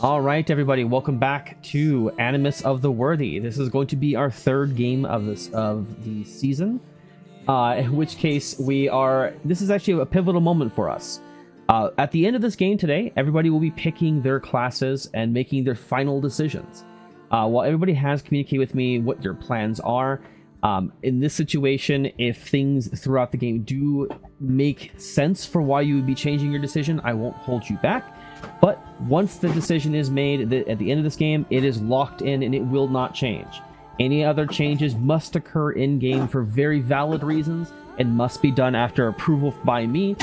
All right, everybody, welcome back to Animus of the Worthy. This is going to be our third game of the season. In which case this is actually a pivotal moment for us. At the end of this game today, everybody will be picking their classes and making their final decisions. While everybody has communicated with me what their plans are, in this situation, if things throughout the game do make sense for why you would be changing your decision, I won't hold you back. But once the decision is made at the end of this game, it is locked in and it will not change. Any other changes must occur in-game for very valid reasons and must be done after approval by me,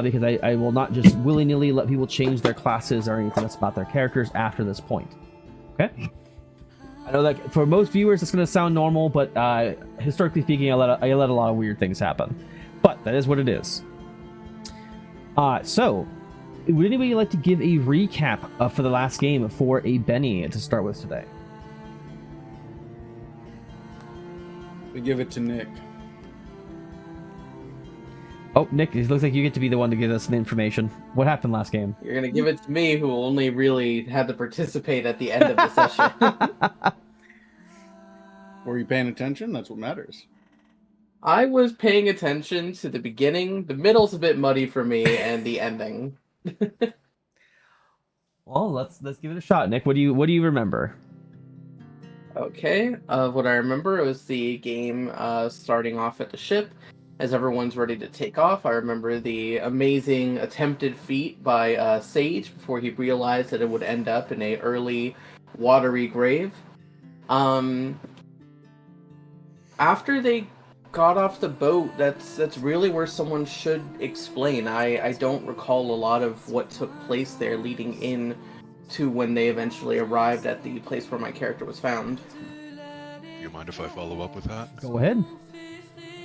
because I will not just willy-nilly let people change their classes or anything else about their characters after this point. Okay? I know that for most viewers it's going to sound normal, but historically speaking, I let a lot of weird things happen. But that is what it is. So, would anybody like to give a recap for the last game for a Benny to start with today? We give it to Nick. Oh, Nick, it looks like you get to be the one to give us the information. What happened last game? You're going to give it to me, who only really had to participate at the end of the session. Were you paying attention? That's what matters. I was paying attention to the beginning. The middle's a bit muddy for me, and the ending. Well, let's give it a shot, Nick. What do you remember? Okay, what I remember was the game starting off at the ship. As everyone's ready to take off, I remember the amazing attempted feat by Sage before he realized that it would end up in a early watery grave. After they got off the boat, that's really where someone should explain. I don't recall a lot of what took place there leading in to when they eventually arrived at the place where my character was found. Do you mind if I follow up with that? Go ahead.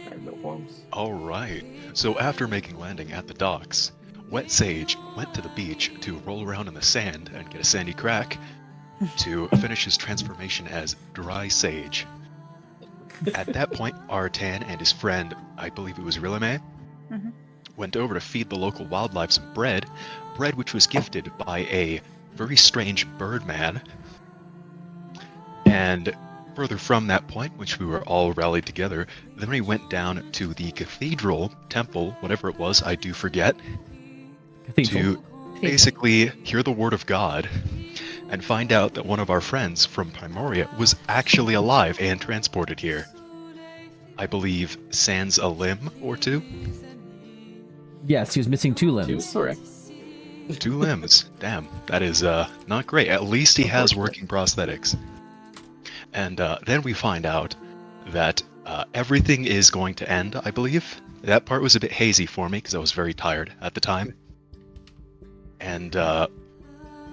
I have no qualms. Alright, so after making landing at the docks, Wet Sage went to the beach to roll around in the sand and get a sandy crack to finish his transformation as Dry Sage. At that point, Artan and his friend, I believe it was Rilame, went over to feed the local wildlife some bread which was gifted by a very strange birdman. And further from that point, which we were all rallied together, then we went down to the cathedral, temple, whatever it was, I do forget, to basically hear the word of God and find out that one of our friends from Primoria was actually alive and transported here. I believe sans a limb or two? Yes, he was missing 2 limbs. Correct. 2 limbs. Damn, that is not great. At least he has working prosthetics. And then we find out that everything is going to end, I believe. That part was a bit hazy for me because I was very tired at the time. And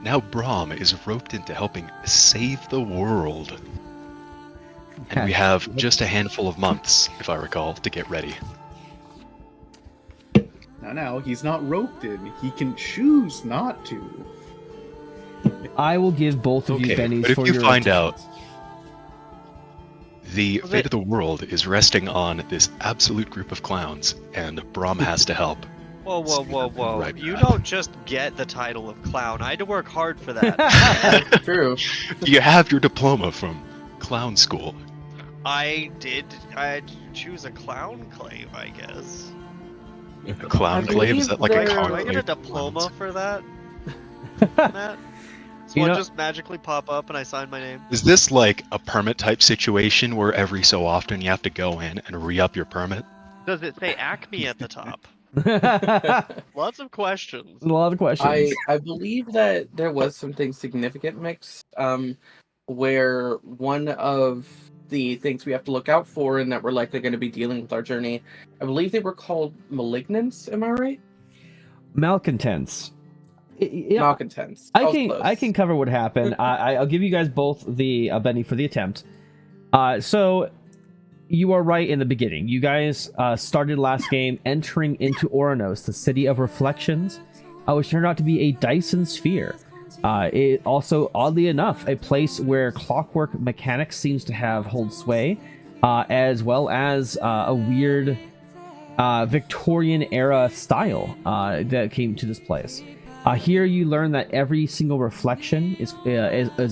now Brahm is roped into helping save the world. And we have just a handful of months, if I recall, to get ready. Now, he's not roped in. He can choose not to. I will give both of you bennies but if for you your find out the fate of the world is resting on this absolute group of clowns, and Brahm has to help. Whoa. Right, You Brad. don't just get the title of clown. I had to work hard for that. True. You have your diploma from clown school. I choose a clown claim, I guess. A clown I claim? Is that like a believe con Do I get a claim? diploma for that? Matt? You Will know- it just magically pop up and I sign my name? Is this like a permit type situation where every so often you have to go in and re-up your permit? Does it say Acme at the top? Lots of questions. A lot of questions. I believe that there was something significant mixed, where one of the things we have to look out for and that we're likely going to be dealing with our journey, I believe they were called malignants, am I right? Malcontents. Malcontents. I can cover what happened. I'll give you guys both the Benny for the attempt. So you are right in the beginning. You guys started last game entering into Oranos, the city of reflections, which turned out to be a Dyson sphere. It also, oddly enough, a place where clockwork mechanics seems to hold sway, as well as a weird Victorian era style that came to this place. Here you learn that every single reflection is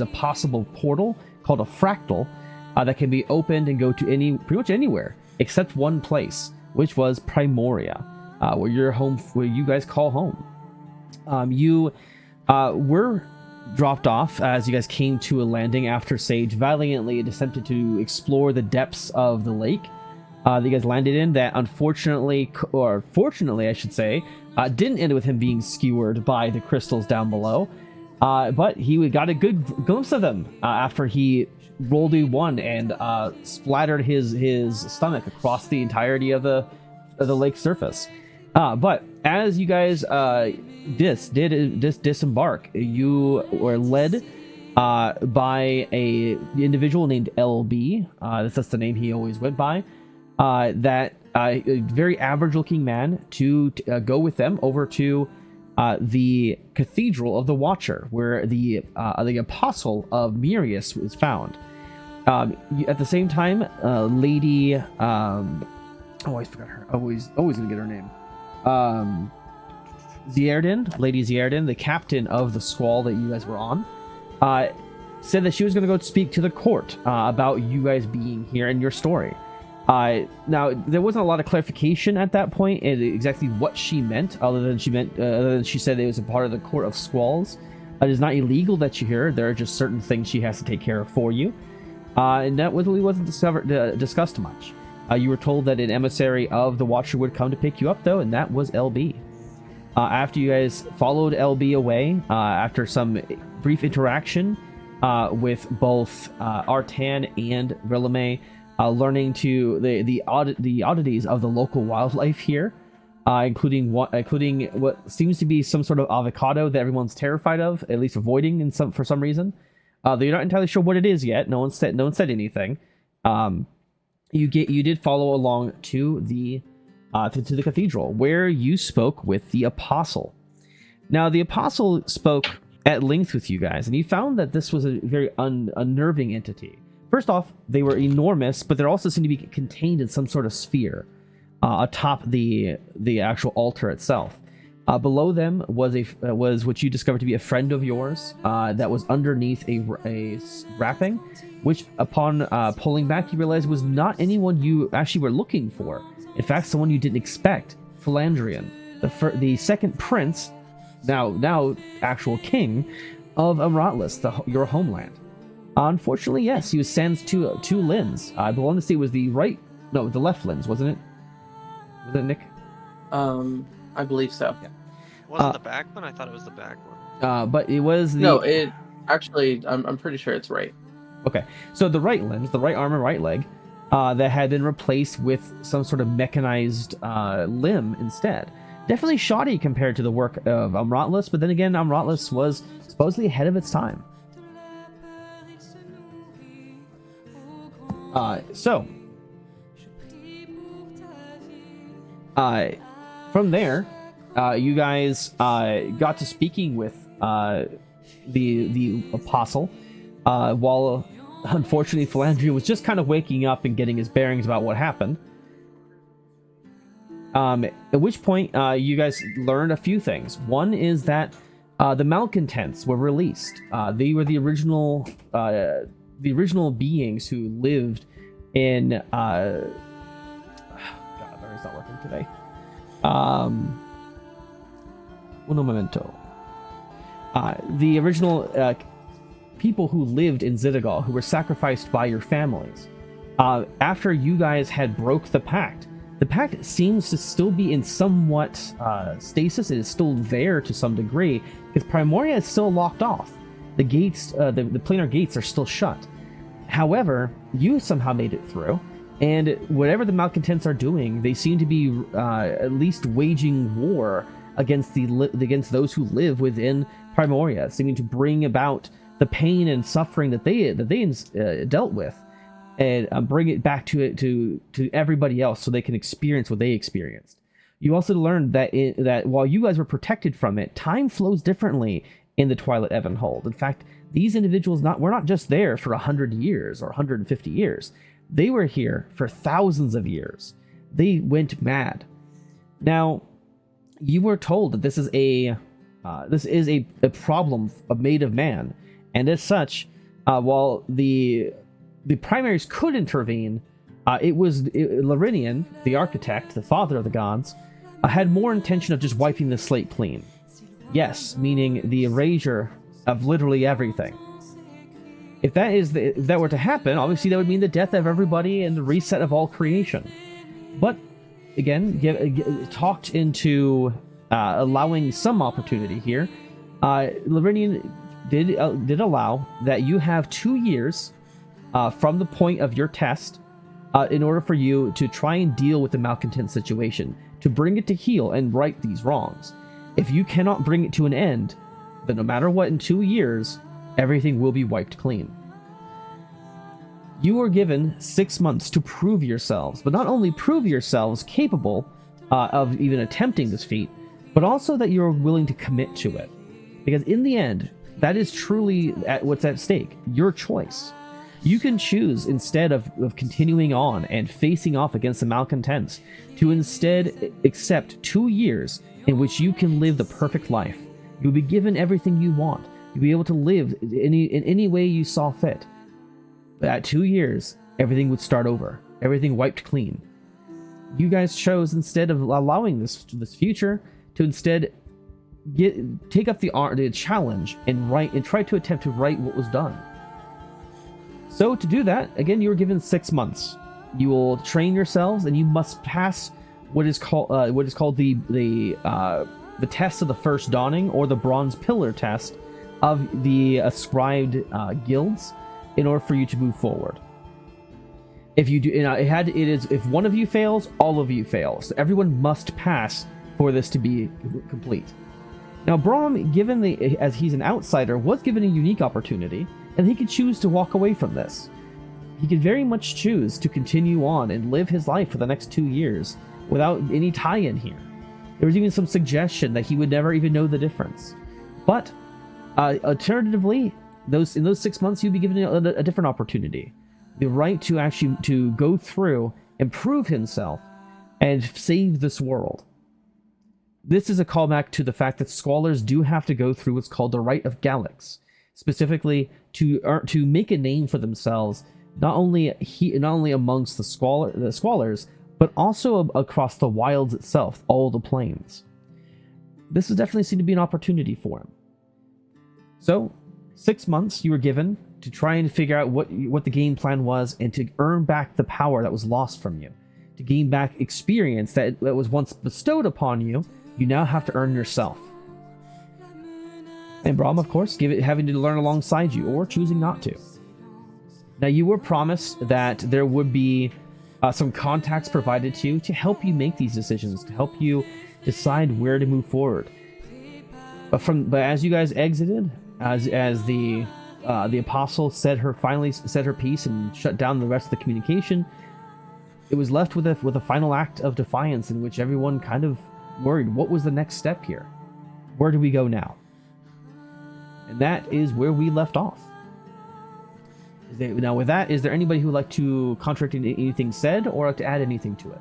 a possible portal called a fractal that can be opened and go to pretty much anywhere except one place, which was Primoria, where you guys call home. You were dropped off as you guys came to a landing after Sage valiantly attempted to explore the depths of the lake that you guys landed in, that unfortunately, or fortunately I should say, didn't end with him being skewered by the crystals down below, but he got a good glimpse of them after he rolled a 1 and splattered his stomach across the entirety of the lake surface. But as you guys disembark, you were led by a individual named LB. That's the name he always went by. A very average-looking man to go with them over to the Cathedral of the Watcher, where the Apostle of Myrias was found. At the same time, Lady I forgot her. Always gonna get her name. Lady Zierdin, the captain of the squall that you guys were on, said that she was going to go speak to the court about you guys being here and your story. Now, there wasn't a lot of clarification at that point in exactly what she meant, other than she said it was a part of the Court of Squalls. It is not illegal that you're here. There are just certain things she has to take care of for you. And that really wasn't discussed much. You were told that an emissary of the Watcher would come to pick you up, though, and that was LB. After you guys followed LB away, after some brief interaction with both Artan and Rilame, learning to the oddities of the local wildlife here, including what seems to be some sort of avocado that everyone's terrified of, at least avoiding for some reason. Though you're not entirely sure what it is yet. No one said anything. You did follow along to the cathedral, where you spoke with the Apostle. Now, the Apostle spoke at length with you guys, and he found that this was a very unnerving entity. First off, they were enormous, but they also seemed to be contained in some sort of sphere atop the actual altar itself. Below them was what you discovered to be a friend of yours that was underneath a wrapping, which upon pulling back, you realized was not anyone you actually were looking for. In fact, someone you didn't expect, Felandrian, the second prince, now actual king of Amratlas, your homeland. Unfortunately, yes, he was sans two limbs. I want to say it was the left lens, wasn't it? Was it, Nick? I believe so. Yeah. Wasn't the back one? I thought it was the back one. But it was the... No, it actually, I'm pretty sure it's right. Okay, so the right lens, the right arm and right leg, that had been replaced with some sort of mechanized limb instead. Definitely shoddy compared to the work of Amratlas, but then again, Amratlas was supposedly ahead of its time. From there, you guys got to speaking with the Apostle, while unfortunately Felandrian was just kind of waking up and getting his bearings about what happened. At which point, you guys learned a few things. One is that the malcontents were released. They were the original beings who lived in... God, it's not working today. Uno momento. The original people who lived in Zitagal, who were sacrificed by your families. After you guys had broke the pact seems to still be in somewhat stasis. It is still there to some degree, because Primoria is still locked off. The gates, the planar gates are still shut. However, you somehow made it through, and whatever the malcontents are doing, they seem to be at least waging war against those who live within Primoria, seeming to bring about the pain and suffering that they dealt with, and bring it back to everybody else, so they can experience what they experienced. You also learned that while you guys were protected from it, time flows differently in the Twilight Evenhold. In fact, these individuals were not just there for 100 years or 150 years. They were here for thousands of years. They went mad. Now, you were told that this is a This is a problem made of man, and as such, while the primaries could intervene, Larinian, the architect, the father of the gods, had more intention of just wiping the slate clean. Yes, meaning the erasure of literally everything. If that were to happen, obviously that would mean the death of everybody and the reset of all creation. But again, talked into allowing some opportunity here. Larinian did allow that you have 2 years from the point of your test in order for you to try and deal with the malcontent situation, to bring it to heel and right these wrongs. If you cannot bring it to an end, then no matter what, in 2 years, everything will be wiped clean. You are given 6 months to prove yourselves, but not only prove yourselves capable of even attempting this feat, but also that you're willing to commit to it. Because in the end, that is truly what's at stake, your choice. You can choose, instead of continuing on and facing off against the malcontents, to instead accept 2 years in which you can live the perfect life. You'll be given everything you want. You'll be able to live in any way you saw fit. But at 2 years, everything would start over. Everything wiped clean. You guys chose, instead of allowing this future, to instead take up the challenge and try to attempt to right what was done. So to do that, again, you were given 6 months. You will train yourselves, and you must pass what is called the test of the first dawning, or the bronze pillar test of the ascribed guilds, in order for you to move forward. If you do, if one of you fails, all of you fail. So everyone must pass for this to be complete. Now, Braum, as he's an outsider, was given a unique opportunity, and he could choose to walk away from this. He could very much choose to continue on and live his life for the next 2 years without any tie-in here. There was even some suggestion that he would never even know the difference. But alternatively, in those 6 months, you'd be given a different opportunity. The right to actually to go through and prove himself and save this world. This is a callback to the fact that scholars do have to go through what's called the Rite of Galix, specifically to make a name for themselves, not only amongst the scholars, but also across the wilds itself, all the planes. This has definitely seemed to be an opportunity for him. So, 6 months you were given to try and figure out what the game plan was, and to earn back the power that was lost from you, to gain back experience that was once bestowed upon you. You now have to earn yourself. And Braum, of course, having to learn alongside you, or choosing not to. Now, you were promised that there would be some contacts provided to you to help you make these decisions, to help you decide where to move forward. But as you guys exited, as the apostle finally said her piece and shut down the rest of the communication, it was left with a final act of defiance, in which everyone kind of worried, what was the next step here? Where do we go now? And that is where we left off. Now, with that, is there anybody who would like to contradict anything said, or like to add anything to it?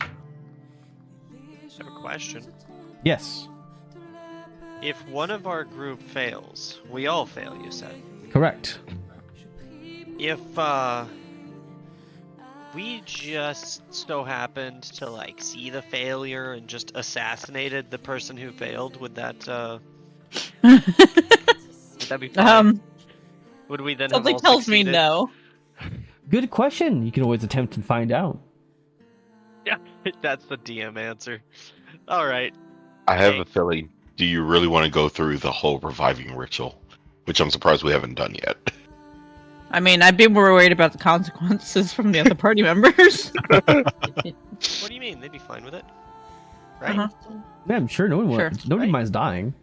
I have a question. Yes. If one of our group fails, we all fail, you said. Correct. If we just so happened to see the failure and just assassinated the person who failed, would that be fine? Would we then Something have all tells me succeeded? no. Good question. You can always attempt and find out. Yeah, that's the DM answer. All right. I have a feeling. Do you really want to go through the whole reviving ritual? Which I'm surprised we haven't done yet. I mean, I'd be more worried about the consequences from the other party members. What do you mean? They'd be fine with it, right? Yeah, I'm sure nobody minds dying.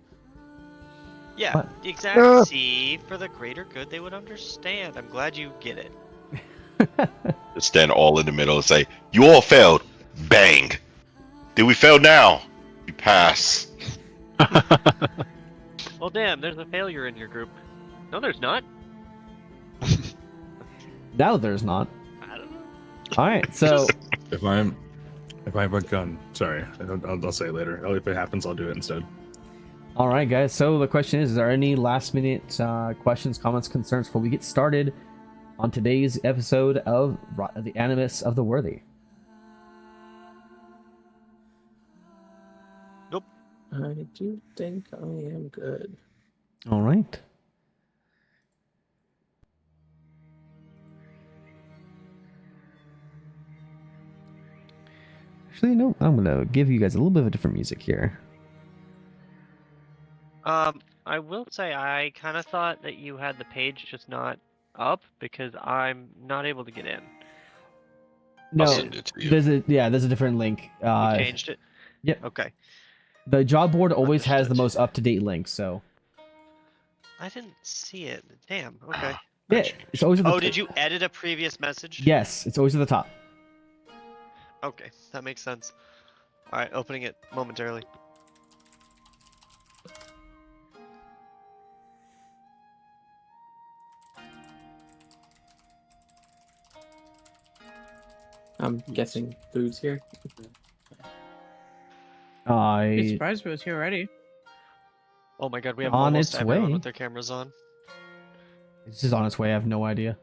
Yeah, But- exactly. See, for the greater good, they would understand. I'm glad you get it. To stand all in the middle and say, "You all failed." Bang. Did we fail now? You pass. Well, damn, there's a failure in your group. No, there's not. Now there's not. I don't know. All right, so If I'm a gun, sorry, I'll say it later. If it happens, I'll do it instead. All right, guys. So the question is there any last-minute questions, comments, concerns before we get started on today's episode of the Animus of the Worthy? Nope. I do think I am good. All right. Actually, no. I'm gonna give you guys a little bit of a different music here. I will say I kind of thought that you had the page just not up because I'm not able to get in. No, I'll send it to you. there's a different link. You changed it? Yep. Okay. The job board always has the Understood. most up-to-date link, so I didn't see it. Damn. Okay. yeah, it's always at the Oh, did you edit a previous message? Yes, it's always at the top. Okay, that makes sense. All right, opening it momentarily. I'm guessing food's here. Be I surprised if it was here already. Oh my god, we have On almost its everyone way. with their cameras on. it's just on its way. I have no idea.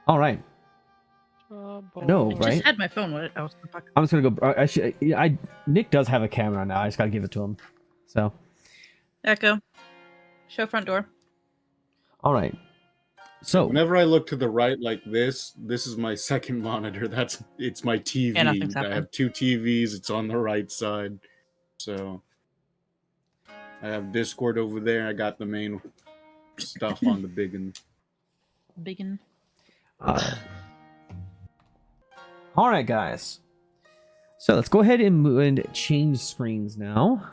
All right. No, I right? just had my phone with it. I was in the pocket. I'm just gonna go. Nick does have a camera now. I just gotta give it to him. So, Echo. Show front door. all right. So, Whenever I look to the right like this is my second monitor. It's my TV. Yeah, nothing's I happening. have two TVs. It's on the right side. So I have Discord over there. I got the main stuff on the big one. Biggin. all right, guys. So let's go ahead and move and change screens now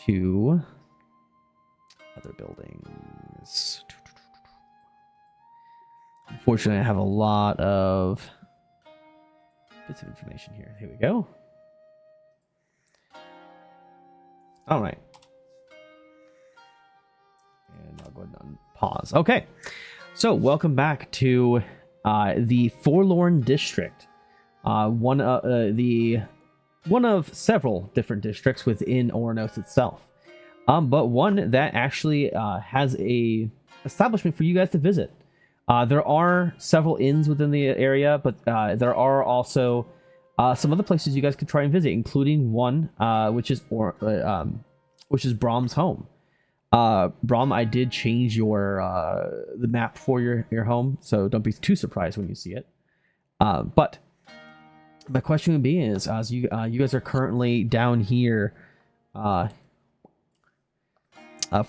to other buildings. Unfortunately, I have a lot of bits of information here. Here we go. All right. And I'll go ahead and pause. Okay. So, welcome back to the Forlorn District. One of several different districts within Oranos itself. But one that actually has a establishment for you guys to visit. There are several inns within the area, but there are also some other places you guys could try and visit, including one which is Brom's home. Brom, I did change your the map for your home, so don't be too surprised when you see it. But my question would be is, as you guys are currently down here for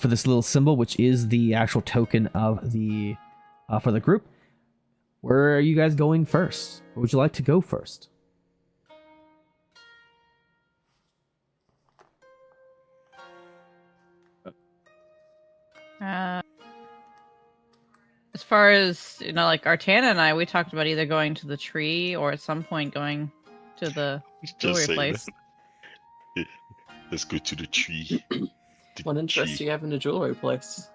this little symbol, which is the actual token of the for the group, where are you guys going first? Where would you like to go first? As far as, like Artan and I, we talked about either going to the tree or at some point going to the jewelry say place. that. Let's go to the tree. What interest do you have in the jewelry place?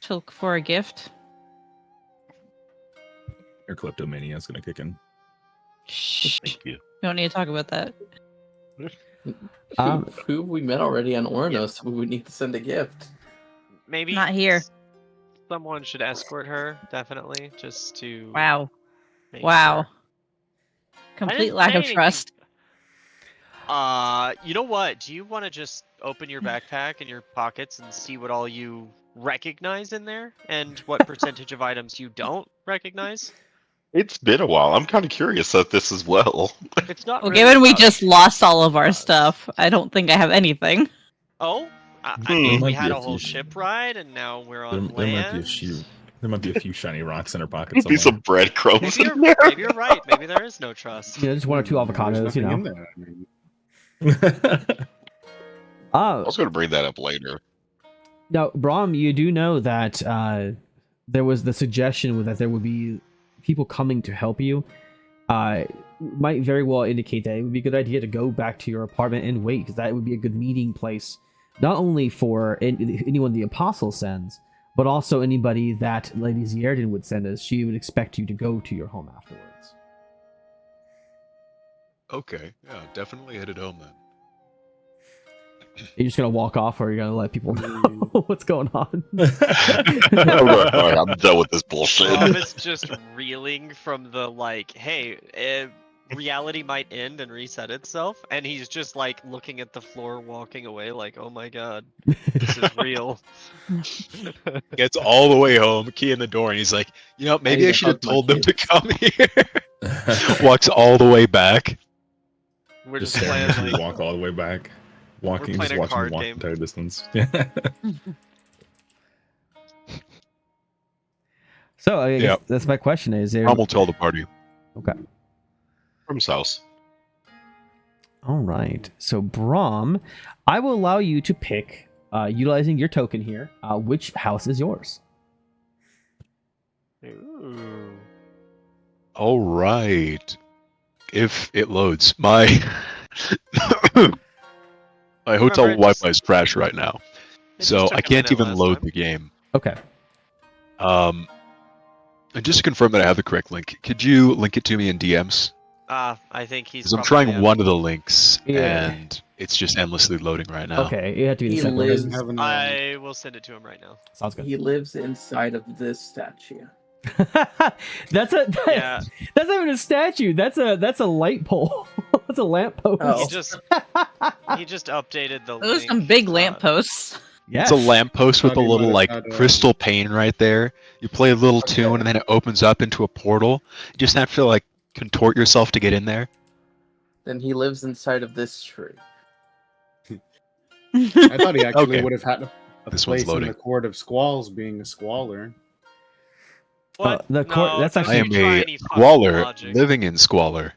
To look for a gift. Your kleptomania is gonna kick in. Shh. Thank you. We don't need to talk about that. Who have we met already on Oranos who would need to send a gift? Maybe Not here. Someone should escort her, definitely, just to. Wow. make Wow. sure. I Complete didn't lack say of anything. trust. You know what? Do you want to just open your backpack and your pockets and see what all you recognize in there, and what percentage of items you don't recognize? It's been a while. I'm kind of curious at this as well. It's not. Well, really given we about- just lost all of our stuff, I don't think I have anything. Oh, I Hmm. mean, Might we be had a a whole few- ship ride, and now we're on There might land. be a few. There might be a few shiny rocks in our pockets Could be somewhere. some breadcrumbs Maybe in there. maybe you're right. Maybe there is no trust. You know, just one or two There's avocados, you nothing in know. there. I mean, I was going to bring that up later. Now, Brahm, you do know that there was the suggestion that there would be people coming to help you. Might very well indicate that it would be a good idea to go back to your apartment and wait, because that would be a good meeting place, not only for anyone the Apostle sends, but also anybody that Lady Zierden would send, as she would expect you to go to your home afterwards. Okay, yeah, definitely hit it home then. You're just gonna walk off, or you're gonna let people know what's going on? I'm done with this bullshit. Rob is just reeling from the like, hey, reality might end and reset itself, and he's just like looking at the floor, walking away, like, oh my god, this is real. Gets all the way home, key in the door, and he's like, you know, maybe I should have told them to come here. Walks all the way back. We're Just just staring playing as we like, walk all the way back. Walking, playing just a watching card him walk game. the entire distance. Yeah. So I guess Yeah. that's my question: is there? Mom will tell the party. Okay. From his house. All right. So Brahm, I will allow you to pick, utilizing your token here, which house is yours. ooh. All right. If it loads, my my hotel Remember, Wi-Fi is crashed right now, It just so took I a can't minute even last load time. the game. Okay. And just to confirm that I have the correct link, could you link it to me in DMs? I think he's. Because I'm probably trying out. one of the links, Yeah. and it's just endlessly loading right now. Okay. You have to be the He second one. lives- Doesn't have an, I will send it to him right now. Sounds good. He lives inside of this statue. That's a Yeah, that's not even a statue. That's a light pole. That's a lamp post. Oh. he just updated the. Those are link, some big lampposts. Yeah. It's a lamppost with a How do you little let it like out, crystal pane right there. You play a little tune, and then it opens up into a portal. You just have to like contort yourself to get in there. Then he lives inside of this tree. I thought he actually Okay. would have had a This one's place in loading. the Court of Squalls, being a squaller. What? the court- No, that's don't I actually- you am try a any fucking squalor logic. living in squalor.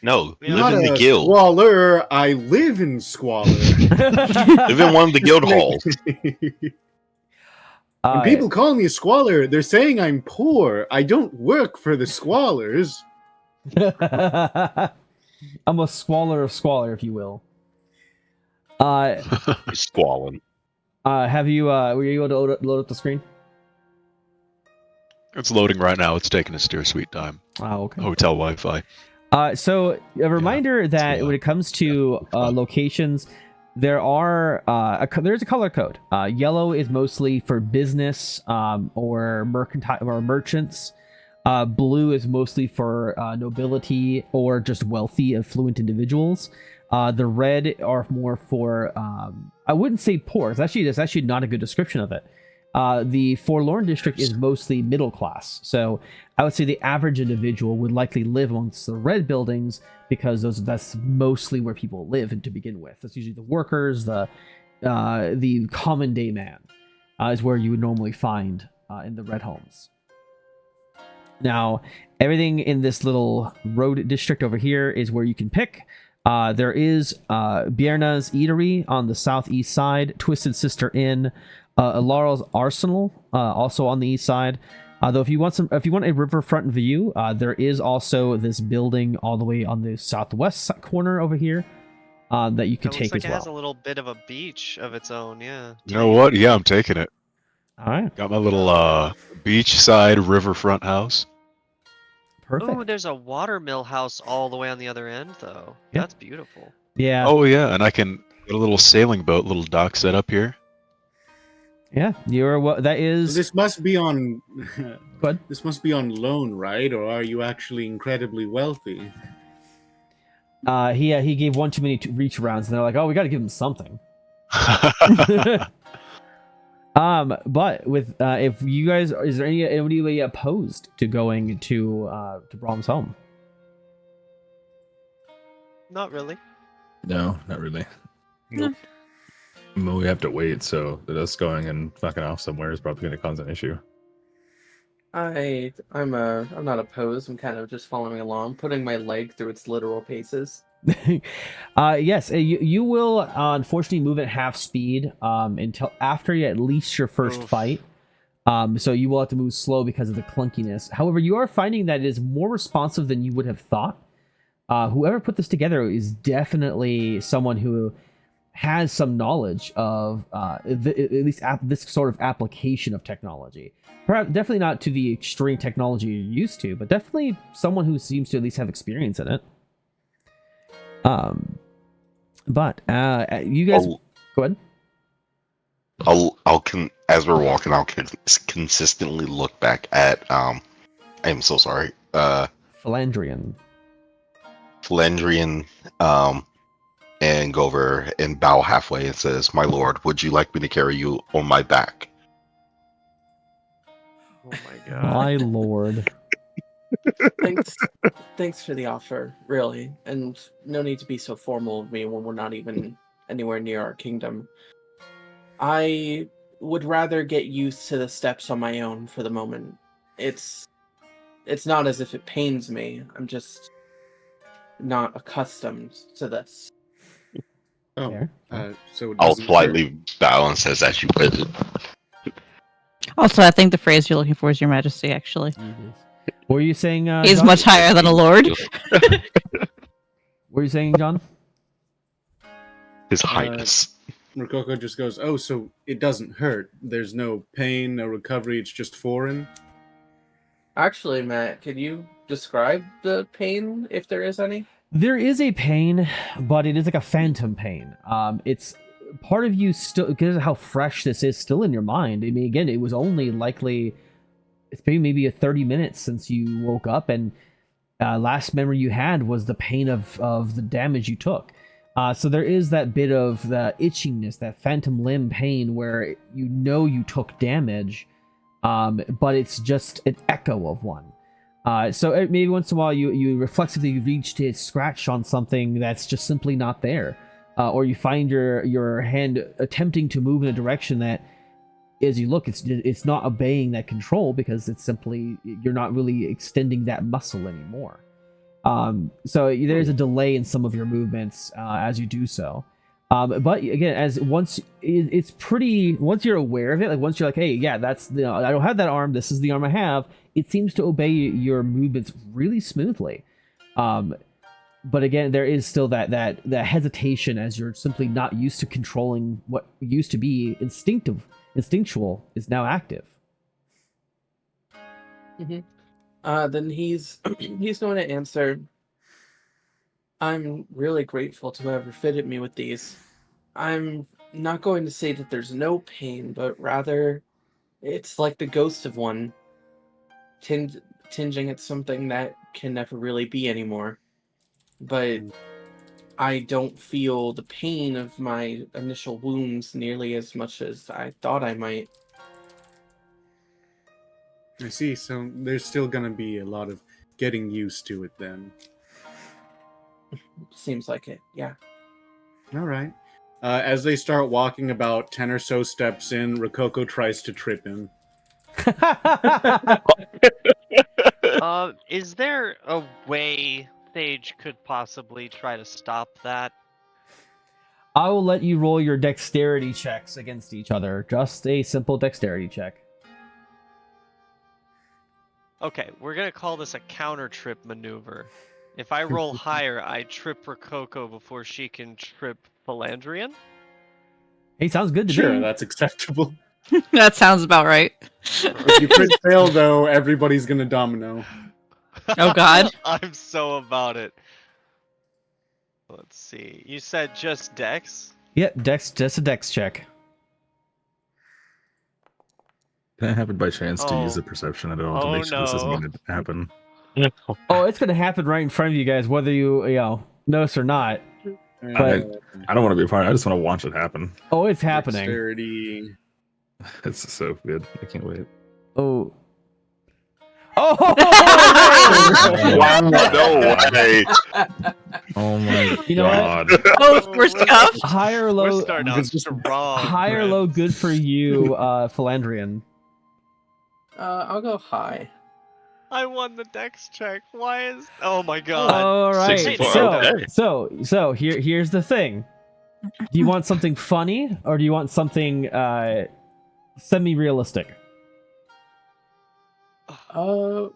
No, Yeah. live Not in the a guild. squalor. I live in squalor. Live in one of the guild halls. When people call me a squalor, they're saying I'm poor. I don't work for the squalors. I'm a squalor of squalor, if you will. He's squalling. Have you were you able to load up the screen? It's loading right now. It's taking its dear sweet time. Oh, okay. Hotel Wi-Fi. So a reminder that Yeah. when it comes to locations, there are there's a color code. Yellow is mostly for business or mercantile or merchants. Blue is mostly for nobility or just wealthy, affluent individuals. The red are more for I wouldn't say poor. That's actually not a good description of it. The Forlorn district is mostly middle class, so I would say the average individual would likely live amongst the red buildings because that's mostly where people live and to begin with. That's usually the workers, the common day man is where you would normally find in the red homes. Now, everything in this little road district over here is where you can pick. There is Bierna's Eatery on the southeast side, Twisted Sister Inn, Alaral's Arsenal, also on the east side. Though if you want a riverfront view, there is also this building all the way on the southwest corner over here that you could It looks take like as it has a well. little bit of a beach of its own. Yeah. You know what? Yeah, I'm taking it. All right, Got my little beachside riverfront house. perfect. Oh, there's a watermill house all the way on the other end, though. Yeah. That's beautiful. Yeah, Oh yeah, and I can get a little sailing boat, little dock set up here. yeah. You're what that is. This must be on. Good. This must be on loan, right? Or are you actually incredibly wealthy? He gave one too many reach rounds, and they're like, oh, we got to give him something. But with if you guys, is there anybody opposed to going to Brahm's home? Not really. No, not really. Nope. I mean, we have to wait, so us going and fucking off somewhere is probably going to cause an issue. I'm not opposed. I'm kind of just following along, putting my leg through its literal paces. Yes, you will unfortunately move at half speed until after at least your first Oof. fight. So you will have to move slow because of the clunkiness. However, you are finding that it is more responsive than you would have thought. Whoever put this together is definitely someone who has some knowledge of at least this sort of application of technology. Perhaps definitely not to the extreme technology you're used to, but definitely someone who seems to at least have experience in it. But you guys, go ahead. As we're walking, I'll consistently look back at I'm so sorry. Felandrian. And go over and bow halfway and says, "My lord, would you like me to carry you on my back?" Oh my god. My lord. Thanks for the offer, really, and no need to be so formal of me when we're not even anywhere near our kingdom. I would rather get used to the steps on my own for the moment. It's not as if it pains me. I'm just not accustomed to this. Oh, Fair. so it I'll doesn't slightly bow and says, "As you put it." Also, I think the phrase you're looking for is Your Majesty, actually. What were you saying? He's John? much higher than a lord. What were you saying, John? His Highness. Rococo just goes, "Oh, so it doesn't hurt. There's no pain, no recovery. It's just foreign." Actually, Matt, could you describe the pain, if there is any? There is a pain, but it is like a phantom pain. It's part of you still, because of how fresh this is, still in your mind. I mean, again, it was only likely, it's been maybe 30 minutes since you woke up, and last memory you had was the pain of the damage you took. So there is that bit of the itchiness, that phantom limb pain, where you know you took damage, but it's just an echo of one. So maybe once in a while you reflexively reach to scratch on something that's just simply not there. Or you find your hand attempting to move in a direction that, as you look, it's not obeying that control because it's simply, you're not really extending that muscle anymore. So there's a delay in some of your movements as you do so. But again, once you're aware of it, like once you're like, hey, yeah, that's I don't have that arm. This is the arm I have. It seems to obey your movements really smoothly. But again, there is still that hesitation as you're simply not used to controlling what used to be instinctual is now active. Mm-hmm. Then he's going to answer. I'm really grateful to whoever fitted me with these. I'm not going to say that there's no pain, but rather it's like the ghost of one, tinging at something that can never really be anymore. But I don't feel the pain of my initial wounds nearly as much as I thought I might. I see. So there's still gonna be a lot of getting used to it then. Seems like it, yeah. All right. As they start walking about 10 or so steps in, Rococo tries to trip him. Is there a way Sage could possibly try to stop that? I will let you roll your dexterity checks against each other. Just a simple dexterity check. Okay, we're gonna call this a counter trip maneuver. If I roll higher, I trip Rococo before she can trip Felandrian. Hey, sounds good to Sure, me. that's acceptable. That sounds about right. If you crit fail, though, everybody's gonna domino. Oh god. I'm so about it. Let's see. You said just Dex? Yeah, just a dex check. Can I happen by chance to use Oh. the perception at all to Oh, make sure this isn't no. going to happen? Oh, it's gonna happen right in front of you guys, whether you notice or not. But I don't want to be a part. I just want to watch it happen. oh, it's happening. Dexterity. It's so good. I can't wait. Oh. Oh! Wow, no way. Oh my You know what? god. Oh, we're scuffed. High or We're low? starting out strong. High or low? Good for you, Felandrian. I'll go high. I won the Dex check. Why is? Oh my god. All right. 64, okay. So here's the thing. Do you want something funny or do you want something semi-realistic?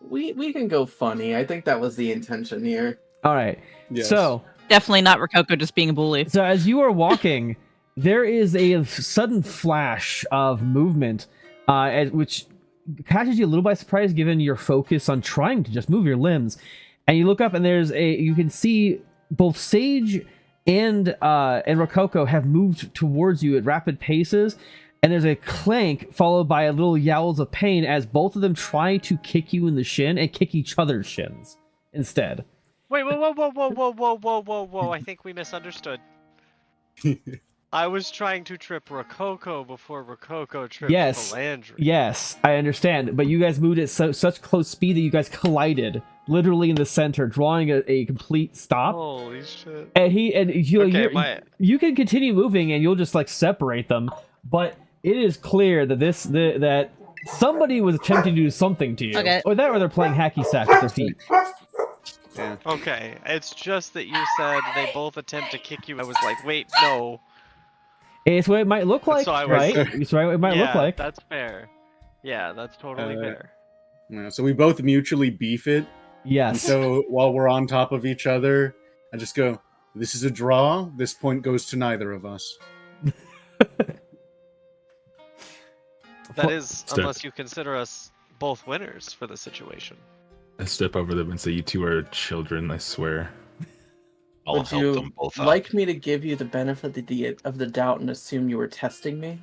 We can go funny. I think that was the intention here. All right. Yes. So Definitely not Rococo just being a bully. as you are walking, there is a sudden flash of movement, which catches you a little by surprise given your focus on trying to just move your limbs. And you look up and you can see both Sage and Rococo have moved towards you at rapid paces. And there's a clank followed by a little yowls of pain as both of them try to kick you in the shin and kick each other's shins instead. Wait, whoa! I think we misunderstood. I was trying to trip Rococo before Rococo tripped Felandrian. Yes, I understand. But you guys moved at such close speed that you guys collided, literally in the center, drawing a complete stop. Holy shit! And you can continue moving, and you'll just like separate them. But it is clear that that somebody was attempting to do something to you, or they're playing hacky sack with their feet. Yeah. Okay, it's just that you said they both attempt to kick you. I was like, wait, no. It's what it might look like, right? It's what it might look like. That's fair. Yeah, that's totally fair. Yeah, so we both mutually beef it. Yes. And so while we're on top of each other, I just go, this is a draw. This point goes to neither of us. That is, unless you consider us both winners for the situation. I step over them and say, "You two are children, I swear." I'll Would help you them both up. like me to give you the benefit of the doubt and assume you were testing me?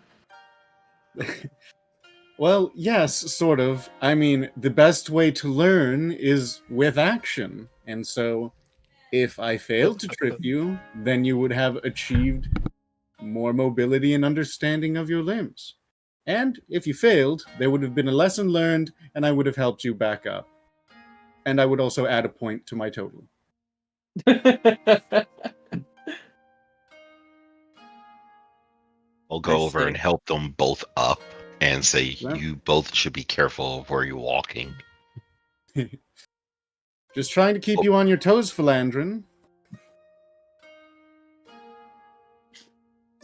Well, yes, sort of. I mean, the best way to learn is with action. And so, if I failed to trip you, then you would have achieved more mobility and understanding of your limbs. And if you failed, there would have been a lesson learned, and I would have helped you back up. And I would also add a point to my total. I'll go I over see. and help them both up and say, Yeah. you both should be careful of where you're walking. Just trying to keep you on your toes, Felandrian.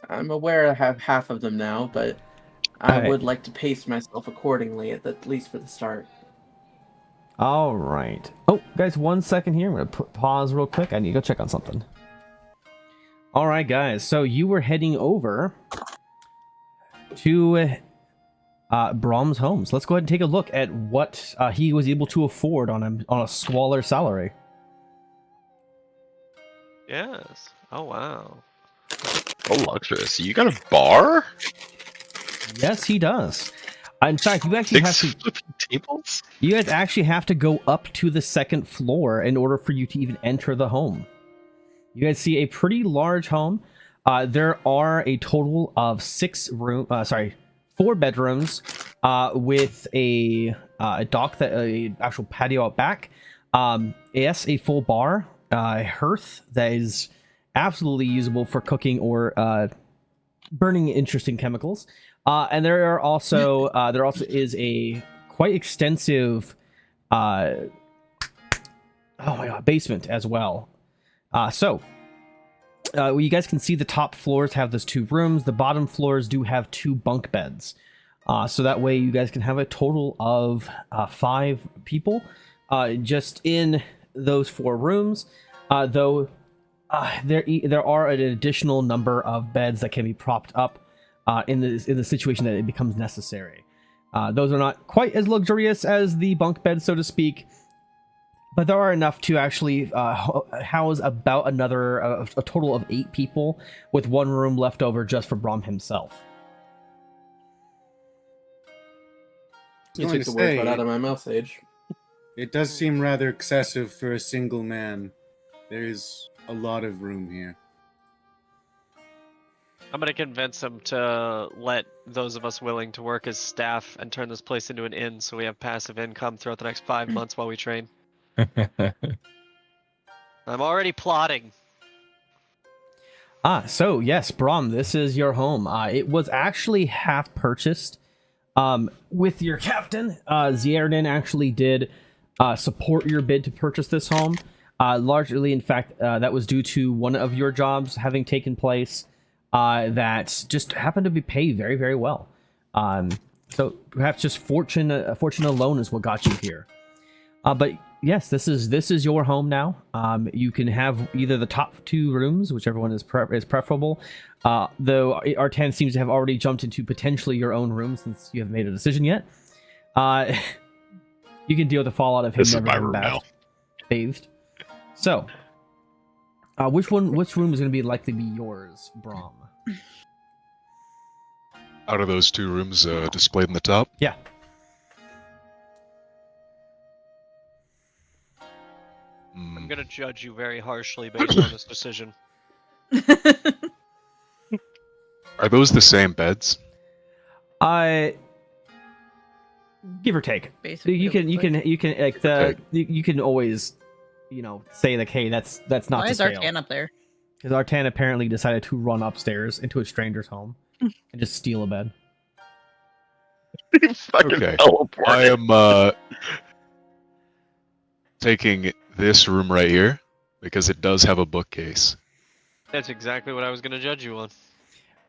I'm aware I have half of them now, but I Alright. would like to pace myself accordingly, at least for the start. All right. Oh, guys, 1 second here. I'm going to pause real quick. I need to go check on something. All right, guys. So you were heading over to Brom's home. So let's go ahead and take a look at what he was able to afford on a squalor salary. Yes. Oh, wow. Oh, luxurious. You got a bar? Yes, he does. In fact, you actually have 6 to. flipping tables? You guys actually have to go up to the second floor in order for you to even enter the home. You guys see a pretty large home. There are a total of 4 bedrooms with a dock, a actual patio out back. Yes, a full bar, hearth that is absolutely usable for cooking or burning interesting chemicals. And there also is a quite extensive basement as well. You guys can see the top floors have those 2 rooms. The bottom floors do have 2 bunk beds. So that way you guys can have a total of 5 people just in those 4 rooms. Though there are an additional number of beds that can be propped up in the situation that it becomes necessary. Those are not quite as luxurious as the bunk beds, so to speak, but there are enough to actually house about a total of 8 people, with 1 room left over just for Brom himself. You took the words right out of my mouth, Sage. It does seem rather excessive for a single man. There is a lot of room here. I'm going to convince him to let those of us willing to work as staff and turn this place into an inn so we have passive income throughout the next 5 months while we train. I'm already plotting. So yes, Brom, this is your home. It was actually half purchased with your captain. Zierden actually did support your bid to purchase this home. Largely, in fact, that was due to one of your jobs having taken place that just happened to be paid very, very well. So perhaps just fortune alone is what got you here. But yes, this is your home now. You can have either the top 2 rooms, whichever one is preferable. Though Artan seems to have already jumped into potentially your own room since you haven't made a decision yet. You can deal with the fallout of him This is never my being room now. bathed. So, which room is going to be likely be yours, Brahm? Out of those 2 rooms displayed in the top? Yeah. I'm gonna judge you very harshly based on this decision. Are those the same beds? Give or take. Basically, You can like you can always, say like, hey, that's not Why to is scale. Artan up there? Because Artan apparently decided to run upstairs into a stranger's home and just steal a bed. Fucking Okay. teleported. I am taking this room right here because it does have a bookcase. That's exactly what I was gonna judge you on.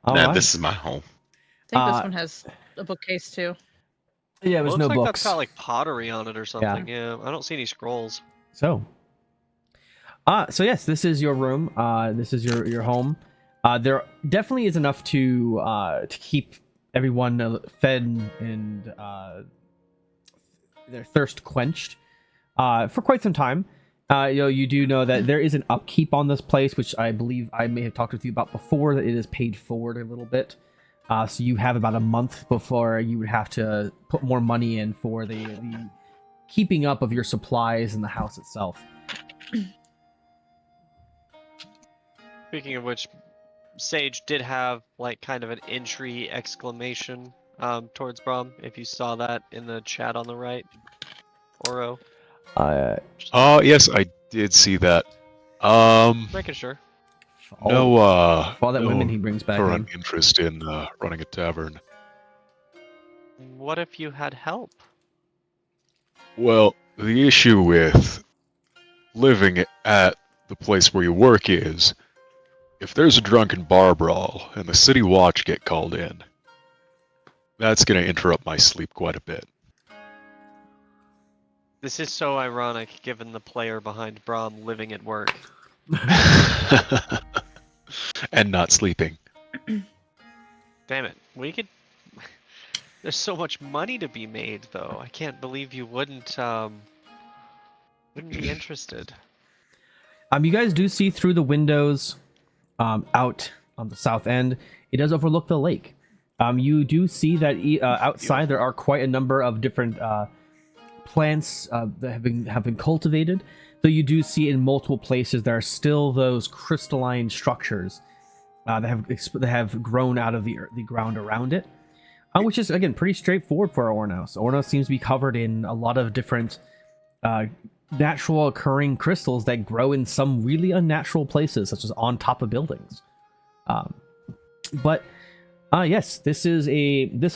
All Nah, right. this is my home. I think Uh, this one has a bookcase too. Yeah, there's Looks no like books. that's got like pottery on it or something. Yeah, I don't see any scrolls. So yes, this is your room. This is your home. There definitely is enough to keep everyone fed and their thirst quenched for quite some time. You do know that there is an upkeep on this place, which I believe I may have talked with you about before. That it is paid forward a little bit. So you have about a month before you would have to put more money in for the keeping up of your supplies in the house itself. Speaking of which, Sage did have like kind of an entry exclamation towards Brahm. If you saw that in the chat on the right, Oro. Oh, yes, I did see that. Making sure. No, all that no women he brings back current in. interest in running a tavern. What if you had help? Well, the issue with living at the place where you work is, if there's a drunken bar brawl and the city watch get called in, that's going to interrupt my sleep quite a bit. This is so ironic given the player behind Brahm living at work. And not sleeping. Damn it. We could There's so much money to be made though. I can't believe you wouldn't be interested. You guys do see through the windows out on the south end. It does overlook the lake. You do see that outside there are quite a number of different plants that have been cultivated. Though you do see in multiple places there are still those crystalline structures that have grown out of the ground around it, which is again pretty straightforward for Ornos. Ornos seems to be covered in a lot of different natural occurring crystals that grow in some really unnatural places, such as on top of buildings. But yes, this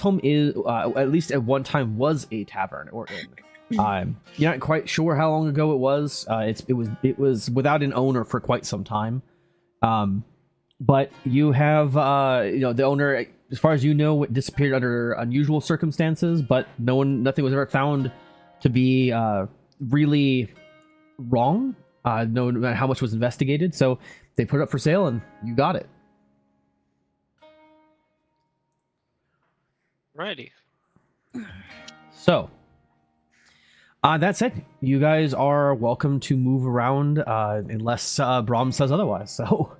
home is at least at one time was a tavern or inn. You're not quite sure how long ago it was. It was without an owner for quite some time. But you have the owner, as far as you know, disappeared under unusual circumstances, but nothing was ever found to be really wrong. No matter how much was investigated, so they put it up for sale, and you got it. Righty. So, that said, you guys are welcome to move around unless Brahm says otherwise. So,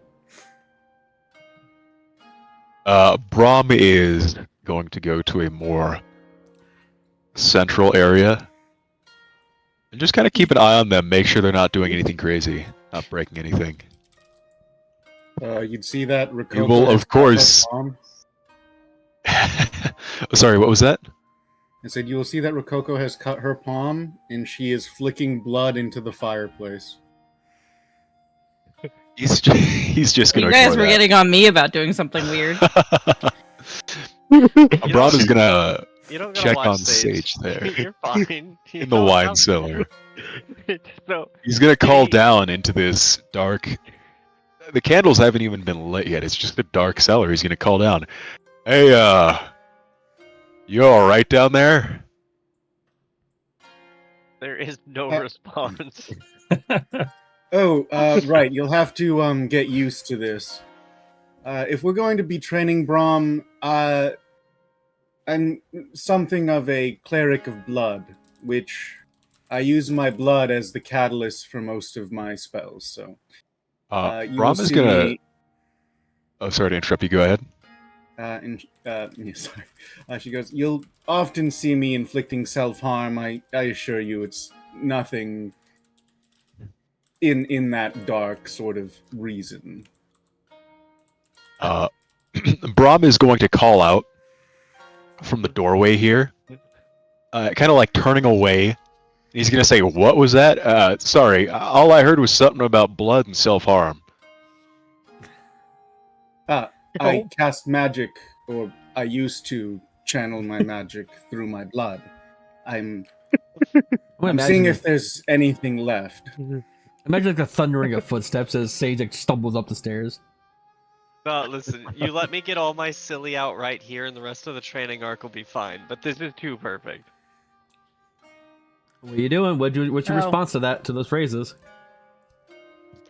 Brahm is going to go to a more central area and just kind of keep an eye on them, make sure they're not doing anything crazy, not breaking anything. You'd see that Rococo You will, has of course. cut her palm. Sorry, what was that? I said you will see that Rococo has cut her palm and she is flicking blood into the fireplace. He's just gonna. You guys were ignore getting on me about doing something weird. that. Brahm is gonna You don't gotta check watch on Sage. Sage there You're fine. You in the don't wine have- cellar. So He's gonna call down into this dark. The candles haven't even been lit yet. It's just a dark cellar. He's gonna call down. Hey, you all right down there? There is no Uh, response. Oh, right. You'll have to get used to this. If we're going to be training Brahm, I'm something of a cleric of blood, which I use my blood as the catalyst for most of my spells. So you will Brahm is see gonna. me. Oh, sorry to interrupt you. Go ahead. Yeah, sorry. She goes, "You'll often see me inflicting self-harm. I assure you, it's nothing in that dark sort of reason." Brahm is going to call out from the doorway here, kind of like turning away. He's gonna say, "What was that? Sorry, all I heard was something about blood and self-harm." I cast magic, or I used to channel my magic through my blood. I'm seeing if there's anything left. Imagine like the thundering of footsteps as Sage like stumbles up the stairs. No, listen, you let me get all my silly out right here and the rest of the training arc will be fine, but this is too perfect. What are you doing? What's your response to that, to those phrases?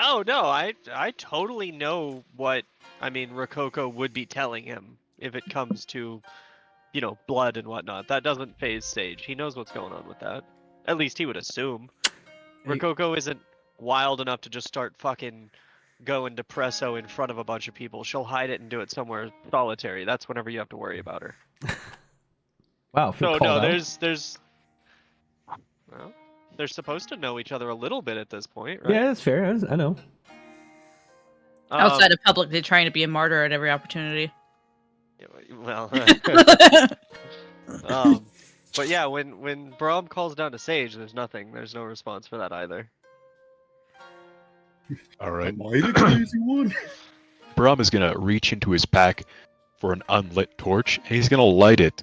Oh no, I totally know what Rococo would be telling him if it comes to, blood and whatnot. That doesn't phase Sage. He knows what's going on with that. At least he would assume. Rococo isn't wild enough to just start fucking going depresso in front of a bunch of people. She'll hide it and do it somewhere solitary. That's whenever you have to worry about her. Wow. So no, there's well, they're supposed to know each other a little bit at this point, right? Yeah, that's fair. I know. Outside of public, they're trying to be a martyr at every opportunity. Well, but yeah, when Brahm calls down to Sage, there's nothing. There's no response for that either. All right. Am I the crazy one? Brahm is gonna reach into his pack for an unlit torch, and he's gonna light it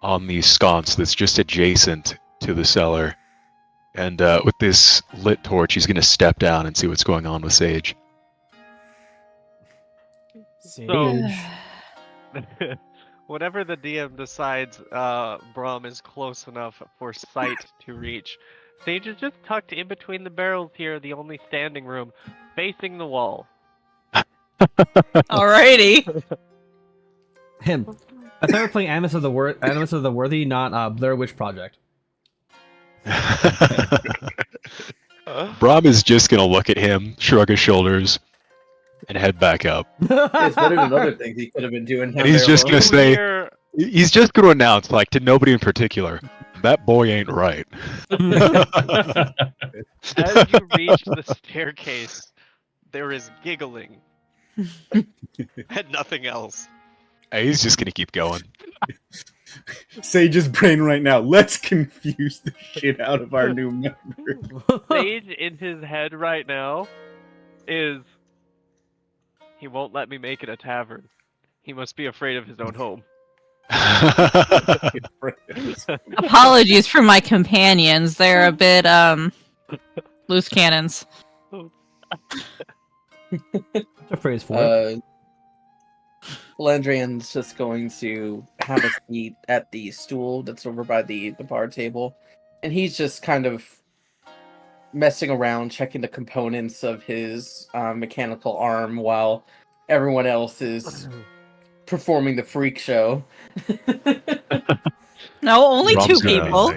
on the sconce that's just adjacent to the cellar. And with this lit torch, he's gonna step down and see what's going on with Sage. Sage. Whenever the DM decides Brahm is close enough for sight to reach, Sage is just tucked in between the barrels here, the only standing room, facing the wall. Alrighty. Him. I thought we were playing Animus of the Worthy, not Blair Witch Project. Brahm is just gonna look at him, shrug his shoulders, and head back up. It's better than other things he could have been doing. And he's just gonna say, he's just gonna announce, like, to nobody in particular, that boy ain't right. As you reach the staircase, there is giggling. And nothing else. He's just gonna keep going. Sage's brain right now. Let's confuse the shit out of our new member. Sage in his head right now is, he won't let me make it a tavern. He must be afraid of his own home. Apologies for my companions. They're a bit loose cannons. What's a phrase for it? Felandrian's just going to have a seat at the stool that's over by the bar table, and he's just kind of messing around, checking the components of his mechanical arm while everyone else is performing the freak show. No, only Rob's two gonna- people.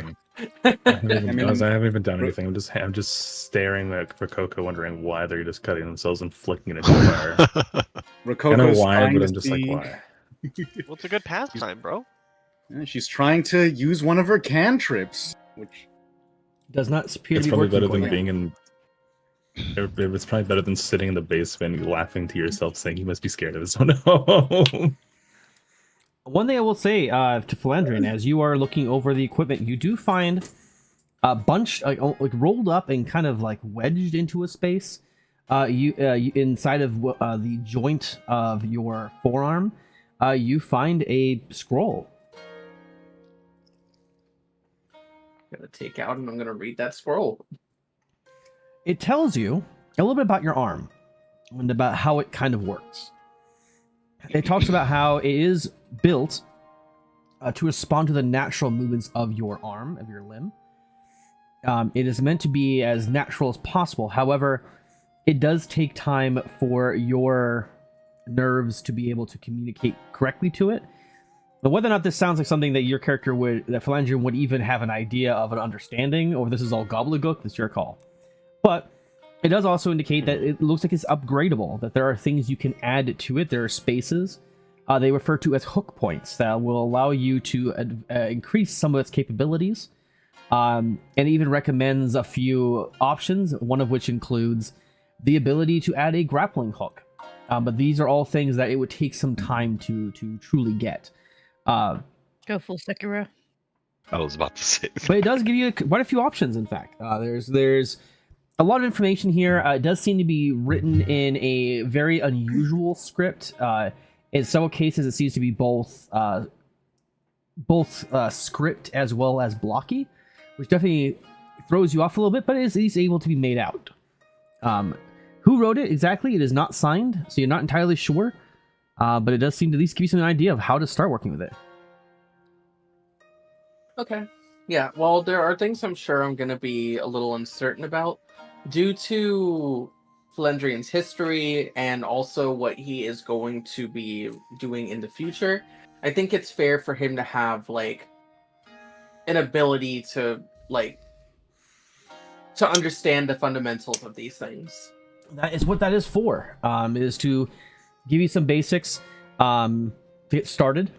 I haven't even done anything. I'm just staring at Rococo, wondering why they're just cutting themselves and flicking it into the fire. I know Rococo's why, trying but to I'm just like, see- why? Well, it's a good pastime, bro. Yeah, she's trying to use one of her cantrips, which Does not appear It's to be probably working better quite than yet. being in. It's probably better than sitting in the basement laughing to yourself, saying you must be scared of his own home. One thing I will say to Felandrian, as you are looking over the equipment, you do find a bunch like rolled up and kind of like wedged into a space. You inside of the joint of your forearm, you find a scroll. I'm gonna take out and I'm gonna read that scroll. It tells you a little bit about your arm and about how it kind of works. It talks about how it is built to respond to the natural movements of your arm, of your limb. It is meant to be as natural as possible. However, it does take time for your nerves to be able to communicate correctly to it. But whether or not this sounds like something that your character that Felandrian would even have an idea of an understanding, or this is all gobbledygook, that's your call. But it does also indicate that it looks like it's upgradable, that there are things you can add to it. There are spaces. They refer to as hook points that will allow you to increase some of its capabilities. And even recommends a few options, one of which includes the ability to add a grappling hook. But these are all things that it would take some time to truly get. Go full Sekiro. I was about to say. But it does give you quite a few options, in fact. There's a lot of information here. It does seem to be written in a very unusual script. In several cases, it seems to be both script as well as blocky, which definitely throws you off a little bit, but it is able to be made out. Who wrote it exactly? It is not signed, so you're not entirely sure. But it does seem to at least give you some idea of how to start working with it. Okay. Yeah, well, there are things I'm sure I'm going to be a little uncertain about due to Felandrian's history and also what he is going to be doing in the future. I think it's fair for him to have, like, an ability to, like, to understand the fundamentals of these things. That is what that is for. Is to give you some basics to get started.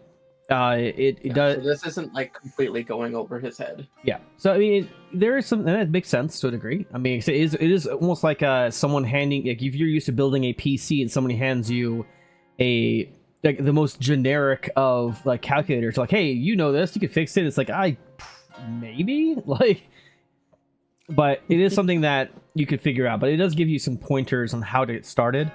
It does. So this isn't like completely going over his head. Yeah. So I mean, there is some, and that makes sense to a degree. I mean, it is almost like someone handing, like if you're used to building a PC and somebody hands you the most generic of like calculators, like, hey, you know this, you can fix it. It's like maybe like, but it is something that you could figure out. But it does give you some pointers on how to get started.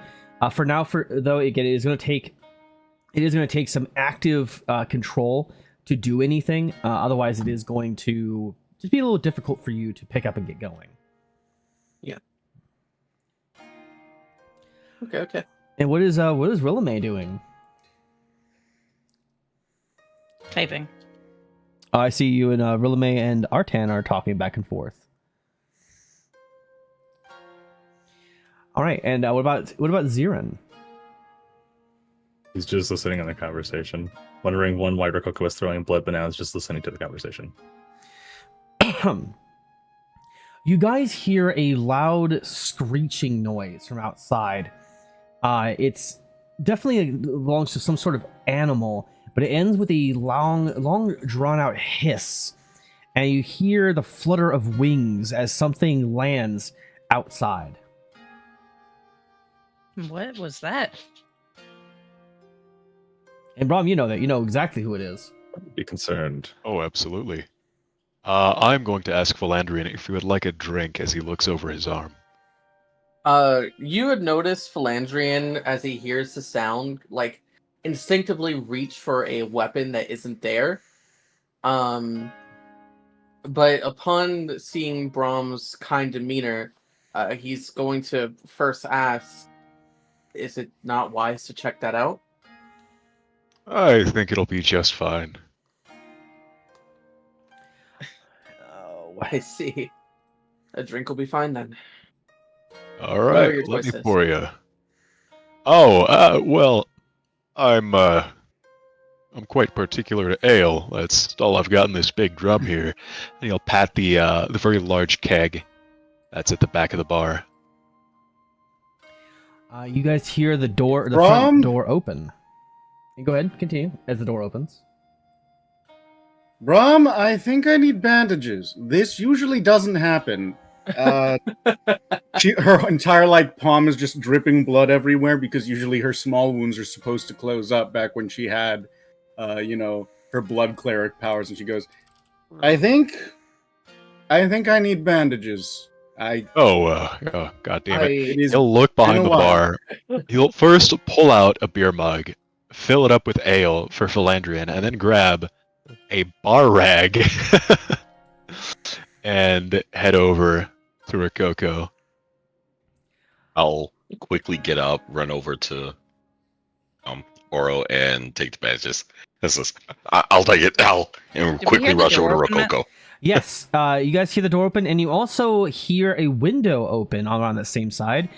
For now, it is going to take some active control to do anything. Otherwise, it is going to just be a little difficult for you to pick up and get going. Yeah. Okay. And what is Rilame doing? Typing. I see you and Rilame and Artan are talking back and forth. All right, and what about Zirin? He's just listening on the conversation, wondering why Rococo was throwing blood, but now is just listening to the conversation. You guys hear a loud screeching noise from outside. It's definitely belongs to some sort of animal, but it ends with a long drawn-out hiss, and you hear the flutter of wings as something lands outside. What was that? And Brom, you know exactly who it is. Be concerned. Oh, absolutely. I'm going to ask Felandrian if he would like a drink as he looks over his arm. You would notice Felandrian, as he hears the sound, like, instinctively reach for a weapon that isn't there. But upon seeing Brom's kind demeanor, he's going to first ask, is it not wise to check that out? I think it'll be just fine. Oh, I see. A drink will be fine then. All right, let me pour you. Oh, well, I'm quite particular to ale. That's all I've got in this big drum here. And he'll pat the very large keg that's at the back of the bar. You guys hear the front door open. Go ahead, continue as the door opens. Brom, I think I need bandages. This usually doesn't happen. Her entire palm is just dripping blood everywhere because usually her small wounds are supposed to close up back when she had, her blood cleric powers. And she goes, I think I need bandages. God damn it. He'll look behind the bar. He'll first pull out a beer mug, fill it up with ale for Felandrian, and then grab a bar rag and head over to Rococo. I'll quickly get up, run over to Oro and take the badges. I'll take it. I'll and Did we quickly hear the rush over to door open? Rococo. Yes, you guys hear the door open, and you also hear a window open on that same side,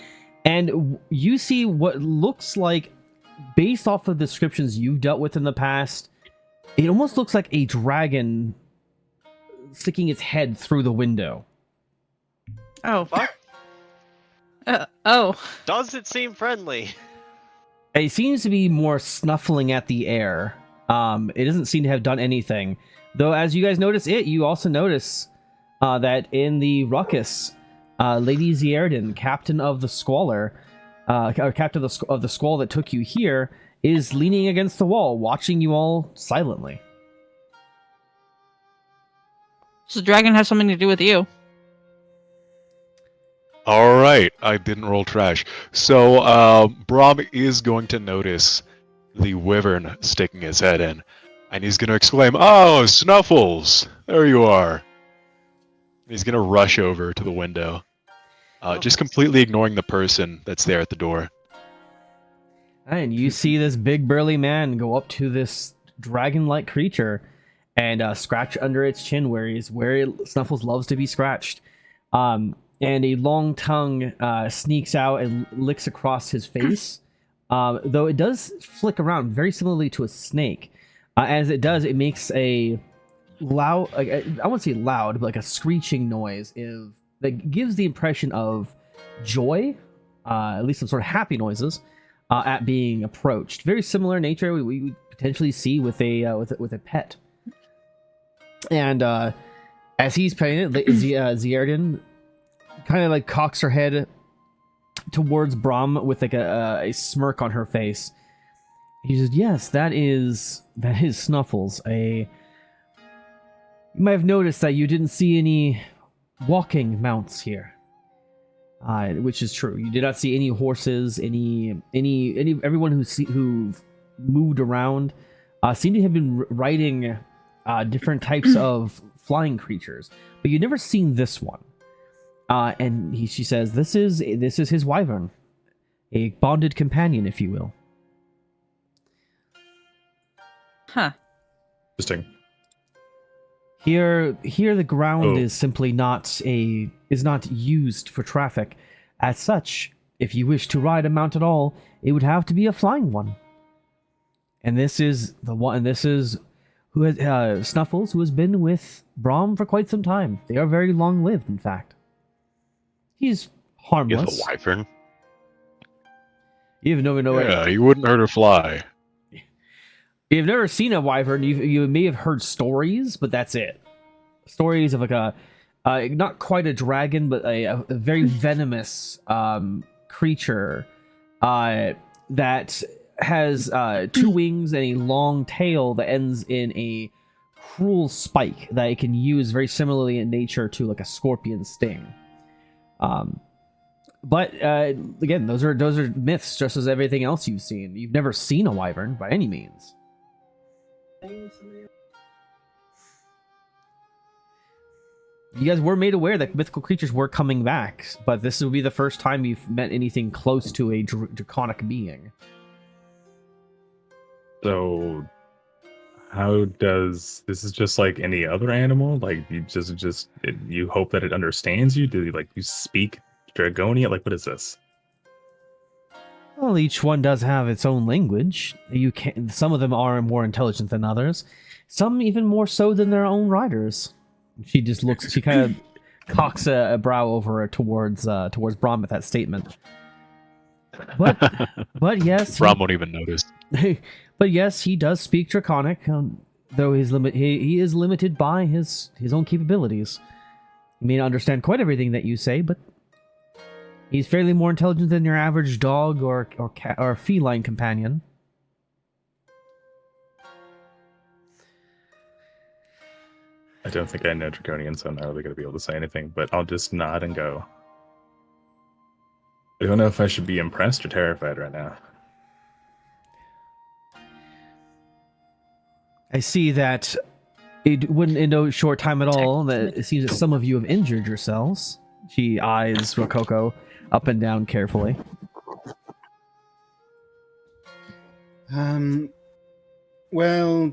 and you see what looks like, based off of descriptions you've dealt with in the past, it almost looks like a dragon sticking its head through the window. Oh. Fuck. Oh. Does it seem friendly? It seems to be more snuffling at the air. It doesn't seem to have done anything. Though, as you guys notice you also notice that in the ruckus, Lady Zierden, captain of the Squalor, or captain of the Squall that took you here, is leaning against the wall, watching you all silently. Does the dragon have something to do with you? All right, I didn't roll trash. So Braum is going to notice the wyvern sticking his head in, and he's going to exclaim, "Oh, Snuffles! There you are!" He's going to rush over to the window, just completely ignoring the person that's there at the door. And you see this big burly man go up to this dragon-like creature and scratch under its chin where Snuffles loves to be scratched. And a long tongue sneaks out and licks across his face, though it does flick around very similarly to a snake. As it does, it makes a loud, I wouldn't say loud, but like a screeching noise that gives the impression of joy, at least some sort of happy noises, at being approached. Very similar in nature we would potentially see with a pet. And as he's playing it, Zierden kind of like cocks her head towards Braum with like a smirk on her face. He says, "Yes, that is Snuffles. You might have noticed that you didn't see any walking mounts here, which is true. You did not see any horses, everyone who moved around seemed to have been riding different types of flying creatures, but you've never seen this one." And she says, "This is his wyvern, a bonded companion, if you will." Huh. Interesting. Here the ground is simply not used for traffic. As such, if you wish to ride a mount at all, it would have to be a flying one. And this is the one. And this is who has Snuffles, who has been with Braum for quite some time. They are very long-lived, in fact. He's harmless. He's a wyvern. You've never know. Yeah, you wouldn't hurt a fly. You've never seen a wyvern. You may have heard stories, but that's it. Stories of like a not quite a dragon, but a very venomous creature that has 2 wings and a long tail that ends in a cruel spike that it can use very similarly in nature to like a scorpion sting. But again, those are myths, just as everything else you've seen. You've never seen a wyvern by any means. You guys were made aware that mythical creatures were coming back, but this will be the first time you've met anything close to a draconic being. So, how does this is just like any other animal? Like you you hope that it understands you? Do you speak Dragonian? Like what is this? Well, each one does have its own language. Some of them are more intelligent than others. Some even more so than their own riders. She kind of cocks a brow over towards Braum at that statement. But yes, Braum won't even notice. But yes, he does speak Draconic, though he is limited by his own capabilities. He may not understand quite everything that you say, but he's fairly more intelligent than your average dog or cat or feline companion. I don't think I know Draconian, so I'm not really going to be able to say anything, but I'll just nod and go. I don't know if I should be impressed or terrified right now. I see that it wouldn't in no short time at all that it seems that some of you have injured yourselves. She eyes Rococo up and down carefully. Well,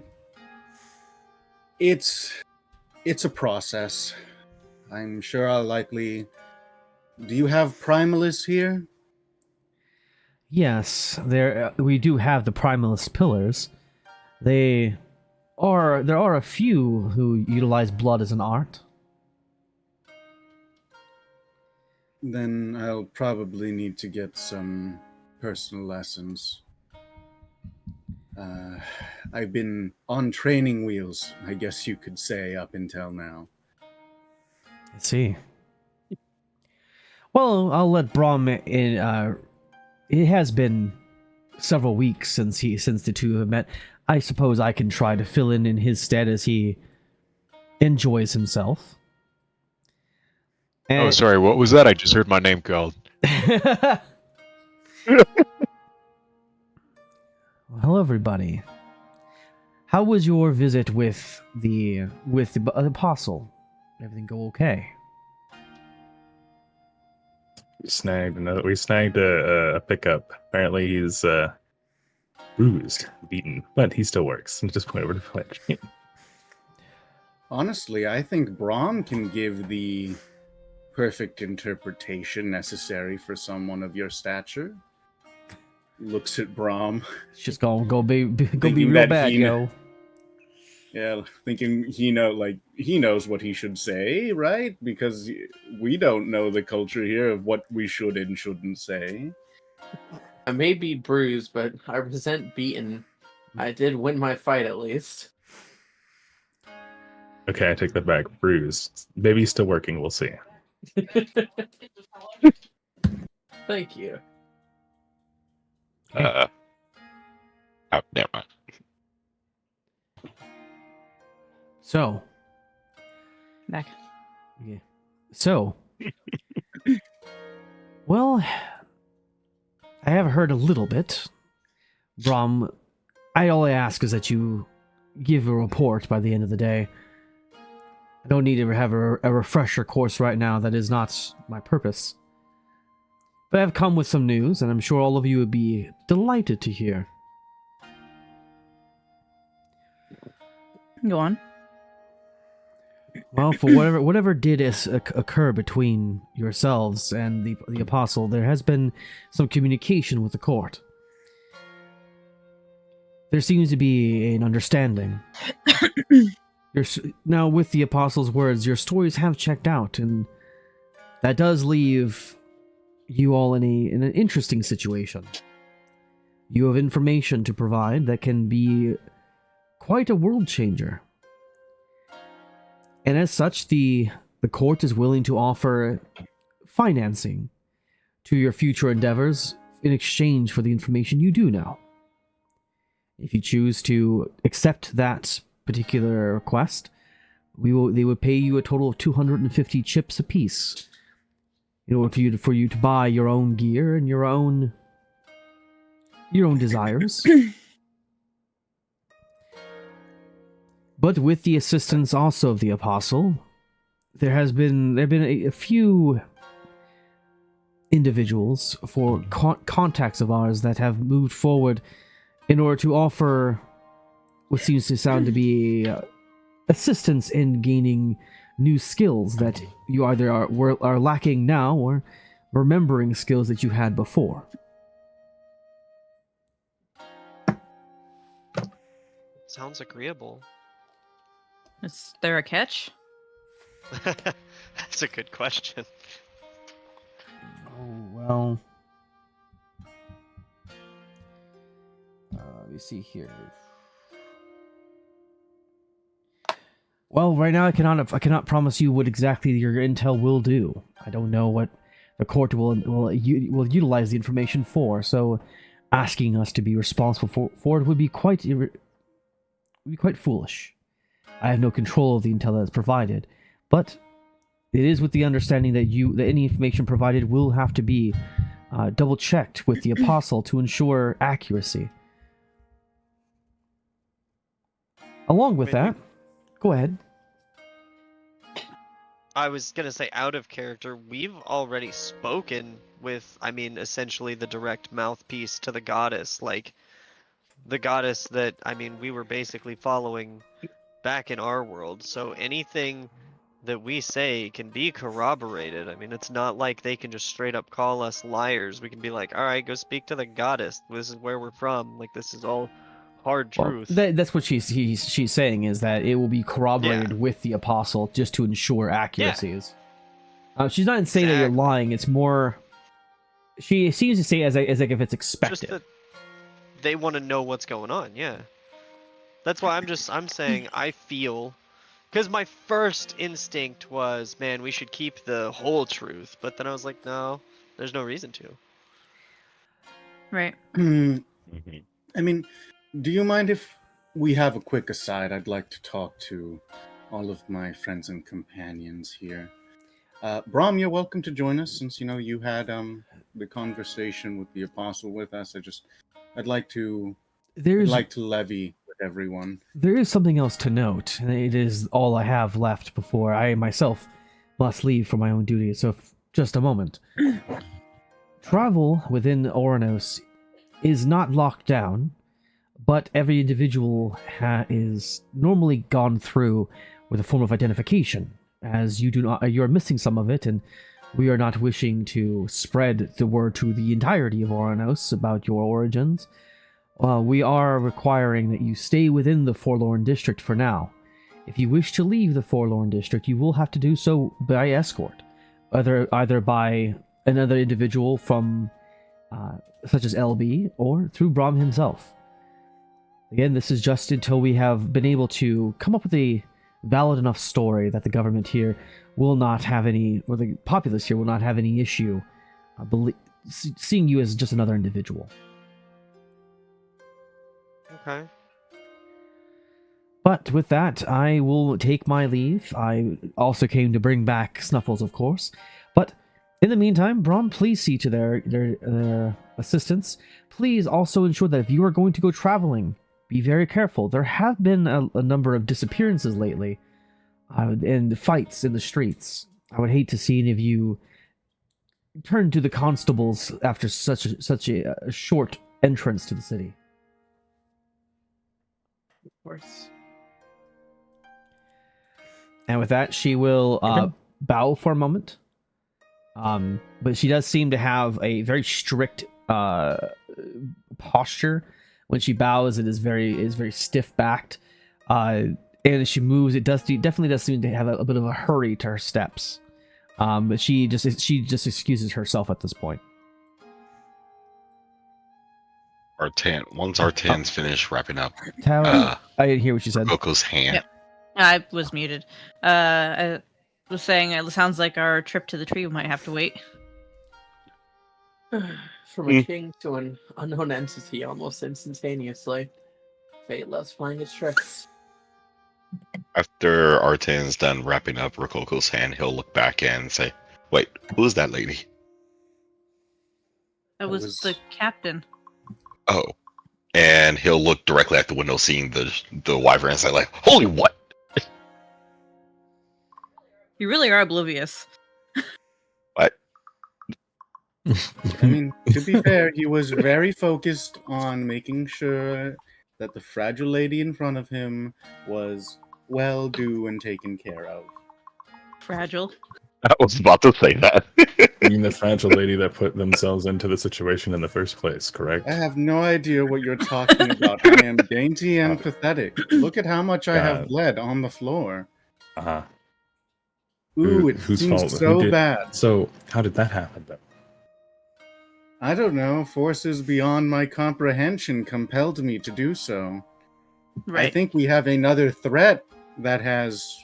it's a process. I'm sure I'll likely. Do you have primalists here? Yes, we do have the primalist pillars. There are a few who utilize blood as an art. Then I'll probably need to get some personal lessons. I've been on training wheels, I guess you could say, up until now. I see. Well, I'll let Brom in. It has been several weeks since the two have met. I suppose I can try to fill in his stead as he enjoys himself. Oh, sorry, what was that? I just heard my name called. Hello, everybody. How was your visit with the apostle? Everything go okay? We snagged a pickup. Apparently he's bruised, beaten, but he still works. Just went over to Felandrian. Honestly, I think Brahm can give the perfect interpretation necessary for someone of your stature. Looks at Brahm. Just go be real that bad, he yo. Yeah, thinking he knows what he should say, right? Because we don't know the culture here of what we should and shouldn't say. I may be bruised, but I resent beaten. I did win my fight at least. Okay, I take that back. Bruised. Maybe he's still working. We'll see. Thank you. Oh, never mind. So, Back. yeah. So, well, I have heard a little bit. Brom, all I ask is that you give a report by the end of the day. I don't need to have a refresher course right now. That is not my purpose. But I've come with some news, and I'm sure all of you would be delighted to hear. Go on. Well, for whatever did occur between yourselves and the apostle, there has been some communication with the court. There seems to be an understanding. Now, with the apostle's words, your stories have checked out, and that does leave you all in an interesting situation. You have information to provide that can be quite a world changer. And as such, the court is willing to offer financing to your future endeavors in exchange for the information you do know. If you choose to accept that particular request, they would pay you a total of 250 chips apiece in order for you to buy your own gear and your own desires. But with the assistance also of the apostle, there have been a few individuals for contacts of ours that have moved forward in order to offer what seems to sound to be assistance in gaining new skills that you either are lacking now or remembering skills that you had before. Sounds agreeable. Is there a catch? That's a good question. Oh, well. Let me see here. Well, right now I cannot promise you what exactly your intel will do. I don't know what the court will utilize the information for. So, asking us to be responsible for it would be quite foolish. I have no control of the intel that is provided, but it is with the understanding that any information provided will have to be double checked with the apostle to ensure accuracy. Along with that, go ahead. I was gonna say, out of character, we've already spoken with, essentially the direct mouthpiece to the goddess. Like, the goddess that, I mean, we were basically following back in our world. So anything that we say can be corroborated. I mean, it's not like they can just straight up call us liars. We can be like, all right, go speak to the goddess. This is where we're from. Like, this is all hard Well, truth. that's what she's saying, is that it will be corroborated with the apostle just to ensure accuracies. She's not saying that you're Exactly. lying. It's more, she seems to say as like if it's Just expected. that they want to know what's going on. Yeah. That's why I'm saying I feel, because my first instinct was, man, we should keep the whole truth. But then I was like, no, there's no reason to. Right. Hmm, Mhm. I mean, do you mind if we have a quick aside? I'd like to talk to all of my friends and companions here. Brahm, you're welcome to join us, since you had the conversation with the apostle with us. I'd like to levy with everyone. There is something else to note, and it is all I have left before I myself must leave for my own duty. So, just a moment. Travel within Oranos is not locked down, but every individual is normally gone through with a form of identification, as you're missing some of it, and we are not wishing to spread the word to the entirety of Oranos about your origins. We are requiring that you stay within the Forlorn District for now. If you wish to leave the Forlorn District, you will have to do so by escort, either by another individual from, such as LB, or through Brahm himself. Again, this is just until we have been able to come up with a valid enough story that the government here will not have any, or the populace here will not have any issue seeing you as just another individual. Okay. But with that, I will take my leave. I also came to bring back Snuffles, of course. But in the meantime, Brahm, please see to their assistance. Please also ensure that if you are going to go traveling, be very careful. There have been a number of disappearances lately, and fights in the streets. I would hate to see any of you turn to the constables after such a short entrance to the city. Of course. And with that, she will bow for a moment. But she does seem to have a very strict posture. When she bows, it is very stiff backed. And as she moves, it definitely does seem to have a bit of a hurry to her steps. But she just excuses herself at this point. Once Artan's finished wrapping up, I didn't hear what she said. Coco's hand. Yep. I was muted. I was saying it sounds like our trip to the tree might have to wait. From a king to an unknown entity almost instantaneously. Fate loves playing its tricks. After Artan's done wrapping up Rococo's hand, he'll look back and say, "Wait, who's that lady?" That was the captain. Oh. And he'll look directly at the window, seeing the wyvern, and say, like, "Holy what?" You really are oblivious. What? I mean, to be fair, he was very focused on making sure that the fragile lady in front of him was well do and taken care of. Fragile. I was about to say that. You mean the fragile lady that put themselves into the situation in the first place, correct? I have no idea what you're talking about. I am dainty and pathetic. Look at how much I have bled on the floor. Uh-huh. Ooh, it Whose seems fault? so bad. So, how did that happen, though? I don't know. Forces beyond my comprehension compelled me to do so. Right. I think we have another threat that has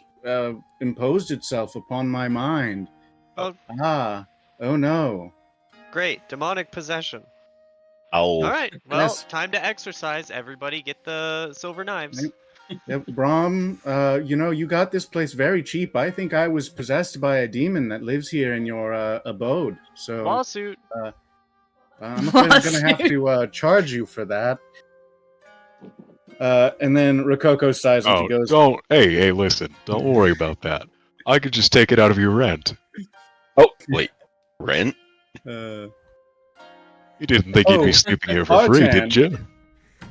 imposed itself upon my mind. Oh. Oh no. Great. Demonic possession. I'll... All right. Well, Yes. time to exercise. Everybody get the silver knives. Yep, Brahm, you got this place very cheap. I think I was possessed by a demon that lives here in your abode. So Lawsuit. I'm afraid I'm going to have to charge you for that. And then Rococo sighs and he goes, don't. Hey, listen. Don't worry about that. I could just take it out of your rent. Oh, wait. Rent? uh, You didn't think you'd be sleeping here for free, did you?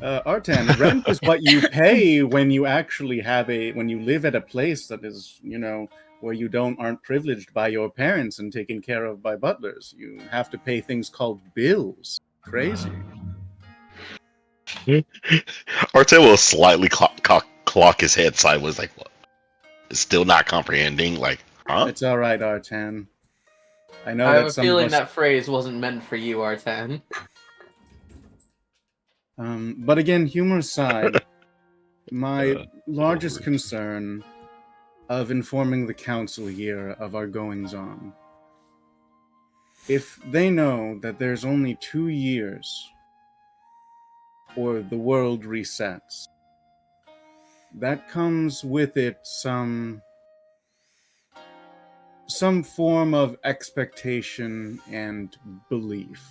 Artan, rent is what you pay when you actually when you live at a place that is, where you aren't privileged by your parents and taken care of by butlers. You have to pay things called bills. Crazy. Artan will slightly clock his head sideways, like, what? Still not comprehending, like, huh? It's all right, Artan. I know I that have a some feeling of us... that phrase wasn't meant for you, Artan. But again, humor aside, my largest concern of informing the council here of our goings-on, if they know that there's only 2 years or the world resets, that comes with it some form of expectation and belief.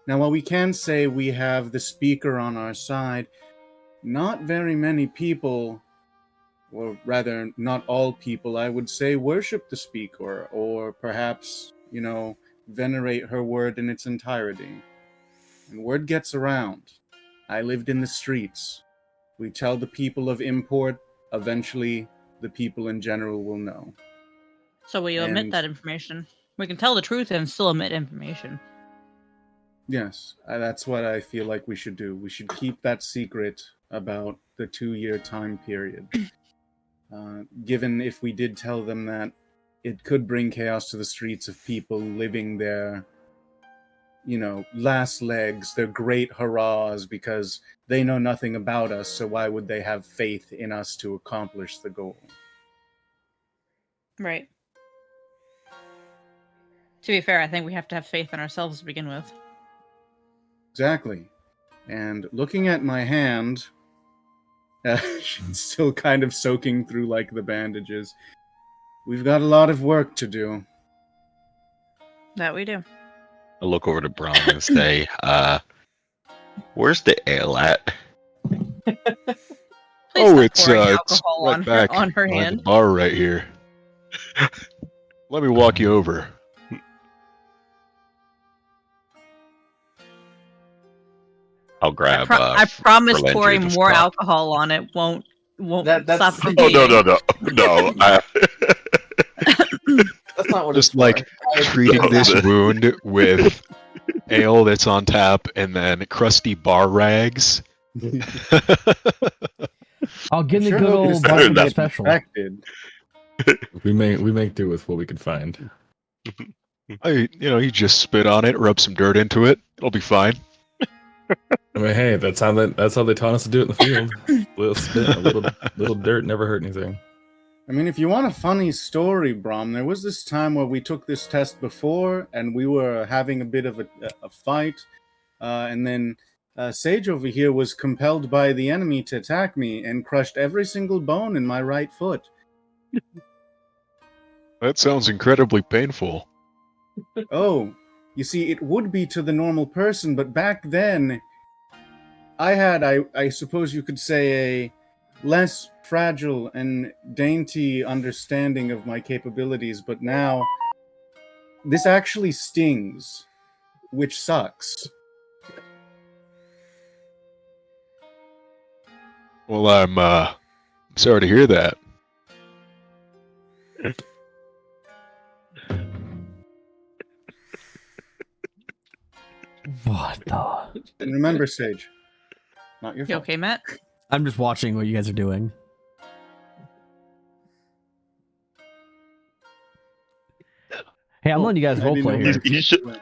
Now, while we can say we have the speaker on our side, not very many people, or rather, not all people, I would say, worship the speaker, or perhaps, venerate her word in its entirety. And word gets around. I lived in the streets. We tell the people of import, eventually the people in general will know. So we omit that information. We can tell the truth and still omit information. Yes, that's what I feel like we should do. We should keep that secret about the 2-year time period. Given if we did tell them that, it could bring chaos to the streets of people living their, last legs, their great hurrahs, because they know nothing about us, so why would they have faith in us to accomplish the goal? Right. To be fair, I think we have to have faith in ourselves to begin with. Exactly. And looking at my hand, she's still kind of soaking through, the bandages. We've got a lot of work to do. That we do. I look over to Braun and say, where's the ale at? It's it's right back on her behind hand. the bar right here. Let me walk you over. I'll grab. I promise Felandrian pouring the more Scot. alcohol on it won't That's- stop from Oh being. no! That's not what Just it's like for. treating this wound with ale that's on tap and then crusty bar rags. I'll give the Sure good hope old this doesn't Bartender get special. infected. We make do with what we can find. You just spit on it, rub some dirt into it. It'll be fine. I mean, hey, that's how they taught us to do it in the field. Little spit, a little dirt, never hurt anything. I mean, if you want a funny story, Brom, there was this time where we took this test before, and we were having a bit of a fight, and then Sage over here was compelled by the enemy to attack me and crushed every single bone in my right foot. That sounds incredibly painful. Oh, you see, it would be to the normal person, but back then, I had, I suppose you could say, a less fragile and dainty understanding of my capabilities, but now, this actually stings, which sucks. Well, I'm sorry to hear that. What the? And remember, Sage, not your You fault. okay, Matt? I'm just watching what you guys are doing. Hey, I'm letting you guys I didn't roleplay know here.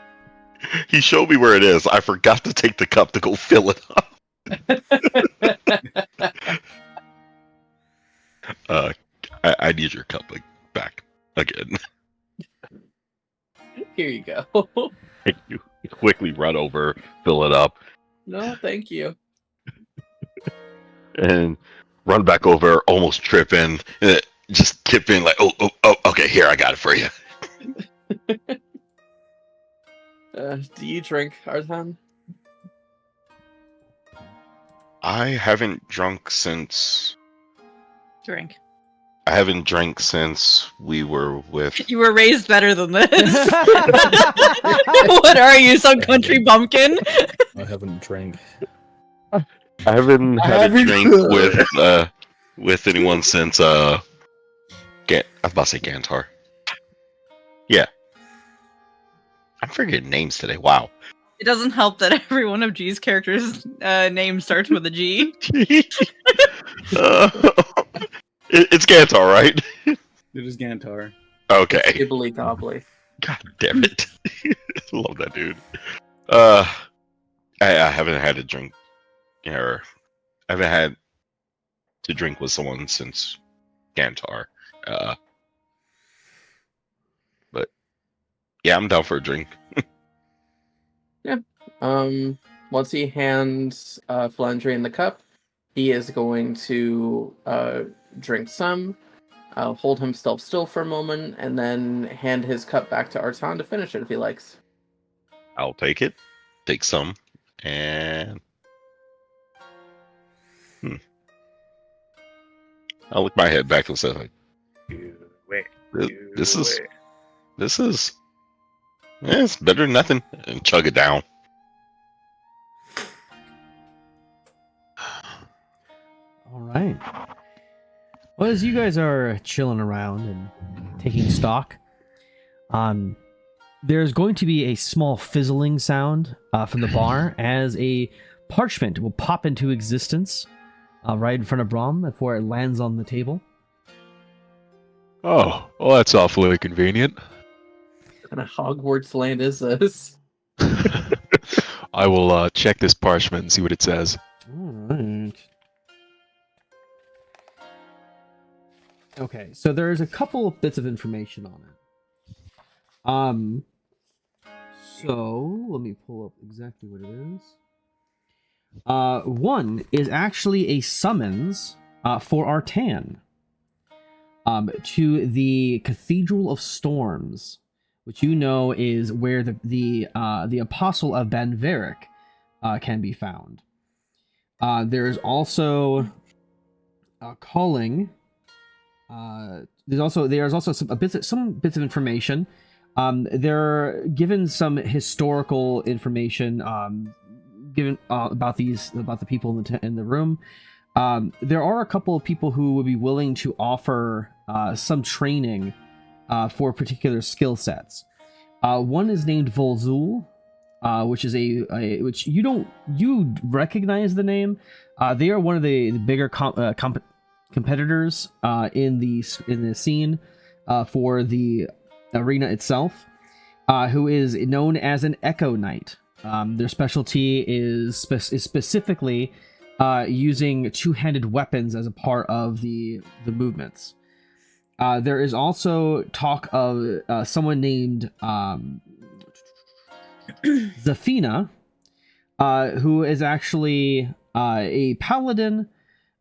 He showed me where it is. I forgot to take the cup to go fill it up. I need your cup back again. Here you go. You quickly run over, fill it up, No, thank you. and run back over, almost tripping, just tipping like, oh, okay, here, I got it for you. Do you drink, Artan? I haven't drunk since Drink. we were with. You were raised better than this. What are you, some country bumpkin? I haven't drank I haven't had a drink with anyone since I was about to say Gantar. Yeah. I'm forgetting names today. Wow. It doesn't help that every one of G's characters' name starts with a G. It's Gantar, right? It is Gantar. Okay. Ghibli Gobbly. God damn it. Love that dude. I haven't had a drink. Or I haven't had to drink with someone since Gantar. But yeah, I'm down for a drink. Once he hands Felandrian the cup, he is going to drink some, hold himself still for a moment, and then hand his cup back to Artan to finish it if he likes. I'll take it. Take some. And I'll look my head back and say, like, this is it's better than nothing. And chug it down. All right. Well, as you guys are chilling around and taking stock, there's going to be a small fizzling sound from the bar as a parchment will pop into existence right in front of Brahm before it lands on the table. Oh, well, that's awfully convenient. What kind of Hogwarts land is this? I will check this parchment and see what it says. All right. Okay, so there's a couple of bits of information on it. So let me pull up exactly what it is. One is actually a summons for Artan to the Cathedral of Storms, which you know is where the Apostle of Banverik can be found. There's also calling. There's also some bits of information. They're given some historical information given about the people in the room. There are a couple of people who would be willing to offer some training for particular skill sets. One is named Volzul, which is which you recognize the name. They are one of the bigger competitors in the scene for the arena itself, who is known as an Echo Knight. Their specialty is specifically using two-handed weapons as a part of the movements. There is also talk of someone named Zafina, who is actually a paladin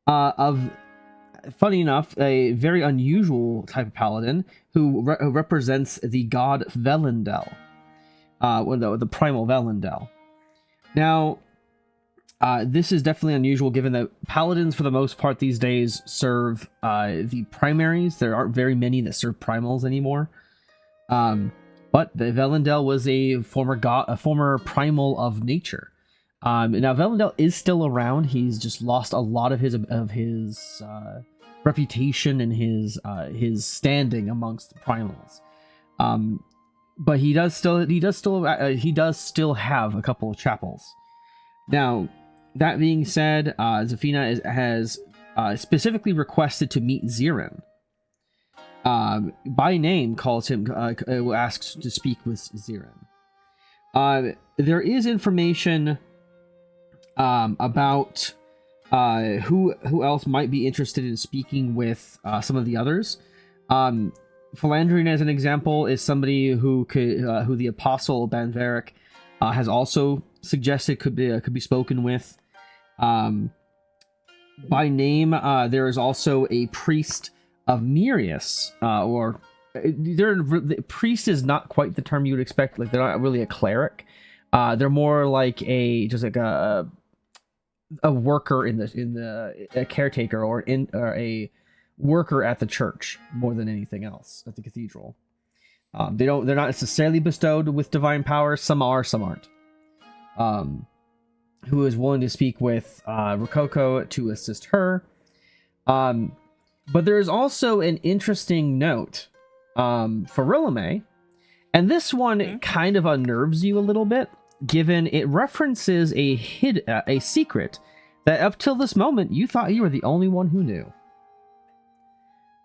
of, funny enough, a very unusual type of paladin who represents the god Velindel, the primal Velindel. Now, this is definitely unusual given that paladins, for the most part these days, serve the primaries. There aren't very many that serve primals anymore. But the Velindel was a former primal of nature. Now Velindel is still around. He's just lost a lot of his reputation and his standing amongst the primals. But he does still have a couple of chapels. Now, that being said, Zafina has specifically requested to meet Zirin. By name, asks to speak with Zirin. There is information about who else might be interested in speaking with some of the others. Felandrian, as an example, is somebody who the Apostle Banverik has also suggested could be spoken with. By name, there is also a priest of Myrias, priest is not quite the term you would expect. Like, they're not really a cleric. They're more like a worker a caretaker or a worker at the church more than anything else at the cathedral. They're not necessarily bestowed with divine power. Some are, some aren't. who is willing to speak with Rococo to assist her. But there is also an interesting note for Rilame, and this one kind of unnerves you a little bit, given it references a secret that up till this moment you thought you were the only one who knew.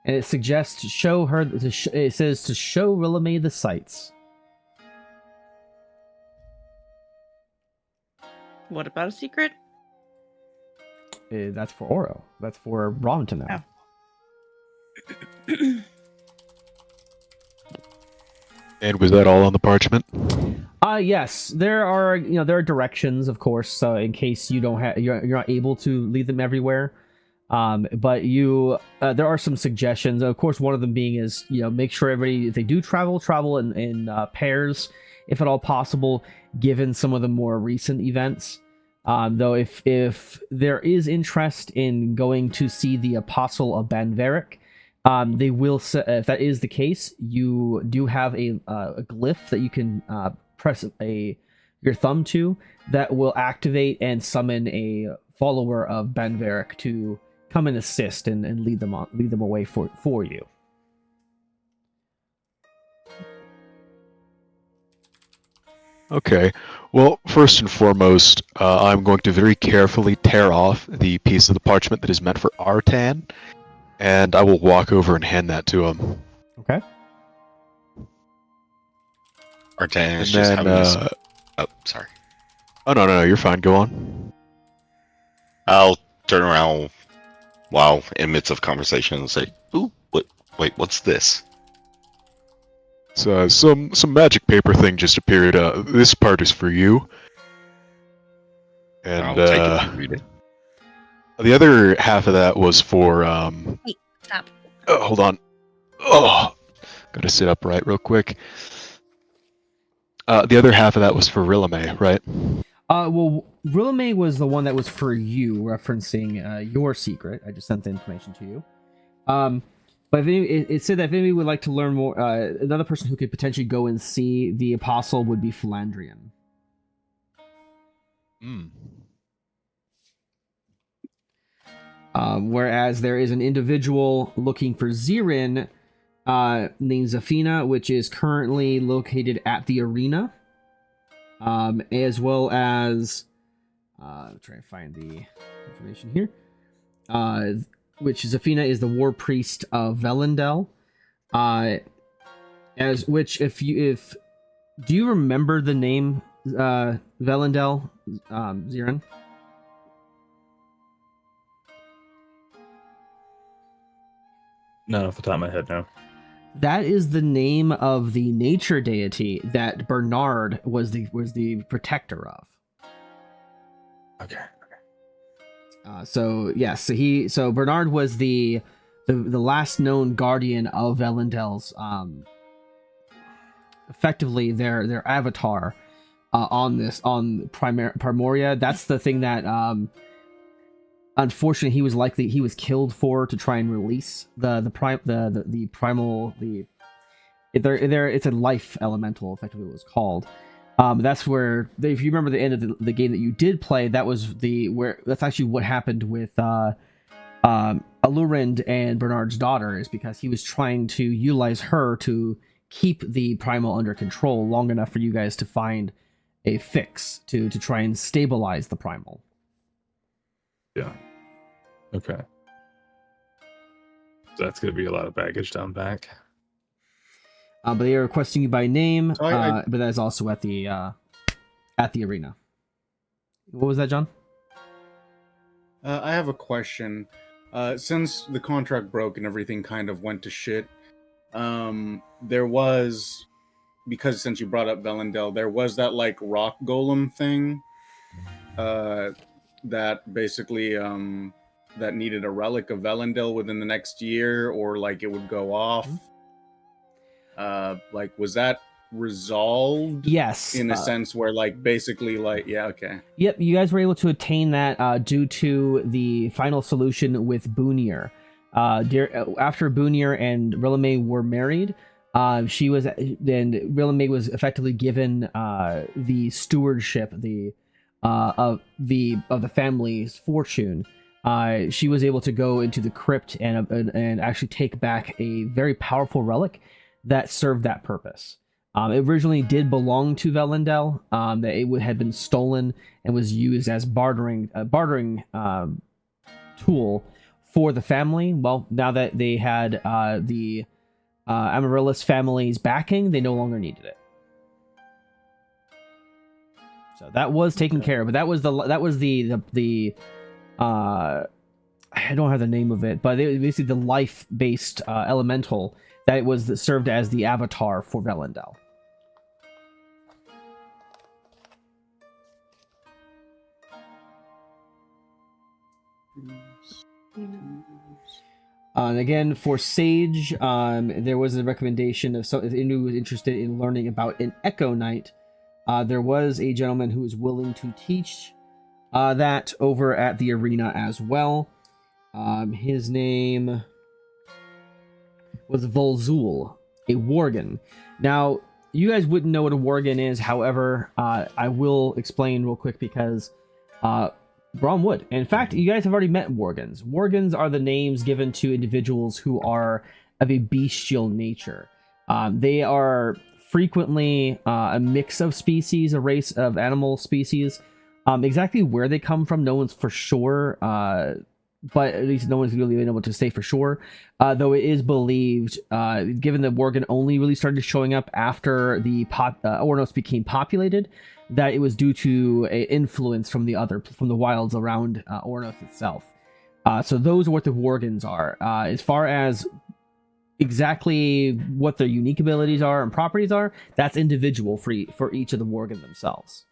And it suggests to show her. It says to show Rilame the sights. What about a secret? That's for Oro. That's for Ron to know. Oh. And was that all on the parchment? Yes. There are directions, of course, so in case you don't have you're not able to lead them everywhere. But there are some suggestions. Of course, one of them being is make sure everybody, if they do travel in pairs, if at all possible, given some of the more recent events. Though if there is interest in going to see the Apostle of Banverik, they will. If that is the case, you do have a glyph that you can press your thumb to that will activate and summon a follower of Banverik to come and assist and lead them away for you. Okay. Well, first and foremost, I'm going to very carefully tear off the piece of the parchment that is meant for Artan, and I will walk over and hand that to him. Okay. Artan is And just then, having this. Oh, sorry. Oh, no, you're fine. Go on. I'll turn around while in midst of conversation and say, "Ooh, wait, what's this?" So, some magic paper thing just appeared. This part is for you. And I'll take it and read it. the other half of that was for Wait, stop. hold on. Oh, gotta sit upright real quick. The other half of that was for Rilame, right? Well, Rilame was the one that was for you, referencing your secret. I just sent the information to you. But it said that if anybody would like to learn more, another person who could potentially go and see the Apostle would be Felandrian. Whereas there is an individual looking for Zirin named Zafina, which is currently located at the arena, as well as I'm trying to find the information here. Which Zafina is the war priest of Velendel. As which, do you remember the name Velendel, Zirin? Not off the top of my head, no. That is the name of the nature deity that Bernard was the protector of. Okay. So Bernard was the last known guardian of Velendel's, effectively their avatar on Primoria. That's the thing that unfortunately he was killed for, to try and release the primal, it's a life elemental, effectively what it was called. That's where, if you remember the end of the game that you did play, that's actually what happened with Alurind and Bernard's daughter, is because he was trying to utilize her to keep the primal under control long enough for you guys to find a fix to try and stabilize the primal. Yeah. Okay. So that's going to be a lot of baggage to unpack. But they are requesting you by name, So but that is also at the arena. What was that, John? I have a question. Since the contract broke and everything kind of went to shit, there was, because since you brought up Velendel, there was that like rock golem thing that basically that needed a relic of Velendel within the next year, or like it would go off. Like, was that resolved? Yes. In a sense where, like, basically, like, yeah, okay. Yep, you guys were able to attain that due to the final solution with Bunir. After Bunir and Rilame were married, Rilame was effectively given the stewardship, of the family's fortune, she was able to go into the crypt and actually take back a very powerful relic that served that purpose. It originally did belong to Velendel, that it had been stolen and was used as bartering tool for the family. Well, now that they had the Amaryllis family's backing, they no longer needed it. So that was taken care of, but that was the I don't have the name of it, but it basically the life-based elemental that was served as the avatar for Velendel. And again, for Sage, there was a recommendation of anyone who was interested in learning about an Echo Knight. There was a gentleman who was willing to teach that over at the arena as well. His name was Volzul, a Worgen. Now, you guys wouldn't know what a Worgen is. However, I will explain real quick because Brom would. In fact, you guys have already met Worgens. Worgens are the names given to individuals who are of a bestial nature. They are frequently a mix of species, a race of animal species. Exactly where they come from, no one's for sure, but at least no one's really been able to say for sure. Though it is believed, given that Worgen only really started showing up after the Ornos became populated, that it was due to a influence from the wilds around Ornos itself. So those are what the Worgens are. As far as exactly what their unique abilities are and properties are, that's individual for each of the Worgen themselves.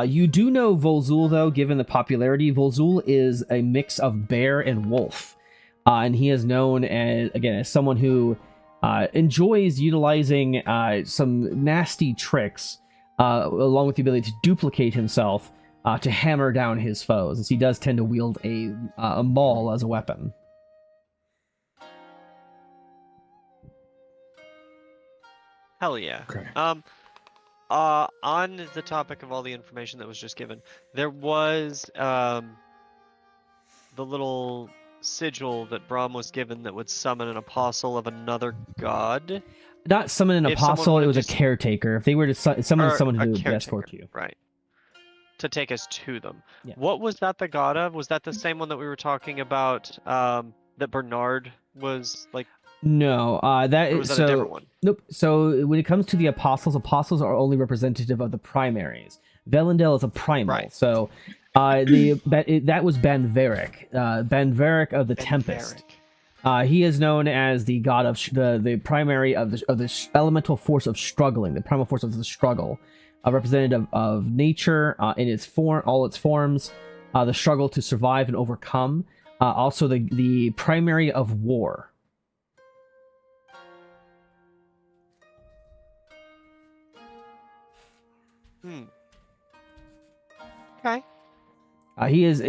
You do know Volzul, though, given the popularity. Volzul is a mix of bear and wolf, and he is known as someone who enjoys utilizing some nasty tricks, along with the ability to duplicate himself to hammer down his foes, as he does tend to wield a maul as a weapon. Hell yeah. Okay. On the topic of all the information that was just given, there was the little sigil that Brahm was given that would summon an apostle of another god. Not summon an If someone apostle, it would've was just- a caretaker. If they were to summon Or someone a who would caretaker, escort you. right? To take us to them. Yeah. What was that the god of? Was that the same one that we were talking about? That Bernard was like. No, that Or is was that so. a different one? Nope. So when it comes to the apostles are only representative of the primaries. Velendel is a primal. Right. So that was Banverik, Banverik of the Tempest. He is known as the god of the primary of the elemental force of struggling, the primal force of the struggle, a representative of nature in its all its forms, the struggle to survive and overcome. Also the primary of war. Okay. He is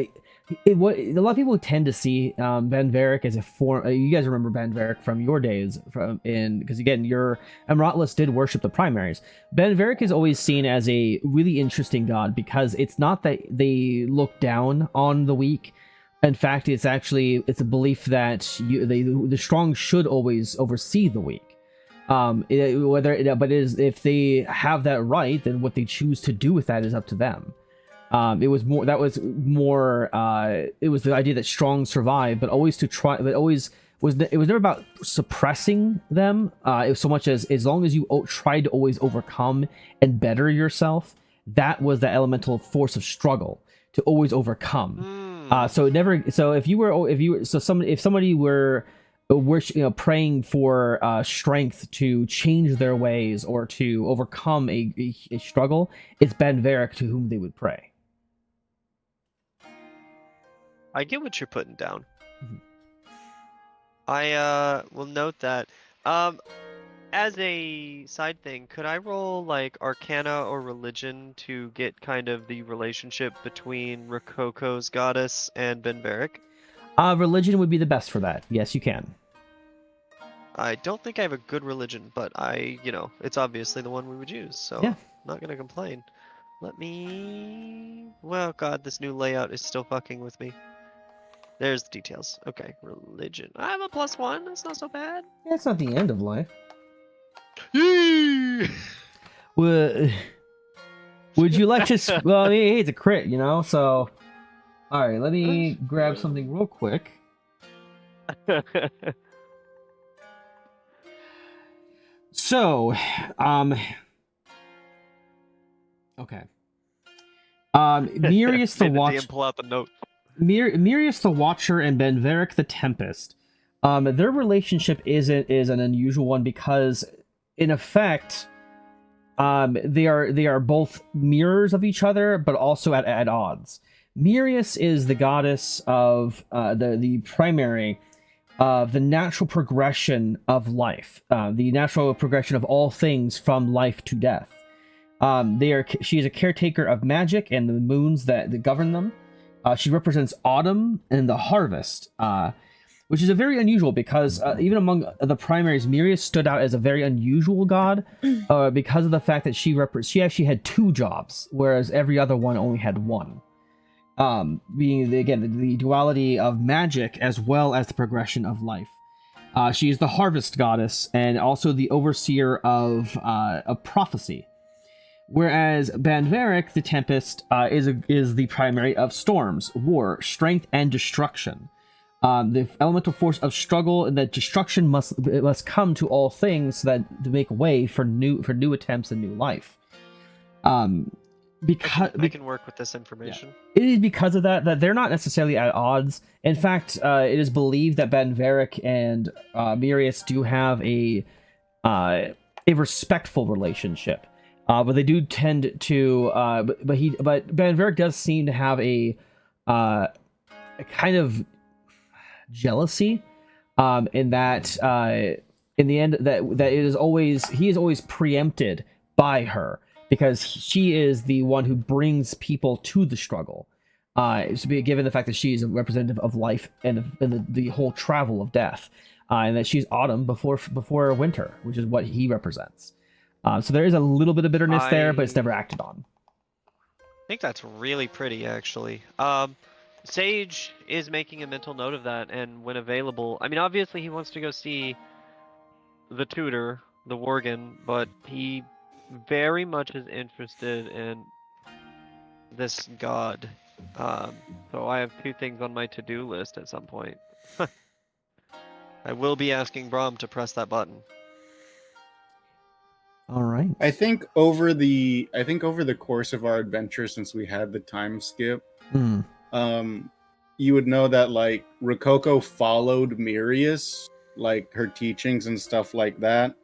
what a lot of people tend to see Banverik as a form. You guys remember Banverik from your days, because again, your Amratlas did worship the primaries. Banverik is always seen as a really interesting god because it's not that they look down on the weak. In fact, it's a belief that the strong should always oversee the weak. If they have that right, then what they choose to do with that is up to them. It was the idea that strong survive, but it was never about suppressing them. It was so much as long as you try to always overcome and better yourself, that was the elemental force of struggle to always overcome. If somebody were praying for strength to change their ways or to overcome a struggle, it's Banverik to whom they would pray. I get what you're putting down. Mhm. I will note that. As a side thing, could I roll like Arcana or Religion to get kind of the relationship between Rococo's goddess and Banverik? Religion would be the best for that. Yes, you can. I don't think I have a good religion, but it's obviously the one we would use, so Yeah. I'm not gonna complain. Let me. Well, God, this new layout is still fucking with me. There's the details. Okay, religion. I have a +1. That's not so bad. Yeah, it's not the end of life. Yee! Would you like to? Well, hey, it's a crit, you know. So, all right, let me grab something real quick. So, okay. Myrias the Watcher. Pull out the note. Myrias the Watcher and Banverik the Tempest. Their relationship is an unusual one because, in effect, they are both mirrors of each other, but also at odds. Myrias is the goddess of the primary of the natural progression of life, the natural progression of all things from life to death. She is a caretaker of magic and the moons that govern them. She represents autumn and the harvest, which is a very unusual because even among the primaries, Myrias stood out as a very unusual god because of the fact that she actually had 2 jobs, whereas every other one only had 1. Being the duality of magic as well as the progression of life. She is the harvest goddess and also the overseer of prophecy. Whereas Banverik, the Tempest, is the primary of storms, war, strength, and destruction. The elemental force of struggle and that destruction must come to all things so that to make way for new attempts and new life. Because I can work with this information. Yeah. It is because of that they're not necessarily at odds. In fact, it is believed that Banverik and Myrias do have a respectful relationship. But they do tend to, but Banverik does seem to have a kind of jealousy, in that, in the end, that he is always preempted by her because she is the one who brings people to the struggle. Given the fact that she is a representative of life and the whole travel of death, and that she's autumn before winter, which is what he represents. So there is a little bit of bitterness there, but it's never acted on. I think that's really pretty, actually. Sage is making a mental note of that, and when available, I mean, obviously he wants to go see the tutor, the Worgen, but he very much is interested in this god. So I have 2 things on my to-do list at some point. I will be asking Brahm to press that button. All right. I think over the course of our adventure, since we had the time skip, you would know that like Rococo followed Myrias, like her teachings and stuff like that,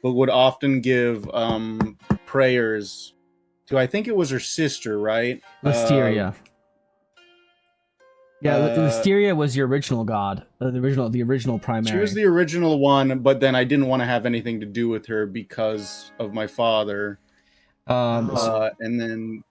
but would often give prayers to, I think it was her sister, right? Listeria. Listeria was your original god, the original primary. She was the original one, but then I didn't want to have anything to do with her because of my father. And then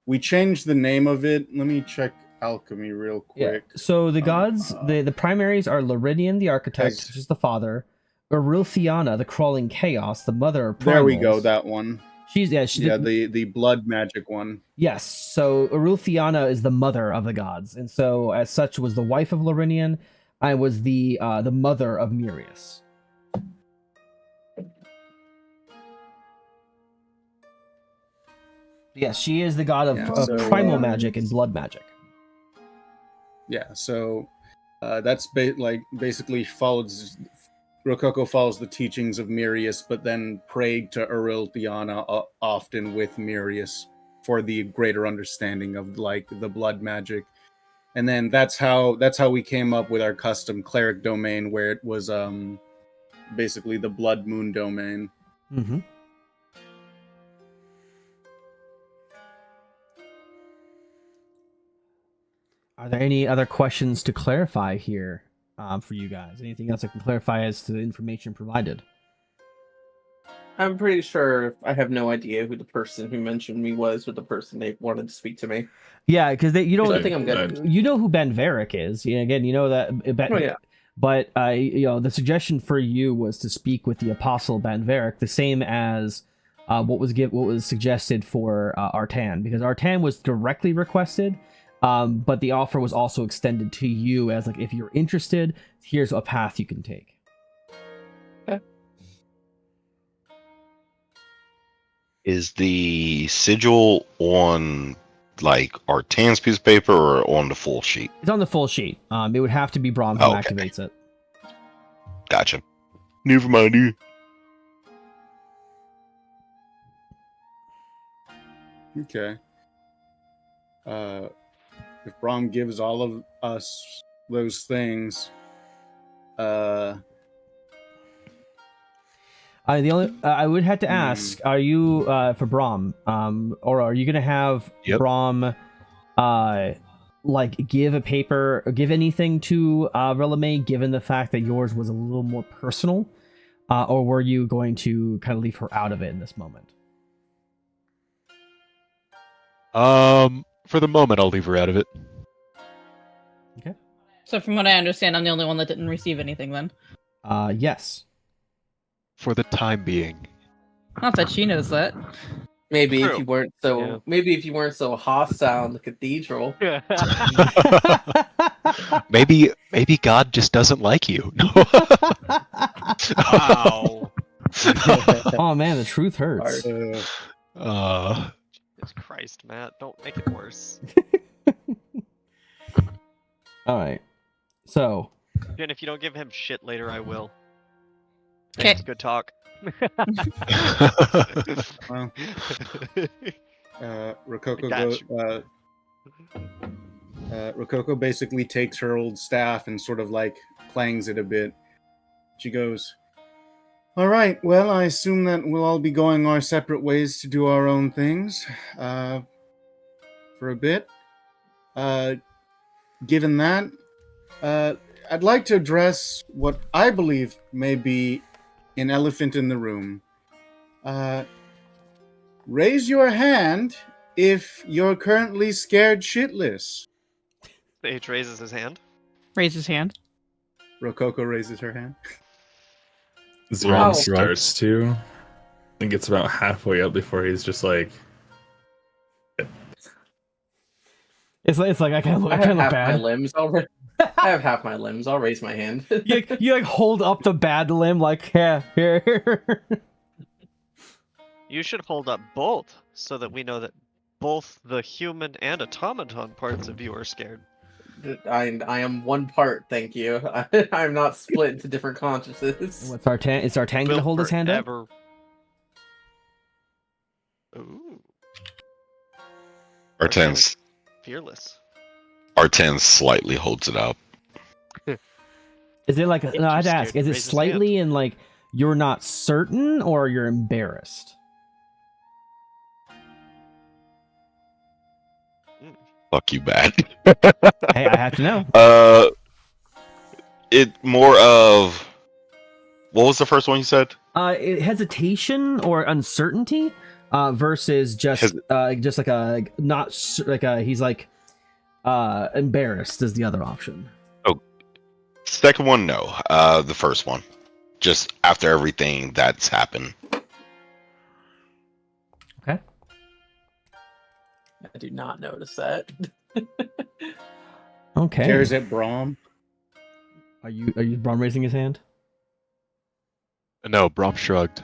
we changed the name of it. Let me check alchemy real quick. Yeah. So the gods, the primaries are Loridian, the architect, which is the father, Arilthiana, the crawling chaos, the mother of primals. There we go, that one. She's the blood magic one. Yes, so Arilthiana is the mother of the gods, and so as such was the wife of Lorinian. I was the mother of Myrias. Yes, she is the god of primal magic and blood magic. Yeah, so that's basically Rococo follows the teachings of Myrias, but then prayed to Arilthiana often with Myrias for the greater understanding of like the blood magic. And then that's how we came up with our custom cleric domain, where it was basically the blood moon domain. Mm-hmm. Are there any other questions to clarify here for you guys? Anything else I can clarify as to the information provided? I'm pretty sure I have no idea who the person who mentioned me was, or the person they wanted to speak to me. Yeah, because you don't. I think I'm good. You know who Banverik is. Again, you know that. But the suggestion for you was to speak with the Apostle Banverik, the same as what was suggested for Artan, because Artan was directly requested, but the offer was also extended to you as like, if you're interested, here's a path you can take. Okay. Is the sigil on like Artan's piece of paper or on the full sheet? It's on the full sheet. It would have to be Braum who Okay. activates it. Gotcha. Never mind. Okay. If Braum gives all of us those things, The only I would have to ask: are you for Braum, or are you gonna have Yep. Braum, like give a paper, or give anything to Relame, given the fact that yours was a little more personal, or were you going to kind of leave her out of it in this moment? For the moment, I'll leave her out of it. So from what I understand, I'm the only one that didn't receive anything then. Yes. For the time being. Not that she knows that. Maybe if True. you weren't so Yeah. maybe if you weren't so hostile in the cathedral. Maybe God just doesnn't like you. Wow. Oh man, the truth hurts. Jesus Christ, Matt, don't make it worse. All right. So, And if you don't give him shit later, I will. 'Kay. It's good talk. well, Rococo Got Rococo basically takes her old staff and sort of like clangs it a bit. She goes, "All right, well, I assume that we'll all be going our separate ways to do our own things for a bit. Given that, I'd like to address what I believe may be an elephant in the room. Raise your hand if you're currently scared shitless." H raises his hand. Raise his hand. Rococo raises her hand. Zero Wow. starts to. I think it's about halfway up before he's just like, it's like I can't look, I I have can't look half my bad. limbs. I have half my limbs. I'll raise my hand. You like hold up the bad limb, like yeah, here. You should hold up both so that we know that both the human and automaton parts of you are scared. I am one part, thank you. I'm not split into different consciousnesses. What's Artan? Is Artan gonna Will hold his hand up? forever- Ooh, Artan's fearless. slightly holds it up. Is it like a, no? I'd Scared ask. to Is it raise his slightly in like you're not certain or you're embarrassed? Fuck you, bad. Hey, I have to know. It more of what was the first one you said? Hesitation or uncertainty, versus just like a not like a he's like embarrassed is the other option. Second one, no. The first one, just after everything that's happened. Okay. I do not notice that. Okay. Stares at Braum. Are you Braum raising his hand? No, Brom shrugged.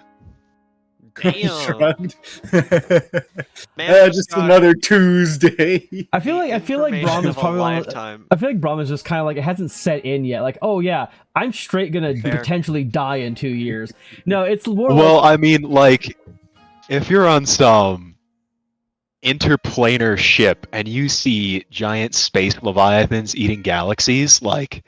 Damn. Shrugged. Man, Just got another Tuesday. I feel like information Braum is of a probably one of, lifetime. I feel like Braum is just kind of like it hasn't set in yet. Like, oh yeah, I'm straight gonna Fair. potentially die in 2 years. No, it's more Well, like, I mean, like, if you're on some interplanar ship and you see giant space leviathans eating galaxies, like,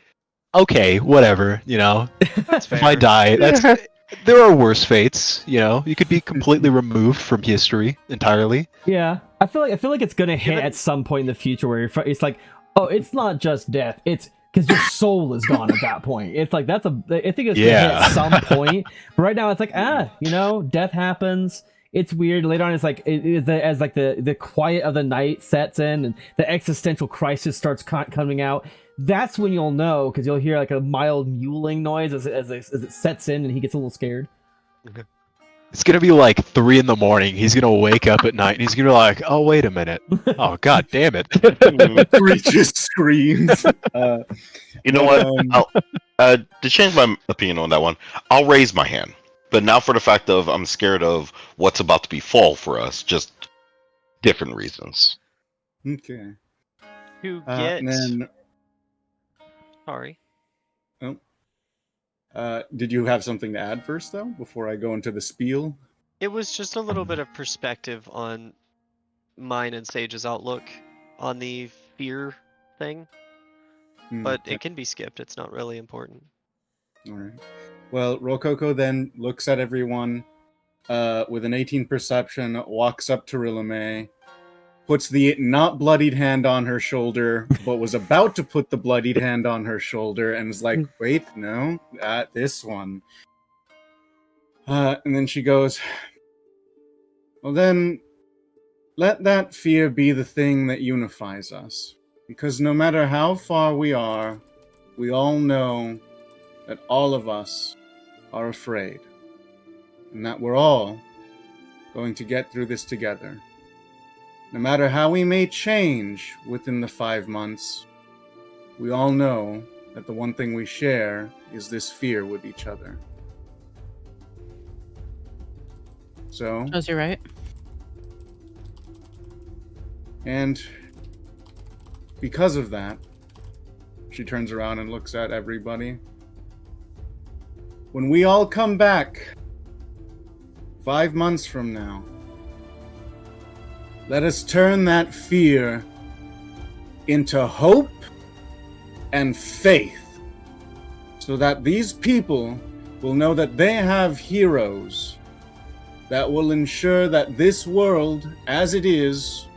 okay, whatever, you know. That's If I fair. die, there are worse fates, you know. You could be completely removed from history entirely. yeah. I feel like it's gonna hit Given- at some point in the future where it's like, oh, it's not just death. It's because your soul is gone at that point. It's like I think it's gonna hit Yeah. at some point. But right now, it's like death happens. It's weird. Later on, it's like as like the quiet of the night sets in and the existential crisis starts coming out. That's when you'll know, because you'll hear like a mild mewling noise as it sets in and he gets a little scared. It's gonna be like 3 in the morning. He's gonna wake up at night and he's gonna be like, "Oh, wait a minute! Oh, god damn it!" Screeches screams. You know what? To change my opinion on that one, I'll raise my hand. But now for the fact of I'm scared of what's about to befall for us, just different reasons. Okay. To get. And then, Sorry. did you have something to add first, though, before I go into the spiel? It was just a little bit of perspective on mine and Sage's outlook on the fear thing, but it can be skipped. It's not really important. All right. Well, Rococo then looks at everyone with an 18 perception, walks up to Rilame, puts the not bloodied hand on her shoulder, but was about to put the bloodied hand on her shoulder, and is like, wait, no, this one. And then she goes, well then, let that fear be the thing that unifies us. Because no matter how far we are, we all know that all of us are afraid. And that we're all going to get through this together. No matter how we may change within the 5 months, we all know that the one thing we share is this fear with each other. So, Shows you right. and because of that, she turns around and looks at everybody. When we all come back 5 months from now, let us turn that fear into hope and faith, so that these people will know that they have heroes that will ensure that this world, as it is,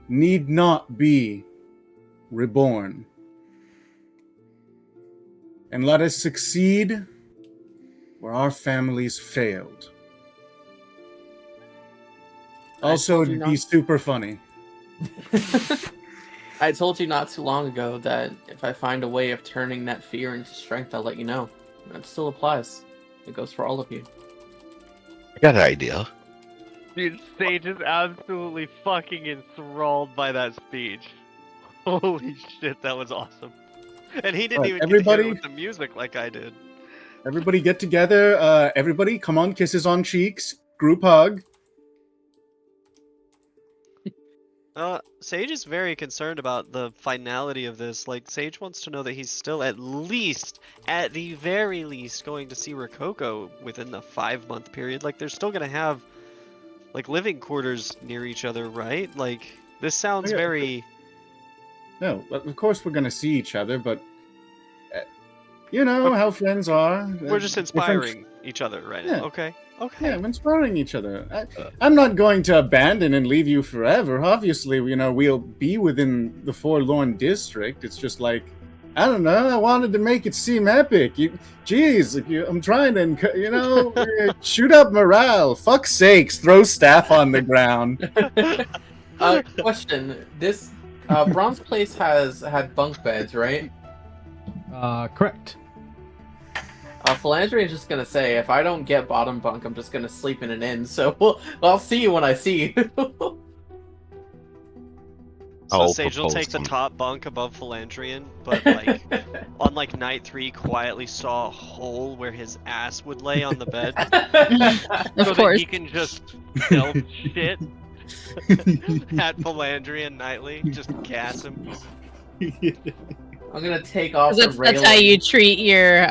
need not be reborn. And let us succeed where our families failed. Also, be super funny. I told you not too long ago that if I find a way of turning that fear into strength, I'll let you know. That still applies. It goes for all of you. I got an idea. Dude, Sage is absolutely fucking enthralled by that speech. Holy shit, that was awesome. And he didn't even get to hear it with the music like I did. Everybody get together. Everybody, come on, kisses on cheeks. Group hug. Sage is very concerned about the finality of this. Like, Sage wants to know that he's still at the very least, going to see Rococo within the 5-month period. Like, they're still gonna have, like, living quarters near each other, right? Like, this sounds very... No, of course we're gonna see each other, but you know how friends are. We're just inspiring each other right now. Okay. Okay. Yeah, we're inspiring each other. I'm not going to abandon and leave you forever. Obviously, you know, we'll be within the Forlorn District. It's just like, I don't know, I wanted to make it seem epic. I'm trying to, you know, shoot up morale. Fuck's sakes, throw staff on the ground. Question. This Bronze Place had bunk beds, right? Correct. Felandrian is just gonna say, if I don't get bottom bunk, I'm just gonna sleep in an inn. So I'll see you when I see you. So Sage will take the top bunk above Felandrian, but like on like night 3, quietly saw a hole where his ass would lay on the bed, so that he can just delve shit at Felandrian nightly, just gas him. I'm gonna take off the railing. That's how you treat your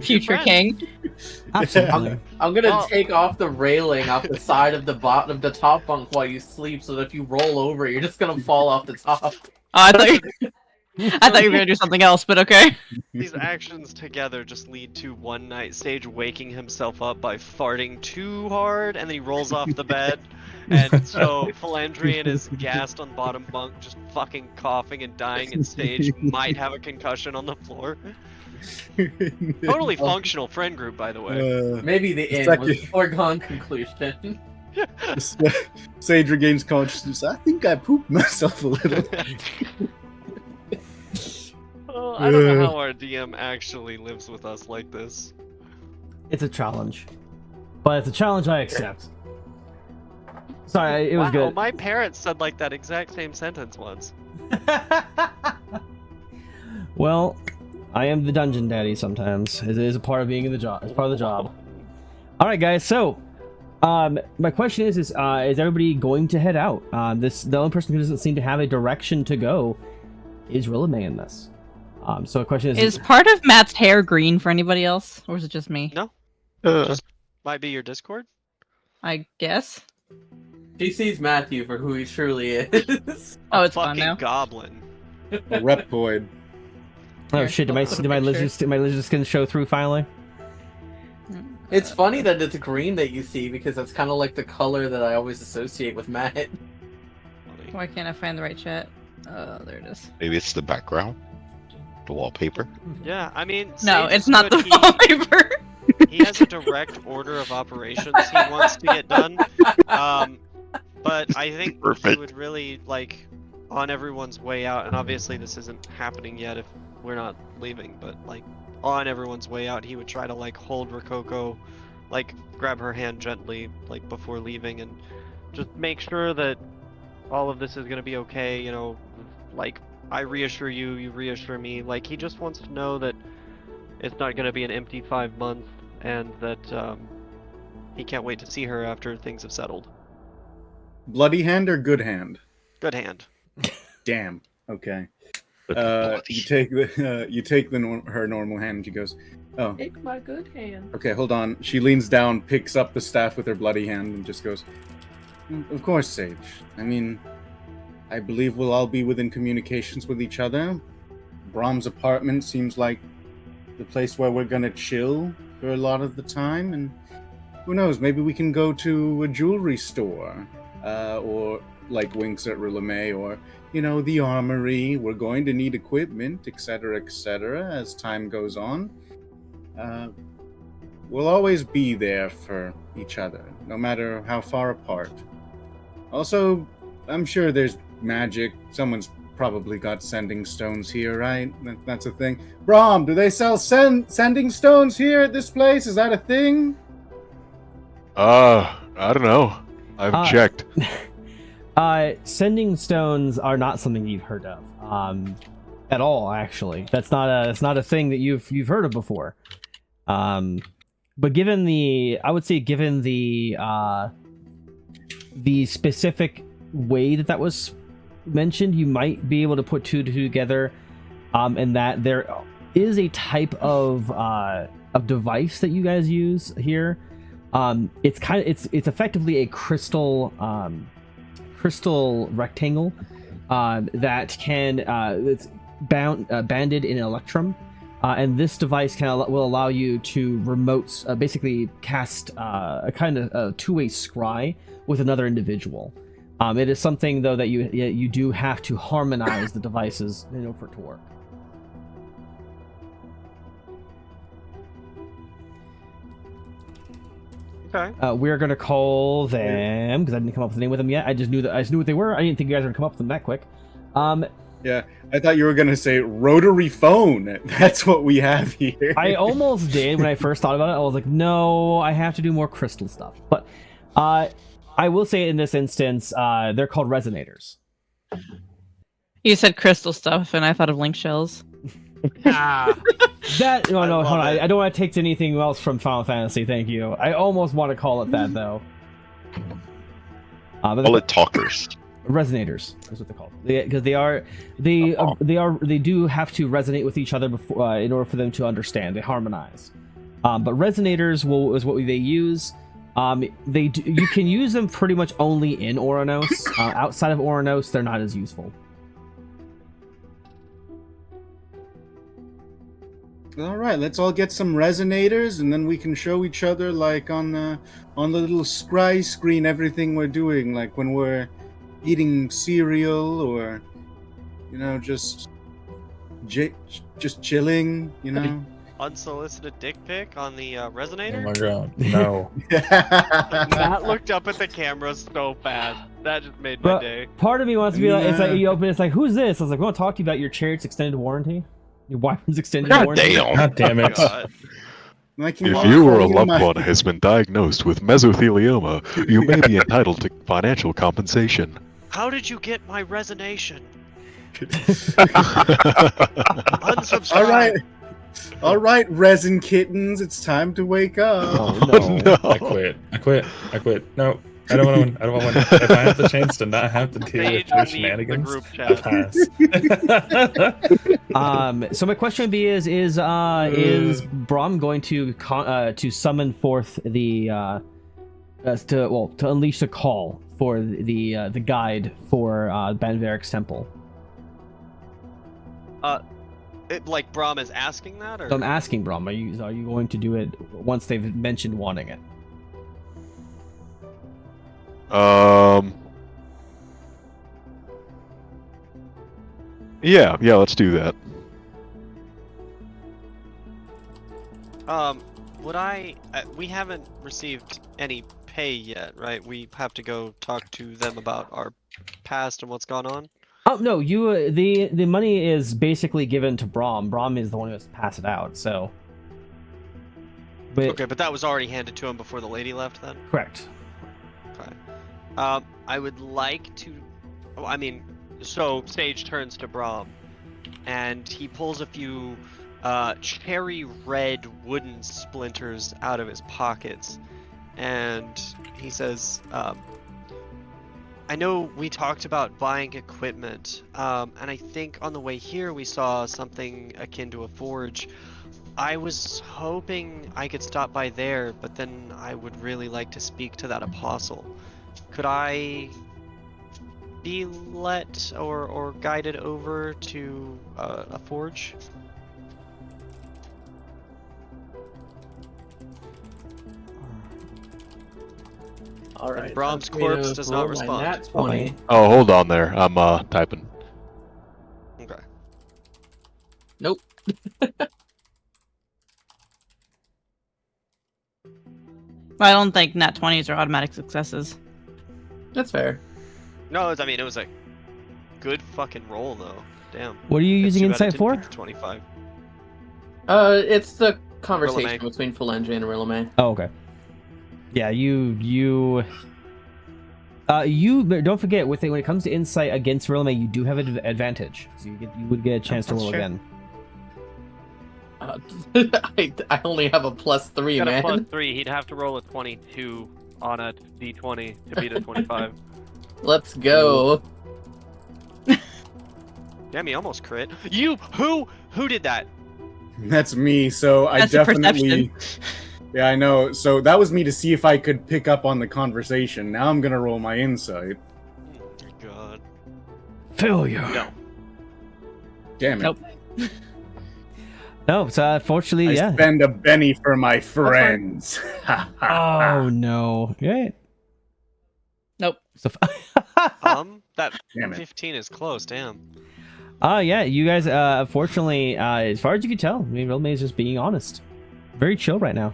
future king. Absolutely. I'm gonna take off the railing off the side of the bottom of the top bunk while you sleep, so that if you roll over, you're just gonna fall off the top. I thought you were gonna do something else, but okay. These actions together just lead to one night Sage waking himself up by farting too hard, and then he rolls off the bed. And so Felandrian is gassed on bottom bunk, just fucking coughing and dying, and Sage might have a concussion on the floor. Totally functional friend group, by the way. Maybe the end was a foregone conclusion. Sage regains consciousness. I think I pooped myself a little. Oh, I don't know how our DM actually lives with us like this. It's a challenge. but it's a challenge I accept. Sorry, it was Wow, good. my parents said like that exact same sentence once. Well, I am the dungeon daddy sometimes. It is a part of being in the job. It's part of the job. All right, guys. So, my question is everybody going to head out? The only person who doesn't seem to have a direction to go is Rilame in this. So the question Is part of Matt's hair green for anybody else, or is it just me? No, might be your Discord. I guess. She sees Matthew for who he truly is. Oh, it's gone Fucking now. goblin. A reptoid. Oh shit! Did my lizard skin show through finally? It's funny that it's green that you see because that's kind of like the color that I always associate with Matt. Why can't I find the right chat? Oh, there it is. Maybe it's the background, the wallpaper. Yeah, I mean, No, Sage it's is not good. the wallpaper. He has a direct order of operations he wants to get done. But I think he Perfect. would really like on everyone's way out, and obviously this isn't happening yet if we're not leaving, but like on everyone's way out, he would try to like hold Rococo, like grab her hand gently, like before leaving, and just make sure that all of this is gonna be okay. You know, like I reassure you, you reassure me. Like he just wants to know that it's not gonna be an empty 5 months, and that he can't wait to see her after things have settled. Bloody hand or good hand? Good hand. Damn. Okay. Bloody. You take her normal hand, and she goes, "Oh, Take my good hand. okay, hold on." She leans down, picks up the staff with her bloody hand, and just goes, "Of course, Sage. I mean, I believe we'll all be within communications with each other. Brahm's apartment seems like the place where we're gonna chill for a lot of the time, and who knows, maybe we can go to a jewelry store, or like winks at Rilame, or, you know, the armory. We're going to need equipment, etc., as time goes on. We'll always be there for each other, no matter how far apart. Also, I'm sure there's magic. Someone's probably got sending stones here, right? That's a thing. Brahm, do they sell sending stones here at this place? Is that a thing?" I don't know. I haven't checked. Sending stones are not something you've heard of, at all. Actually, that's not a thing that you've heard of before. But given the specific way that was mentioned, you might be able to put two together, and that there is a type of device that you guys use here. It's effectively a crystal rectangle that can it's banded in electrum, and this device will allow you to remote basically cast a kind of two-way scry with another individual. It is something though that you do have to harmonize the devices in order for it to work. Okay. We're gonna call them, because I didn't come up with a name with them yet. I just knew what they were. I didn't think you guys were gonna come up with them that quick. Yeah, I thought you were gonna say rotary phone. That's what we have here. I almost did when I first thought about it. I was like, no, I have to do more crystal stuff. But I will say in this instance, they're called resonators. You said crystal stuff, and I thought of link shells. That no, hold on. it. I don't want to take anything else from Final Fantasy. Thank you. I almost want to call it that though. But Call it talkers. resonators is what they're called, because they do have to resonate with each other before in order for them to understand. They harmonize. But resonators is what they use. You can use them pretty much only in Oranos. Outside of Oranos, they're not as useful. All right, let's all get some resonators, and then we can show each other, like on the little scry screen, everything we're doing, like when we're eating cereal, or, you know, just chilling, you know. Unsolicited dick pic on the resonator. Oh my god, no. Matt looked up at the camera so fast. That just made my But day. part of me wants to be like, it's like you open, it's like, who's this? I was like, I want to talk to you about your Chariot's extended warranty, your weapon's extended God warranty. damn. God damn it. God. Like, you If know, you or a calling loved my- one has been diagnosed with mesothelioma, you may be entitled to financial compensation. How did you get my resignation? All Unsubscribe. right, resin kittens, it's time to wake up. Oh no. I quit. No, I don't want to win. I don't want to win. If I have the chance to not have to deal with Sage your leaves the shenanigans, group I chat. pass. So my question would be: is Braum going to summon forth the to unleash the call for the guide for Banverik's temple? Like Braum is asking that, or So I'm asking Braum: are you going to do it once they've mentioned wanting it? Yeah, let's do that. would I? We haven't received any pay yet, right? We have to go talk to them about our past and what's gone on. Oh no, you the money is basically given to Braum. Braum is the one who has to pass it out. So, but Okay, but that was already handed to him before the lady left, then. correct. Okay. I would like to. Oh, I mean, so Sage turns to Braum, and he pulls a few cherry red wooden splinters out of his pockets, and he says, I know we talked about buying equipment, and I think on the way here we saw something akin to a forge. I was hoping I could stop by there, but then I would really like to speak to that apostle. Could I be let or guided over to a forge? All right. Braum's time for me corpse to does roll not my respond. nat 20. Oh, hold on there. I'm typing. Okay. Nope. I don't think nat 20s are automatic successes. That's fair. No, I mean, it was a good fucking roll, though. Damn. What are you It's using too bad it insight didn't for? beat the 25. It's the conversation Rilame. between Felandrian and Rilame. Oh, okay. Yeah, you don't forget when it comes to insight against Rilame, you do have an advantage. So you would get a chance to That's roll true. again. I only have a +3, Got a man. +3. He'd have to roll a 22 on a d20 to beat a 25. Let's go. Damn, he almost crit. You who did that? That's me. So I That's a definitely. Yeah, I know. So that was me to see if I could pick up on the conversation. Now I'm gonna roll my insight. Oh my god. Failure. No. Damn it! Nope. No, so unfortunately, I yeah. spend a penny for my friends. Oh no. Yeah. Nope. So, That Damn it. 15 is close. Damn. yeah, you guys, unfortunately, as far as you can tell, I mean, Rilame is just being honest. Very chill right now.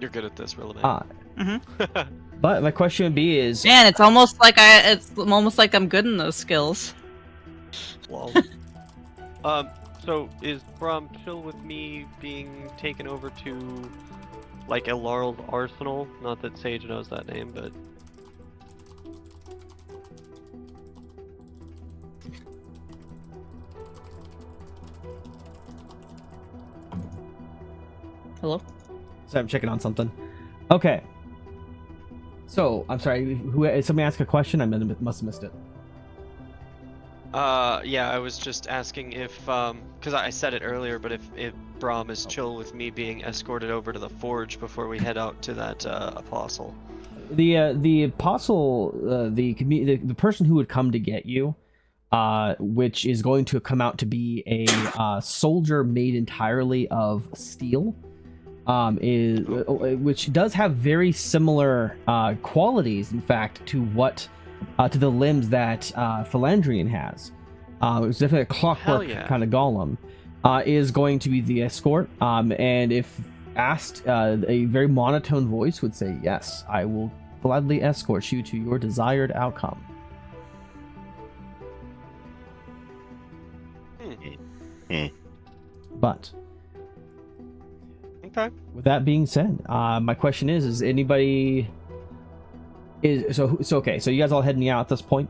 You're good at this, Rilame. But my question would be is, Man, it's almost like I'm good in those skills. Lol. So is Braum chill with me being taken over to, like, a Laurel's Arsenal? Not that Sage knows that name, but... Hello? so I'm checking on something. Okay. So, I'm sorry, somebody ask a question? I must have missed it. Yeah, I was just asking if, because I said it earlier, but if Braum is chill with me being escorted over to the forge before we head out to that apostle. The apostle, the person who would come to get you, which is going to come out to be a soldier made entirely of steel, which does have very similar qualities, in fact, to what to the limbs that Felandrian has. It's definitely a clockwork yeah. kind of golem. Is going to be the escort, and if asked, a very monotone voice would say, "Yes, I will gladly escort you to your desired outcome." But Okay. with that being said, my question is anybody okay? So you guys all heading out at this point,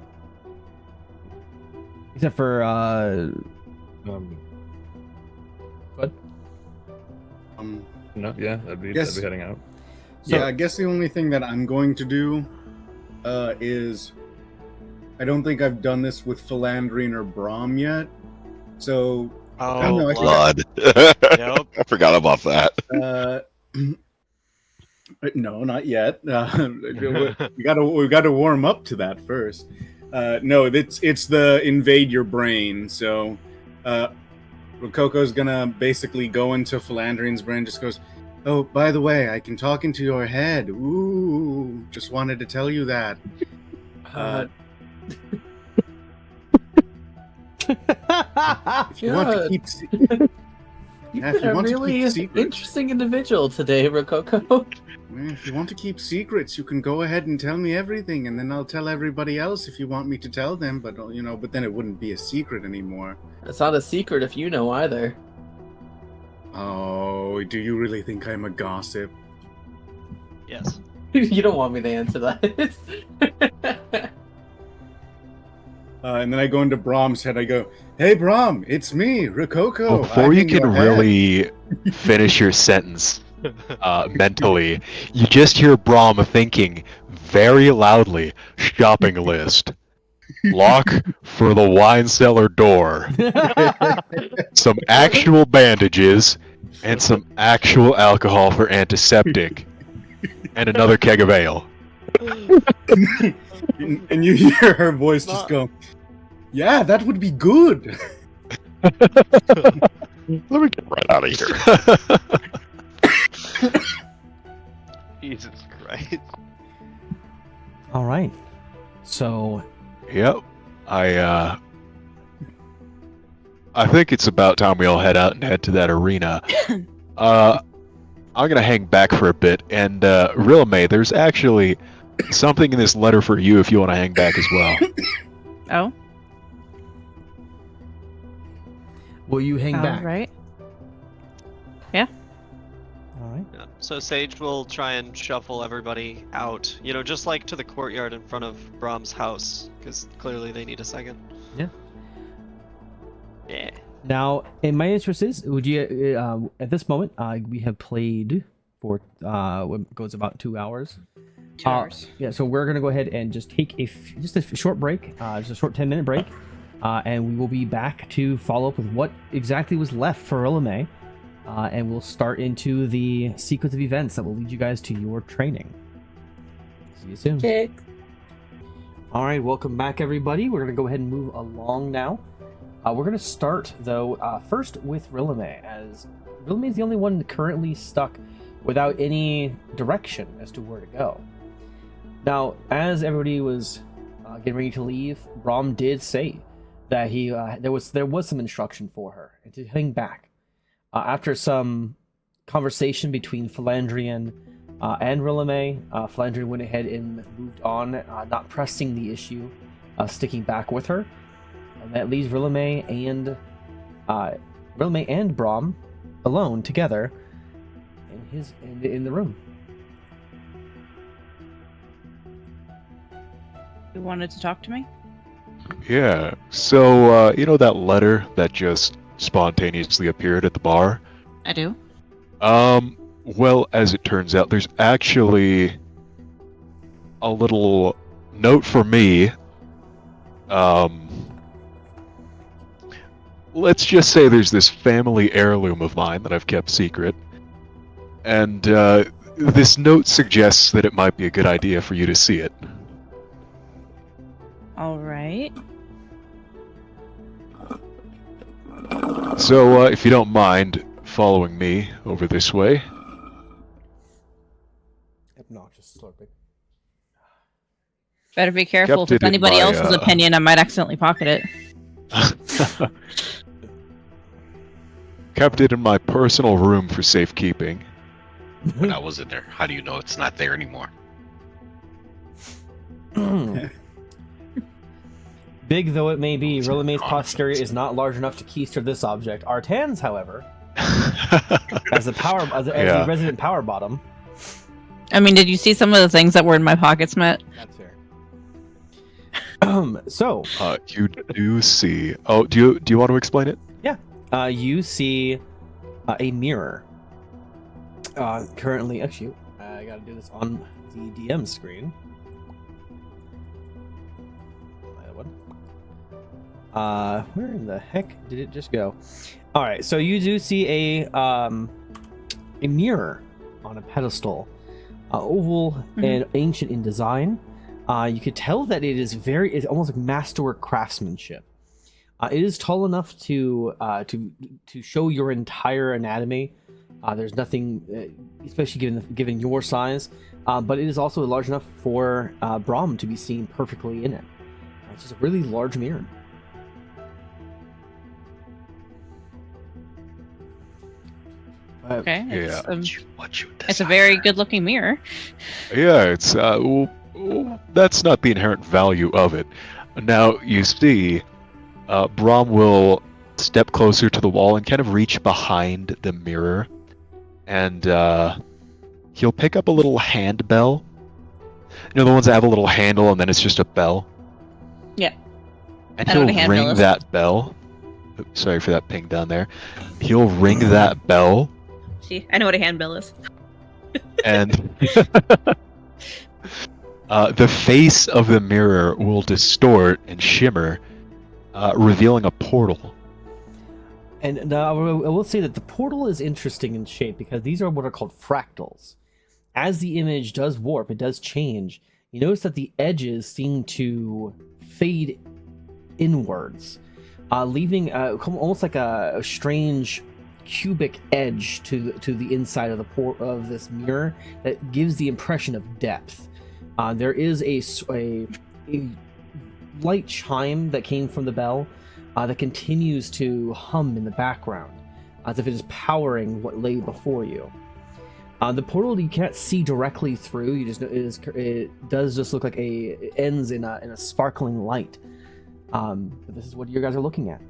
except for what? No, yeah, I'd be Yes. heading out. So- Yeah, I guess the only thing that I'm going to do is I don't think I've done this with Felandrian or Braum yet. So I don't know, I think Blood. Yep. I forgot about that. no, not yet. We gotta warm up to that first. No, it's the invade your brain. So Rococo's gonna basically go into Felandrian's brain, just goes, "Oh, by the way, I can talk into your head. Ooh, just wanted to tell you that." If you want to keep, You've Yeah, if been you a want to keep really secrets. interesting individual today, Rococo. well, if you want to keep secrets, you can go ahead and tell me everything, and then I'll tell everybody else if you want me to tell them. But but then it wouldn't be a secret anymore. It's not a secret if you know either. Oh, do you really think I'm a gossip? Yes. You don't want me to answer that. And then I go into Brahm's head. I go, "Hey, Brahm, it's me, Rococo." Well, before I'm you in can your head." really finish your sentence mentally, you just hear Brahm thinking very loudly, shopping list. Lock for the wine cellar door. Some actual bandages and some actual alcohol for antiseptic. And another keg of ale. and you hear her voice just go, "Yeah, that would be good." Let me get right out of here. Jesus Christ. All right. So Yep. I think it's about time we all head out and head to that arena. I'm gonna hang back for a bit, and Rilme, there's actually something in this letter for you if you want to hang back as well. Oh, will you hang all back? right. All right. Yeah. So Sage will try and shuffle everybody out, just like to the courtyard in front of Brahm's house, because clearly they need a second. Yeah. Yeah. Now, in my interest is, would you at this moment we have played for what goes about 2 hours. 2 hours. Yeah, so we're gonna go ahead and just take just a short break, just a short 10-minute break, and we will be back to follow up with what exactly was left for Illume, and we'll start into the sequence of events that will lead you guys to your training. See you soon. Okay. All right, welcome back, everybody. We're gonna go ahead and move along now. We're gonna start though first with Rilme, as Rilme is the only one currently stuck without any direction as to where to go. Now, as everybody was getting ready to leave, Braum did say that there was some instruction for her and to hang back. After some conversation between Felandrian and Rilme, Felandrian went ahead and moved on, not pressing the issue, sticking back with her. And that leaves Rilme and Braum alone together in the room. You wanted to talk to me? Yeah. So, that letter that just spontaneously appeared at the bar? I do. Well, as it turns out, there's actually a little note for me. Let's just say there's this family heirloom of mine that I've kept secret. And, this note suggests that it might be a good idea for you to see it. All right. So, if you don't mind following me over this way. Obnoxious slurping. Better be careful. Kept If it it's in anybody my, else's opinion, I might accidentally pocket it. Kept it in my personal room for safekeeping. When I was in there, how do you know it's not there anymore? Big though it may be, Rillamay's posterior is not large enough to keister this object. Artan's, however, as a resident power bottom. I mean, did you see some of the things that were in my pockets, Matt? That's fair. So You do see. Oh, do you want to explain it? you see a mirror. Currently, actually, I gotta do this on the DM screen. Where in the heck did it just go? All right, so you do see a mirror on a pedestal, oval and ancient in design. You could tell that it's almost like masterwork craftsmanship. It is tall enough to show your entire anatomy. There's nothing, especially given your size, but it is also large enough for Brahm to be seen perfectly in it. It's just a really large mirror. Okay. Yeah. It's a very good-looking mirror. Yeah, it's that's not the inherent value of it. Now you see, Brahm will step closer to the wall and kind of reach behind the mirror, and he'll pick up a little hand bell. You know, the ones that have a little handle and then it's just a bell. Yeah. And I know what a he'll handbell ring is. that bell. Oops, sorry for that ping down there. He'll ring that bell. See, I know what a handbill is. And the face of the mirror will distort and shimmer, revealing a portal. And now I will say that the portal is interesting in shape because these are what are called fractals. As the image does warp, it does change. You notice that the edges seem to fade inwards, leaving almost like a strange cubic edge to the inside of of this mirror that gives the impression of depth. There is a light chime that came from the bell that continues to hum in the background, as if it is powering what lay before you. The portal you can't see directly through. You just know it does just look like it ends in a sparkling light. But this is what you guys are looking at.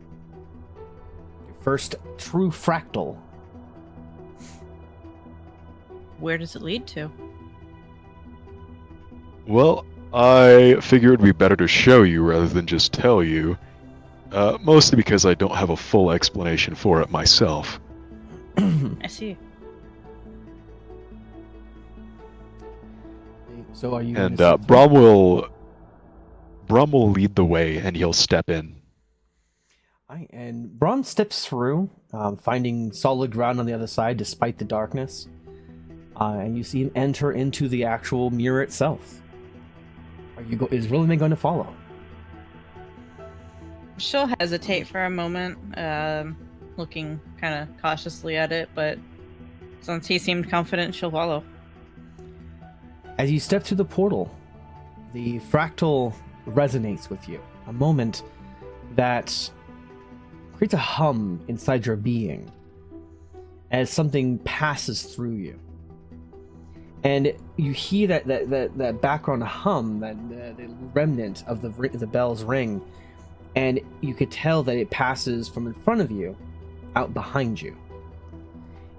Your first true fractal. Where does it lead to? Well, I figure it'd be better to show you rather than just tell you. Mostly because I don't have a full explanation for it myself. I see. So are you? And Brahm will lead the way, and he'll step in. And Brahm steps through, finding solid ground on the other side despite the darkness. And you see him enter into the actual mirror itself. Is Rilliman going to follow? She'll hesitate for a moment, looking kind of cautiously at it, but since he seemed confident, she'll follow. As you step through the portal, the fractal resonates with you. A moment that creates a hum inside your being as something passes through you. And you hear that background hum, the remnant of the bell's ring, and you could tell that it passes from in front of you out behind you.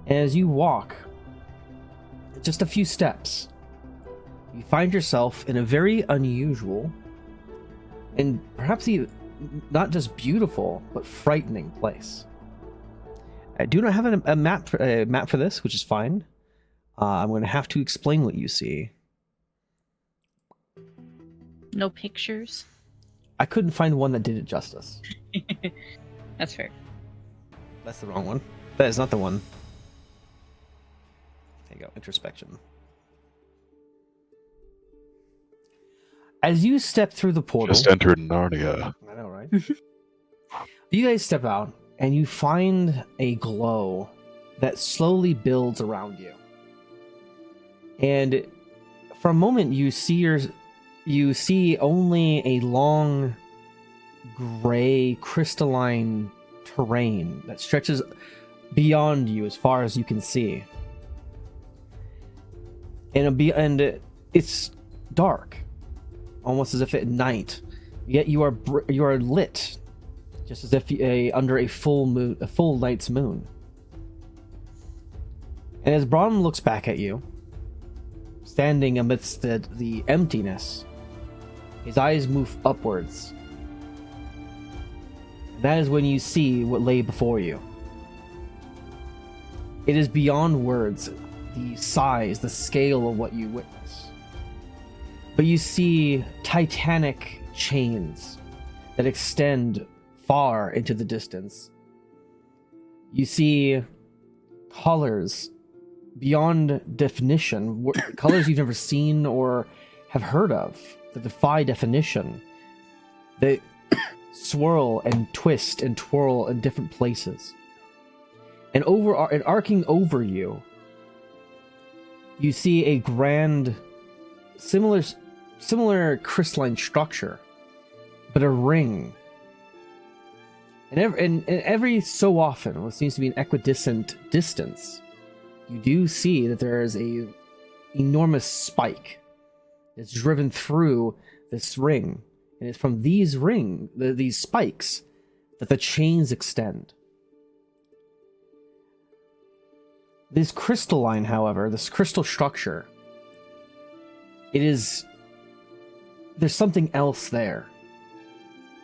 And as you walk just a few steps, you find yourself in a very unusual and perhaps even not just beautiful but frightening place. I do not have a map for this, which is fine. I'm going to have to explain what you see. No pictures? I couldn't find one that did it justice. That's fair. That's the wrong one. That is not the one. There you go, introspection. As you step through the portal... Just entered Narnia. I know, right? You guys step out, and you find a glow that slowly builds around you. And for a moment, you see only a long, gray, crystalline terrain that stretches beyond you as far as you can see. And it's dark, almost as if at night. Yet you are lit, just as if under a full night's moon. And as Brahm looks back at you, standing amidst the emptiness, his eyes move upwards. And that is when you see what lay before you. It is beyond words, the size, the scale of what you witness. But you see titanic chains that extend far into the distance. You see colors beyond definition, colors you've never seen or have heard of, that defy definition. They swirl and twist and twirl in different places. And arcing over you, you see a grand, similar crystalline structure, but a ring. And every so often, what seems to be an equidistant distance, you do see that there is a enormous spike that's driven through this ring, and it's from these spikes that the chains extend. This crystalline, however, this crystal structure, there's something else there.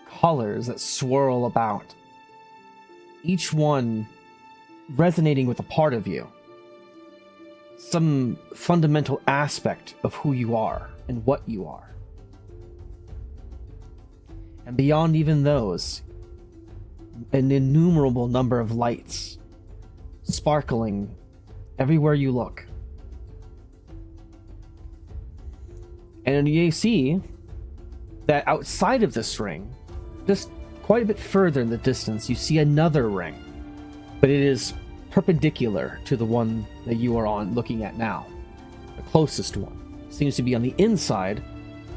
Colors that swirl about, each one resonating with a part of you. Some fundamental aspect of who you are and what you are. And beyond even those, an innumerable number of lights sparkling everywhere you look. And you see that outside of this ring, just quite a bit further in the distance, you see another ring, but it is perpendicular to the one that you are looking at now. The closest one seems to be on the inside,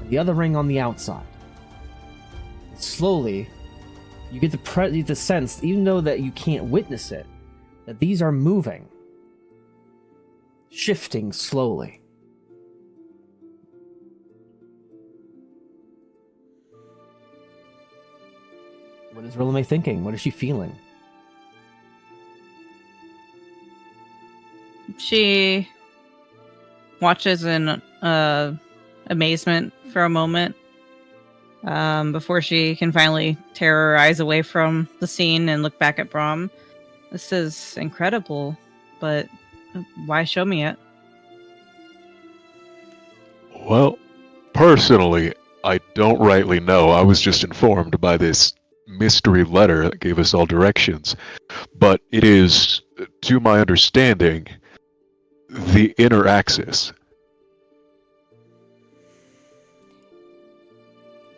and the other ring on the outside. And slowly, you get the sense, even though that you can't witness it, that these are moving, shifting slowly. What is Rilame thinking? What is she feeling? She watches in amazement for a moment before she can finally tear her eyes away from the scene and look back at Brahm. This is incredible, but why show me it? Well, personally, I don't rightly know. I was just informed by this mystery letter that gave us all directions. But it is, to my understanding, the inner axis.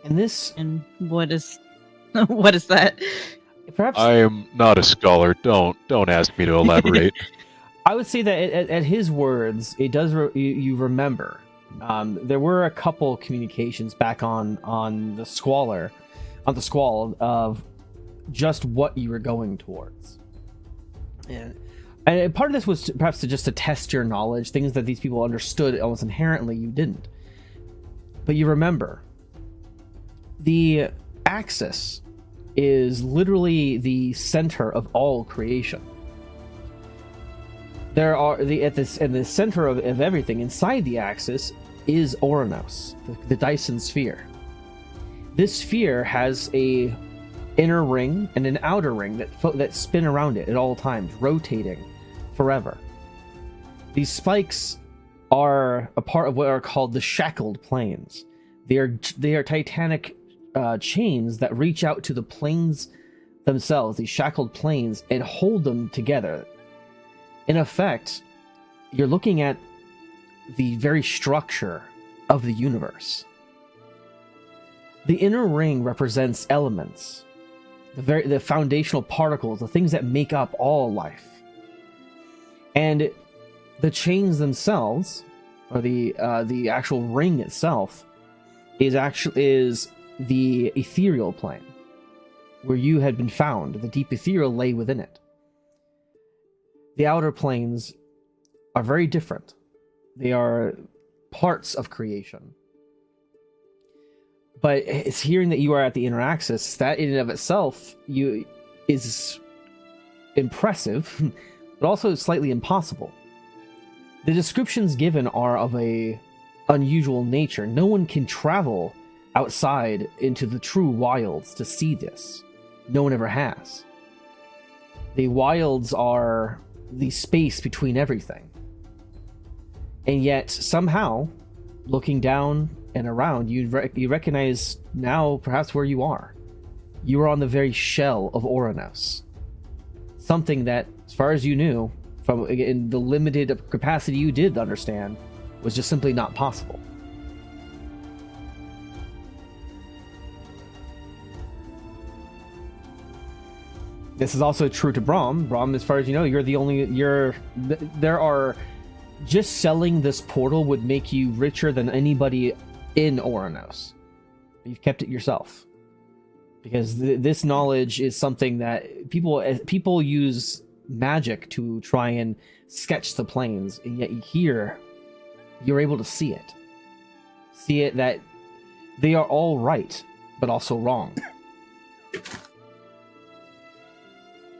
And what is what is that? Perhaps I am not a scholar. Don't ask me to elaborate. I would say that at his words, it does. You remember, there were a couple communications back on the squall of just what you were going towards, and part of this was perhaps to test your knowledge, things that these people understood almost inherently you didn't. But you remember, the axis is literally the center of all creation. There are in the center of everything inside the axis is Oranos, the Dyson sphere. This sphere has a inner ring and an outer ring that spin around it at all times, rotating forever. These spikes are a part of what are called the shackled planes. They are titanic chains that reach out to the planes themselves, these shackled planes, and hold them together. In effect, you're looking at the very structure of the universe. The inner ring represents elements, the foundational particles, the things that make up all life. And the chains themselves, or the actual ring itself, is the ethereal plane, where you had been found. The deep ethereal lay within it. The outer planes are very different. They are parts of creation. but it's hearing that you are at the inner axis, that in and of itself is impressive, but also slightly impossible. The descriptions given are of a unusual nature. No one can travel outside into the true wilds to see this. No one ever has. The wilds are the space between everything. And yet, somehow, looking down and around, you recognize now perhaps where you are. You are on the very shell of Oranos. Something that, as far as you knew, from in the limited capacity you did understand, was just simply not possible. This is also true to Braum. Braum, as far as you know, you're the only... There are... Just selling this portal would make you richer than anybody in Oranos. You've kept it yourself. Because this knowledge is something that people use magic to try and sketch the planes, and yet here, you're able to see it. See it that they are all right, but also wrong.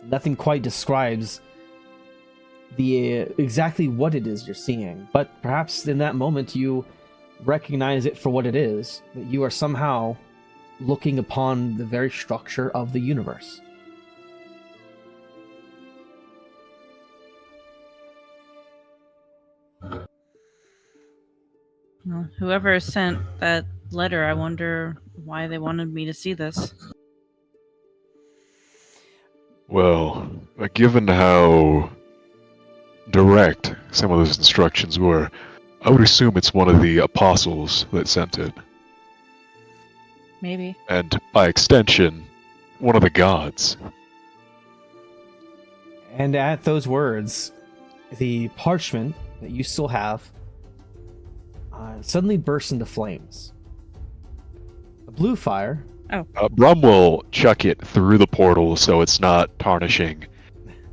Nothing quite describes exactly what it is you're seeing, but perhaps in that moment you recognize it for what it is, that you are somehow looking upon the very structure of the universe. Well, whoever sent that letter, I wonder why they wanted me to see this. Well, given how direct some of those instructions were, I would assume it's one of the apostles that sent it. Maybe. And by extension, one of the gods. And at those words, the parchment that you still have suddenly bursts into flames. A blue fire. Brum will chuck it through the portal so it's not tarnishing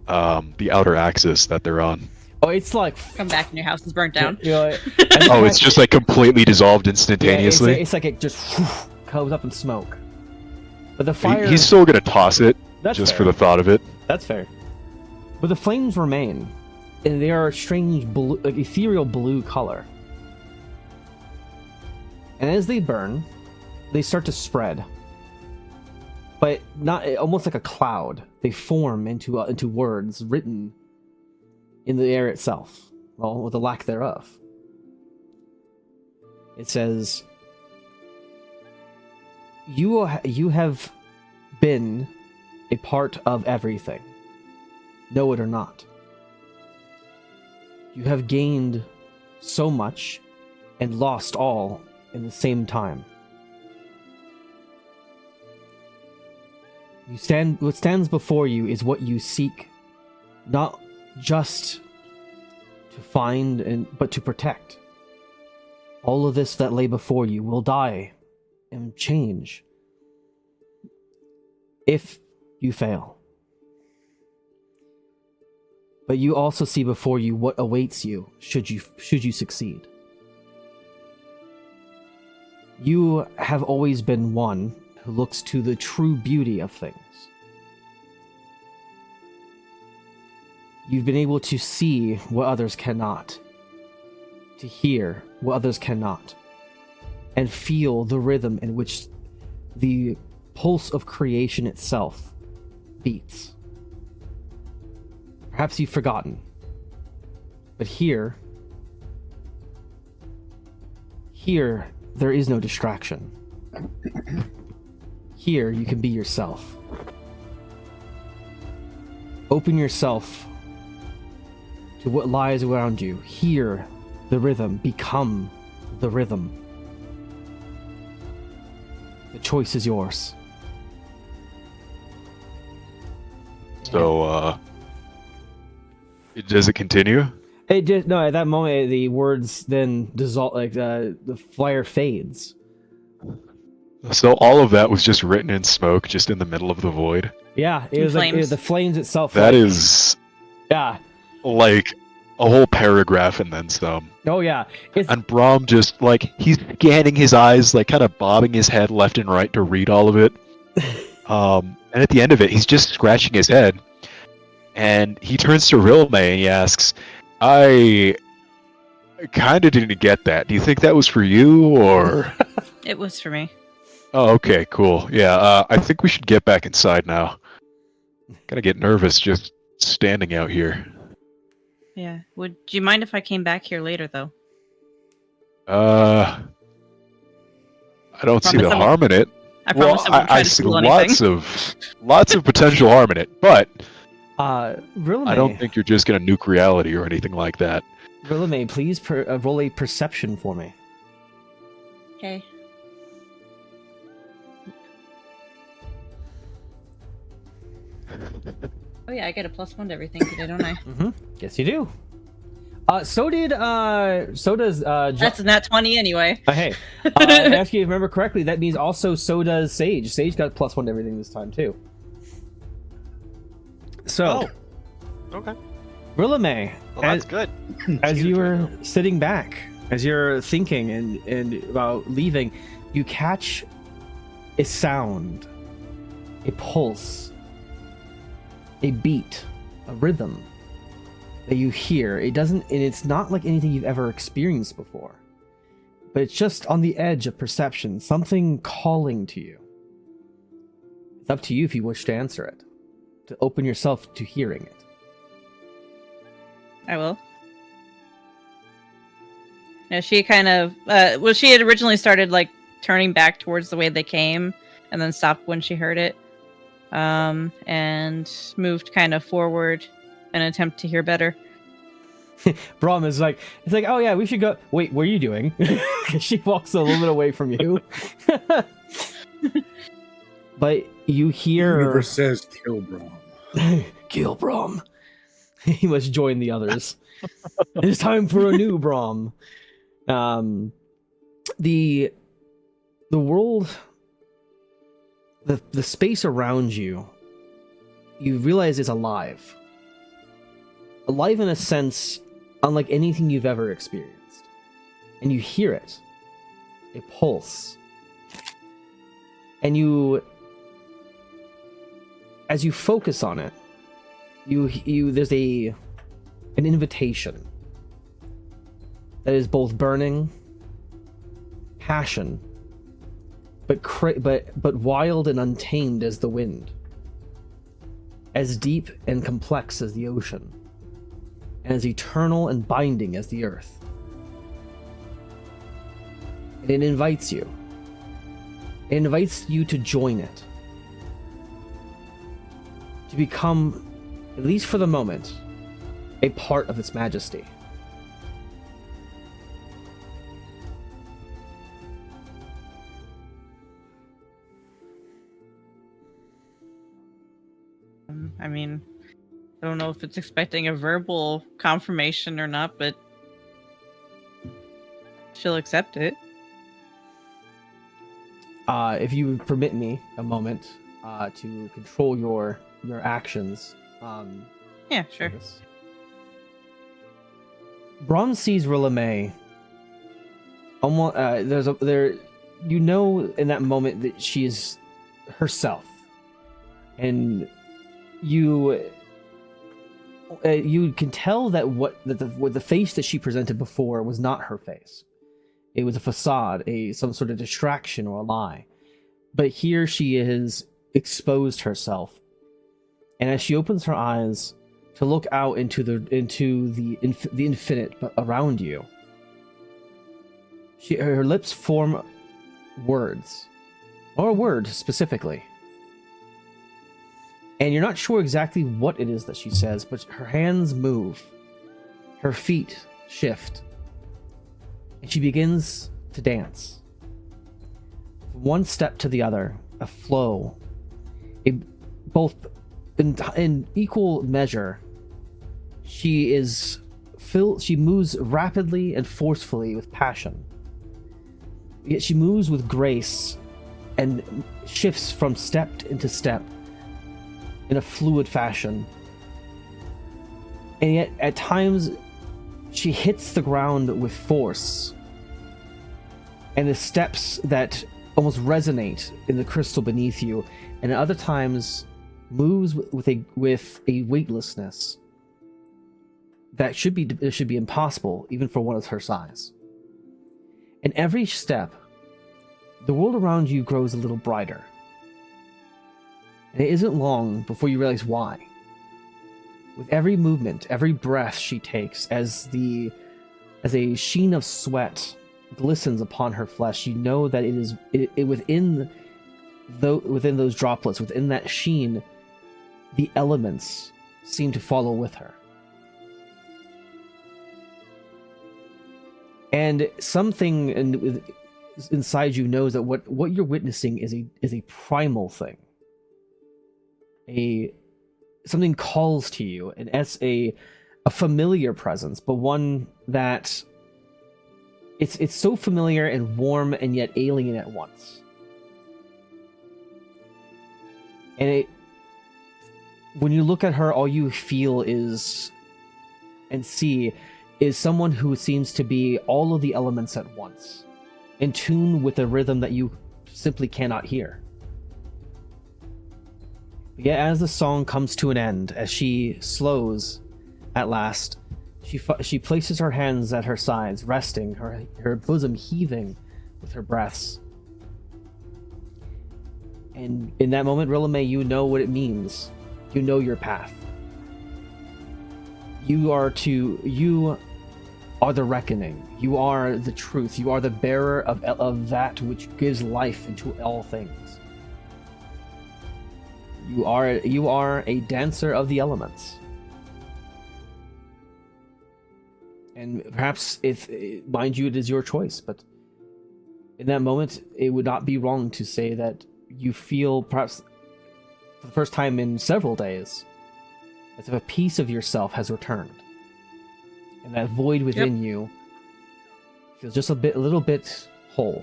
the outer axis that they're on. Oh, it's like... Come back and your house is burnt down. Oh, it's just like completely dissolved instantaneously? Yeah, it's like it just comes up in smoke. But the fire... He's still gonna toss it, That's just fair. for the thought of it. That's fair. But the flames remain, and they are a strange blue, like ethereal blue color. And as they burn, they start to spread. But not almost like a cloud. They form into words written in the air itself. Well, with the lack thereof. It says, You have been a part of everything. Know it or not. You have gained so much and lost all in the same time. What stands before you is what you seek, not just to find but to protect. All of this that lay before you will die and change if you fail. But you also see before you what awaits you should you succeed. You have always been one who looks to the true beauty of things. You've been able to see what others cannot, to hear what others cannot, and feel the rhythm in which the pulse of creation itself beats. Perhaps you've forgotten, but here there is no distraction. Here you can be yourself. Open yourself to what lies around you. Hear the rhythm. Become the rhythm. The choice is yours. So, does it continue? It just, no, at that moment, the words then dissolve, like the fire fades. So all of that was just written in smoke, just in the middle of the void? Yeah, it was like the flames itself. That is... Yeah. Like, a whole paragraph and then some. Oh yeah, it's And Brahm just, like, he's scanning his eyes, like, kind of bobbing his head left and right to read all of it. And at the end of it, he's just scratching his head. And he turns to Rilme and he asks, I kind of didn't get that. Do you think that was for you, or...? It was for me. Oh, okay, cool. Yeah, I think we should get back inside now. Gotta get nervous just standing out here. Yeah. Would you mind if I came back here later, though? I don't see Promise the I won't- harm in it. I promise I won't try I to see steal anything. lots of potential harm in it, but Rilme, I don't think you're just gonna nuke reality or anything like that. Rilme, please roll a perception for me. Okay. Oh yeah, I get a +1 to everything today, don't I? Mm-hmm. Yes, you do. So does That's a nat 20 anyway. hey, if you remember correctly, that means also so does Sage. Sage got +1 to everything this time too. So, Okay. Rilme, Well, that's good. as you were sitting back, as you're thinking and about leaving, you catch a sound, a pulse, a beat, a rhythm that you hear. It doesn't, and it's not like anything you've ever experienced before, but it's just on the edge of perception, something calling to you. It's up to you if you wish to answer it, to open yourself to hearing it. I will. Yeah, she kind of well, she had originally started like turning back towards the way they came, and then stopped when she heard it, and moved kind of forward in an attempt to hear better. Brahm is like, it's like, oh yeah, we should go. Wait, what are you doing? She walks a little bit away from you. But you hear... Universe says kill Brahm. Kill Brahm. He must join the others. It's time for a new Brahm. The world, the space around you, you realize is alive. Alive in a sense unlike anything you've ever experienced. And you hear it. A pulse. And you, as you focus on it, there's an invitation that is both burning, passion, but wild and untamed as the wind, as deep and complex as the ocean, and as eternal and binding as the earth. And it invites you. It invites you to join it, to become, at least for the moment, a part of its majesty. I mean, I don't know if it's expecting a verbal confirmation or not, but she'll accept it. If you would permit me a moment to control your actions. Yeah, sure. Brahm sees Rilme. Almost, you know, in that moment that she is herself, and you can tell that what the face that she presented before was not her face. It was a facade, some sort of distraction or a lie. But here she has exposed herself, and as she opens her eyes to look out into the infinite around you, her lips form words, or a word specifically. And you're not sure exactly what it is that she says, but her hands move, her feet shift, and she begins to dance. From one step to the other, a flow, both in equal measure. She moves rapidly and forcefully with passion. Yet she moves with grace and shifts from step into step in a fluid fashion. And yet, at times, she hits the ground with force, and the steps that almost resonate in the crystal beneath you, and at other times moves with a weightlessness that should be impossible even for one of her size. And every step, the world around you grows a little brighter. And it isn't long before you realize why. With every movement, every breath she takes, as a sheen of sweat glistens upon her flesh, you know that within those droplets, within that sheen, the elements seem to follow with her. And something inside you knows that what you're witnessing is a primal thing. Something calls to you, and it's a familiar presence, but one that it's so familiar and warm and yet alien at once. And when you look at her, all you feel and see is someone who seems to be all of the elements at once, in tune with a rhythm that you simply cannot hear. Yet as the song comes to an end, as she slows at last, she places her hands at her sides, resting, her bosom heaving with her breaths. And in that moment, Rilame, you know what it means. You know your path. You are the reckoning. You are the truth. You are the bearer of that which gives life into all things. You are a dancer of the elements. And perhaps mind you, it is your choice, but in that moment, it would not be wrong to say that you feel, perhaps for the first time in several days, as if a piece of yourself has returned. And that void within you feels just a little bit whole.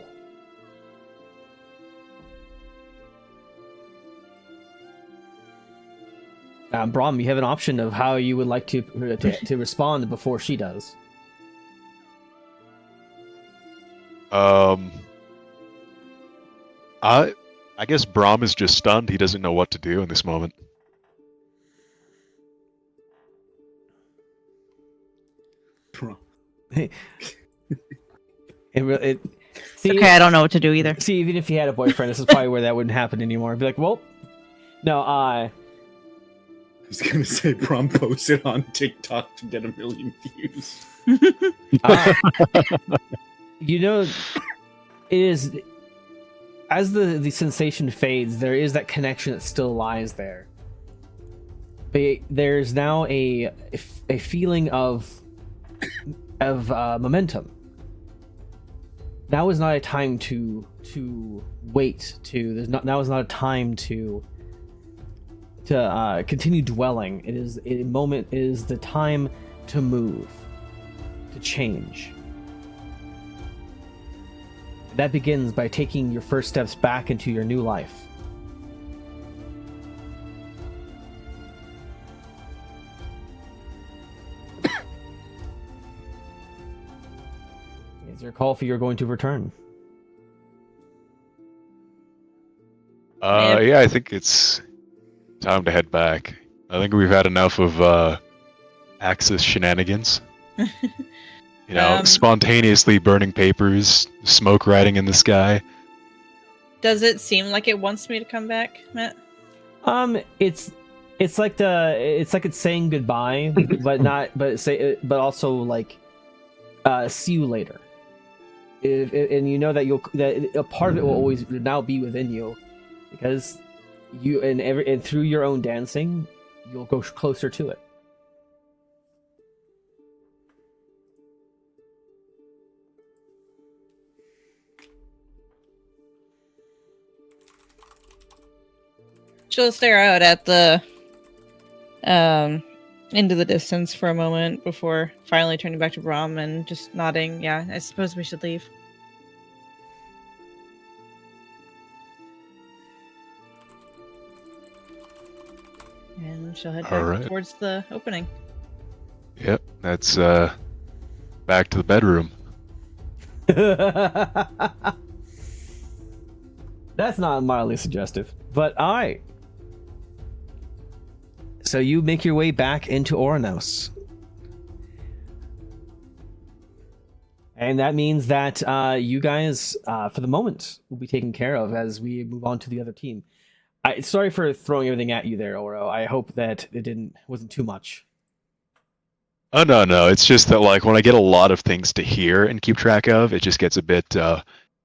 Brahm, you have an option of how you would like to respond before she does. I guess Brahm is just stunned. He doesn't know what to do in this moment. See, Okay, I don't know what to do either. See, even if he had a boyfriend, this is probably where that wouldn't happen anymore. I'd be like, well, no, I was gonna say Brom posted on TikTok to get 1 million views. You know, it is, as the sensation fades, there is that connection that still lies there. But there's now a feeling of momentum. Now is not a time to wait. Now is not a time to continue dwelling. It is the time to move, to change. That begins by taking your first steps back into your new life. Is your call for you're going to return? Yeah, I think it's time to head back. I think we've had enough of Axis shenanigans. You know, spontaneously burning papers, smoke riding in the sky. Does it seem like it wants me to come back, Matt? It's like it's saying goodbye, but also like see you later. And you know that a part of it will always now be within you, because you and through your own dancing, you'll go closer to it. She'll stare out at the into the distance for a moment before finally turning back to Brahm and just nodding. Yeah, I suppose we should leave. And she'll head back towards the opening. Yep, that's back to the bedroom. That's not mildly suggestive, but all right. So you make your way back into Oranos. And that means that you guys, for the moment, will be taken care of as we move on to the other team. Sorry for throwing everything at you there, Oro. I hope that it wasn't too much. Oh no, it's just that like when I get a lot of things to hear and keep track of, it just gets a bit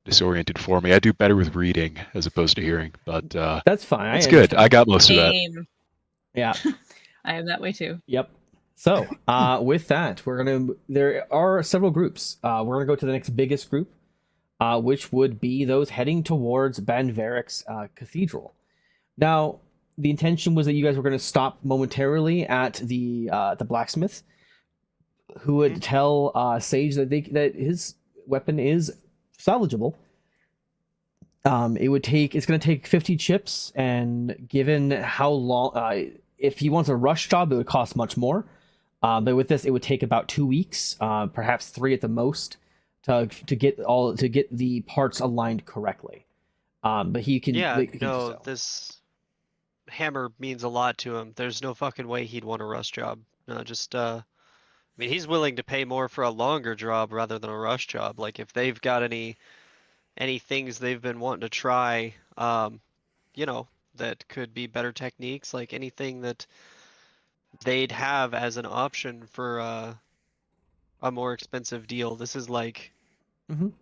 disoriented for me. I do better with reading as opposed to hearing, but that's fine. It's good. I got most of that. Same. Yeah. I am that way too. Yep. So, with that, there are several groups. We're gonna go to the next biggest group, which would be those heading towards Banverik's cathedral. Now, the intention was that you guys were gonna stop momentarily at the blacksmith, who would tell Sage that his weapon is salvageable. It's gonna take 50 chips, and given how long, if he wants a rush job, it would cost much more. But with this, it would take about 2 weeks, perhaps 3 at the most, to get the parts aligned correctly. But he can. Yeah, he can do no, so. this hammer means a lot to him. There's no fucking way he'd want a rush job. No, I mean, he's willing to pay more for a longer job rather than a rush job. Like, if they've got any things they've been wanting to try, that could be better techniques, like anything that they'd have as an option for a more expensive deal. This is like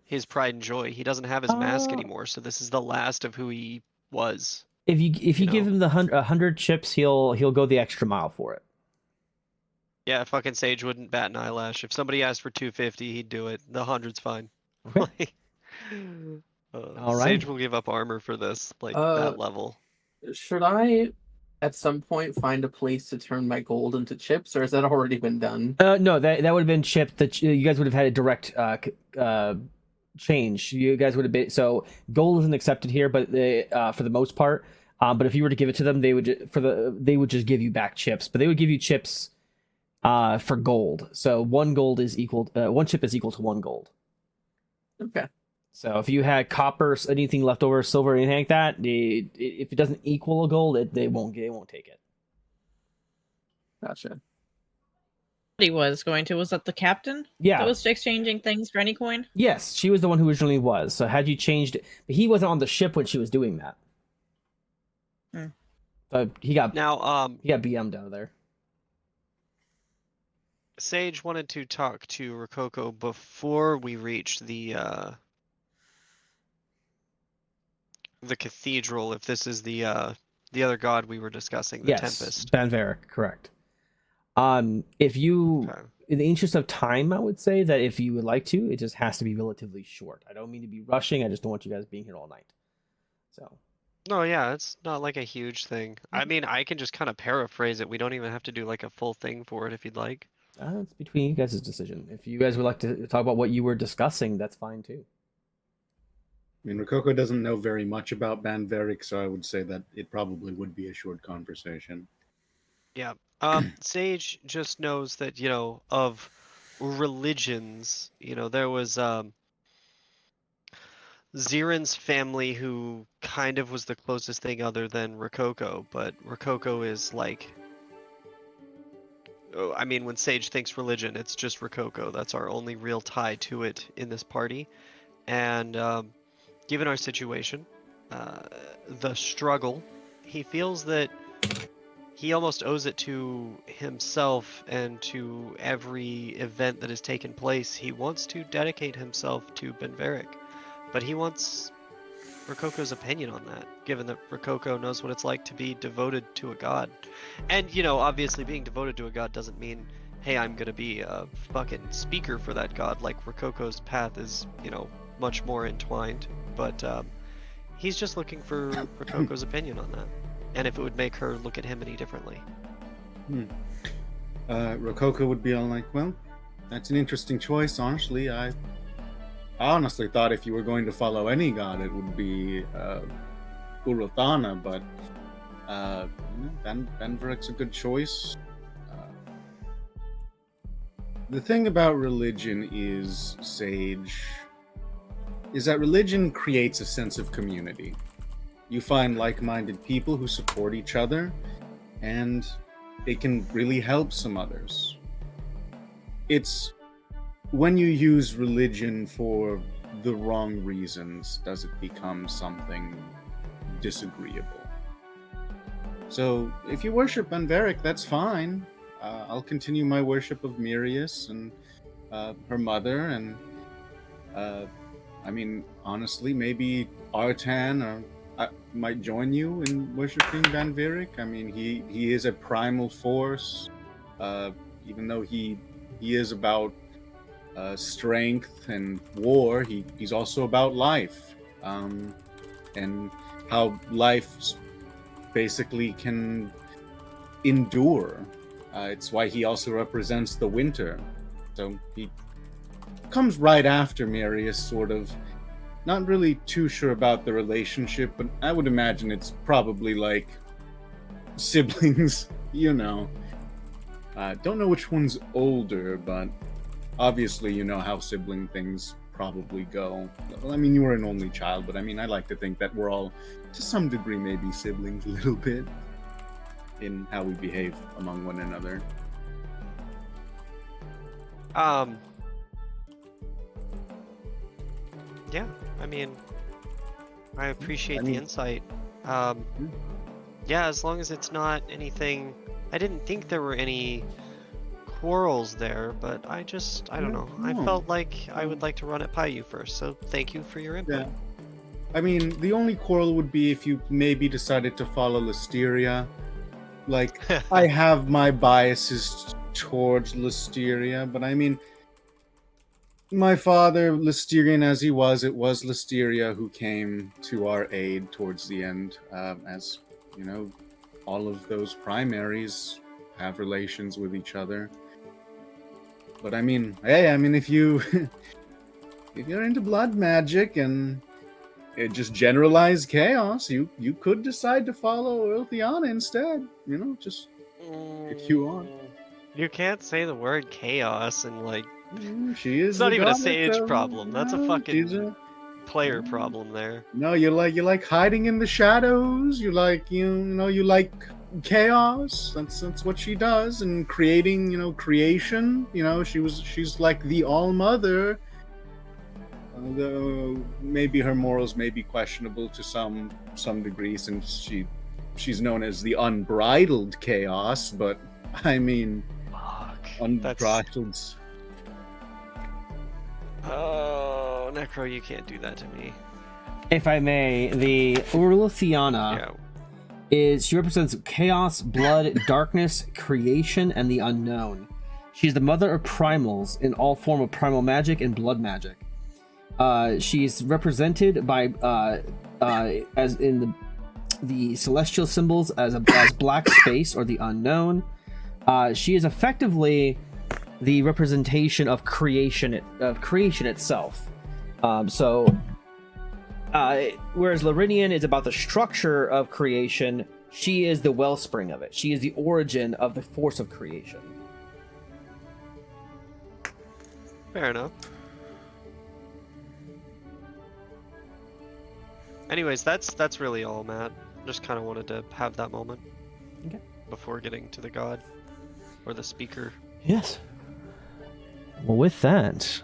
his pride and joy. He doesn't have his mask anymore, so this is the last of who he was. If you give him the 100 chips, he'll go the extra mile for it. Yeah, fucking Sage wouldn't bat an eyelash. If somebody asked for 250, he'd do it. The 100's fine. Okay. All right. Sage will give up armor for this, like that level. Should I, at some point, find a place to turn my gold into chips, or has that already been done? No, that would have been chipped. That you guys would have had a direct change. You guys would have been gold isn't accepted here, but for the most part. But if you were to give it to them, they would just give you back chips. But they would give you chips for gold. So one chip is equal to 1 gold. Okay. So if you had copper, anything left over, silver, anything like that, if it doesn't equal a gold, they won't take it. Gotcha. He was that the captain? Yeah. That was exchanging things for any coin? Yes, she was the one who originally was. So had you changed it, but he wasn't on the ship when she was doing that. He got BM'd out of there. Sage wanted to talk to Rococo before we reached the cathedral, if this is the other god we were discussing, the Tempest. Banverik, correct. If you, in the interest of time, I would say that if you would like to, it just has to be relatively short. I don't mean to be rushing. I just don't want you guys being here all night. So. No, yeah, it's not like a huge thing. I mean, I can just kind of paraphrase it. We don't even have to do like a full thing for it if you'd like. It's between you guys' decision. If you guys would like to talk about what you were discussing, that's fine too. I mean, Rococo doesn't know very much about Banverik, so I would say that it probably would be a short conversation. Yeah. Sage just knows that, of religions, there was Zirin's family, who kind of was the closest thing other than Rococo, but Rococo is like... I mean, when Sage thinks religion, it's just Rococo. That's our only real tie to it in this party. And given our situation, the struggle, he feels that he almost owes it to himself and to every event that has taken place. He wants to dedicate himself to Banverik, but he wants Rococo's opinion on that, given that Rococo knows what it's like to be devoted to a god. And, obviously being devoted to a god doesn't mean, hey, I'm gonna be a fucking speaker for that god. Like, Rococo's path is, much more entwined, but he's just looking for Rococo's opinion on that, and if it would make her look at him any differently. Rococo would be all like, well, that's an interesting choice, honestly. I honestly thought if you were going to follow any god, it would be Uruthana, but Banverik's a good choice. The thing about religion is, Sage, is that religion creates a sense of community. You find like-minded people who support each other, and it can really help some others. It's when you use religion for the wrong reasons does it become something disagreeable. So if you worship Banverik, that's fine. I'll continue my worship of Myrias and her mother, and I mean, honestly, maybe Artan or I might join you in worshiping Banverik. I mean, he is a primal force, even though he is about strength and war. He's also about life, and how life basically can endure. It's why he also represents the winter. So he comes right after Myrias, sort of. Not really too sure about the relationship, but I would imagine it's probably like siblings, you know. Don't know which one's older, but obviously you know how sibling things probably go. Well, I mean, you were an only child, but I mean, I like to think that we're all, to some degree, maybe siblings a little bit in how we behave among one another. Yeah, I mean, I appreciate the insight. Yeah, as long as it's not anything... I didn't think there were any quarrels there, but I don't know. I felt like I would like to run it by you first, so thank you for your input. Yeah. I mean, the only quarrel would be if you maybe decided to follow Listeria. Like, I have my biases towards Listeria, but I mean, my father, Listerian as he was, it was Listeria who came to our aid towards the end, as, you know, all of those primaries have relations with each other. But I mean, hey, I mean, if you're into blood magic and just generalized chaos, you could decide to follow Ilthiana instead. You know, just if you want. You can't say the word chaos and like. She is. It's not even a Sage problem. That's a fucking player problem there. No, you like hiding in the shadows. You like you like chaos. That's what she does, and creating creation. She's like the All Mother. Although maybe her morals may be questionable to some degree, since she's known as the unbridled chaos. But I mean, unbridled. Oh, Necro, you can't do that to me. If I may, the Urlithiana she represents chaos, blood, darkness, creation, and the unknown. She's the mother of primals in all form of primal magic and blood magic. She's represented by as in the celestial symbols as black space or the unknown. She is effectively the representation of creation itself. Whereas Laridian is about the structure of creation, she is the wellspring of it. She is the origin of the force of creation. Fair enough. Anyways, that's really all, Matt. Just kind of wanted to have that moment. Okay. Before getting to the god or the speaker. Yes. Well, with that,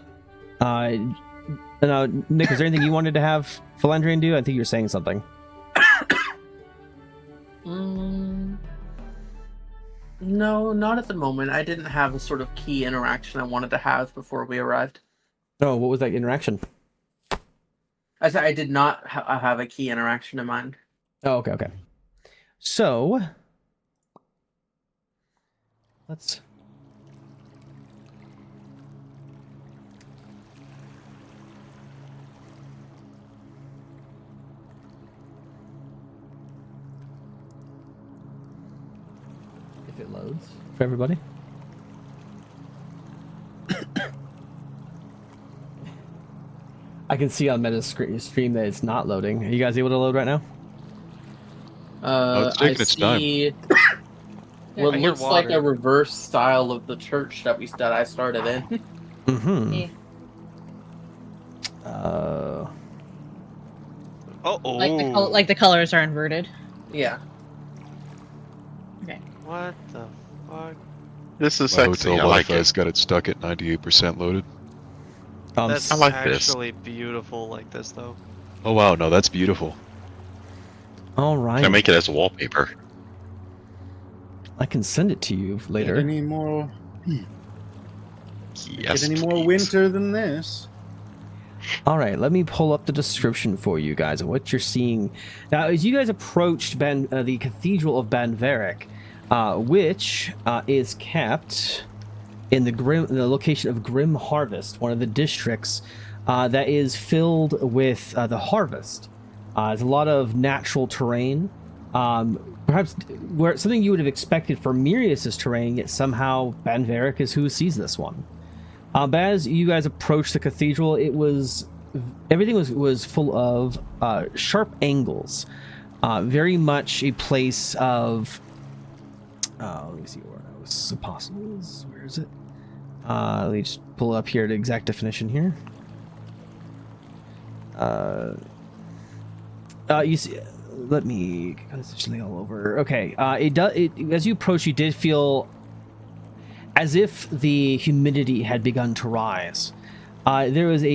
Nick, is there anything you wanted to have Felandrian do? I think you were saying something. No, not at the moment. I didn't have a sort of key interaction I wanted to have before we arrived. Oh, what was that interaction? I said I did not have a key interaction in mind. Oh, okay. So, let's... If it loads for everybody. I can see on Meta's stream that it's not loading. Are you guys able to load right now? It's taking its time. Yeah, What I hear looks like a water. reverse style of the church that I started in. Mm-hmm. Yeah. Like the colors are inverted. Yeah. What the fuck? This is My sexy. hotel I like Wi-Fi's it. got it stuck at 98% loaded. That's I like this. actually beautiful like this, though. Oh wow, no, that's beautiful. All right. Can I make it as wallpaper? I can send it to you Get later. any more? Yes, Get any more please. winter than this? All right, let me pull up the description for you guys of what you're seeing. Now, as you guys approached the Cathedral of Banverik, which is kept in the location of Grim Harvest, one of the districts that is filled with the harvest. There's a lot of natural terrain, perhaps where something you would have expected for Myrias' terrain, yet somehow Banverik is who sees this one. But as you guys approached the cathedral, everything was full of sharp angles, very much a place of. Let me see where I was. Apostles. Where is it? Let me just pull it up here. The exact definition here. You see. Let me. It's actually all over. Okay. As you approach, you did feel as if the humidity had begun to rise. There was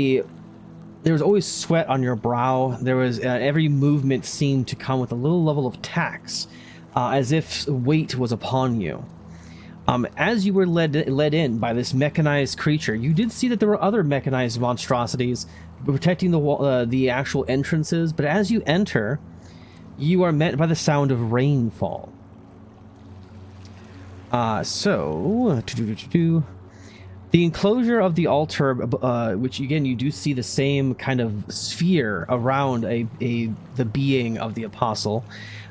always sweat on your brow. There was every movement seemed to come with a little level of tax, as if weight was upon you. As you were led in by this mechanized creature, you did see that there were other mechanized monstrosities protecting the actual entrances. But as you enter, you are met by the sound of rainfall. The enclosure of the altar, which again you do see the same kind of sphere around the being of the apostle.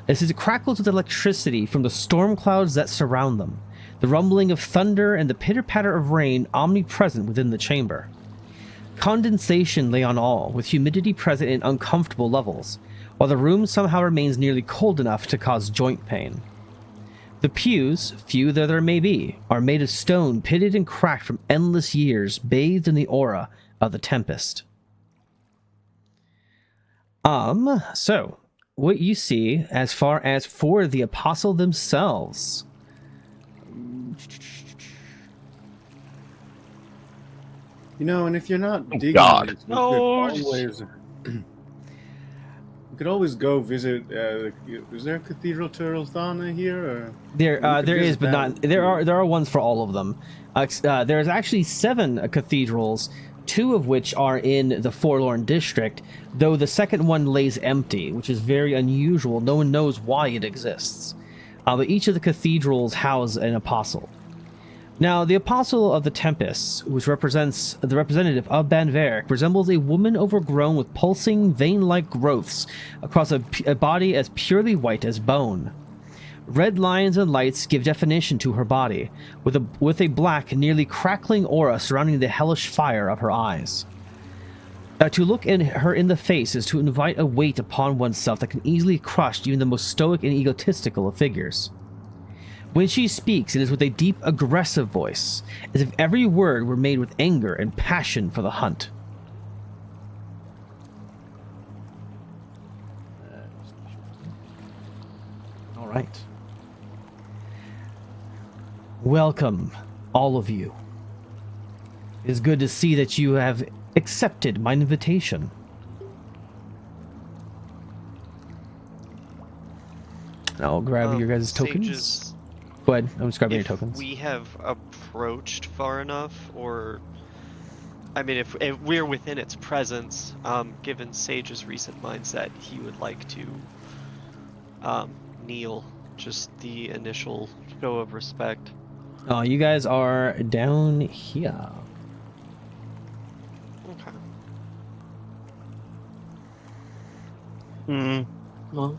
This is crackles with electricity from the storm clouds that surround them, the rumbling of thunder and the pitter-patter of rain omnipresent within the chamber. Condensation lay on all, with humidity present in uncomfortable levels, while the room somehow remains nearly cold enough to cause joint pain. The pews, few though there may be, are made of stone pitted and cracked from endless years, bathed in the aura of the tempest. So, what you see as far as for the apostle themselves. And if you're not digging God. this, No, we could always go visit. Is there a Cathedral Turlthana here? Or There could is, visit but that. not there are ones for all of them. There's actually 7 cathedrals, 2 of which are in the Forlorn district, though the second one lays empty, which is very unusual. No one knows why it exists. But each of the cathedrals house an apostle. Now, the Apostle of the Tempest, which represents the representative of Banverik, resembles a woman overgrown with pulsing, vein-like growths across a body as purely white as bone. Red lines and lights give definition to her body, with a black, nearly crackling aura surrounding the hellish fire of her eyes. To look her in the face is to invite a weight upon oneself that can easily crush even the most stoic and egotistical of figures. When she speaks, it is with a deep, aggressive voice, as if every word were made with anger and passion for the hunt. All right. Welcome, all of you. It is good to see that you have accepted my invitation. I'll grab your guys' tokens. Sages, Go ahead, I'm just grabbing your if tokens. we have approached far enough, or I mean, if we're within its presence, given Sage's recent mindset, he would like to kneel, just the initial show of respect. Oh, you guys are down here. Okay. Well, I'll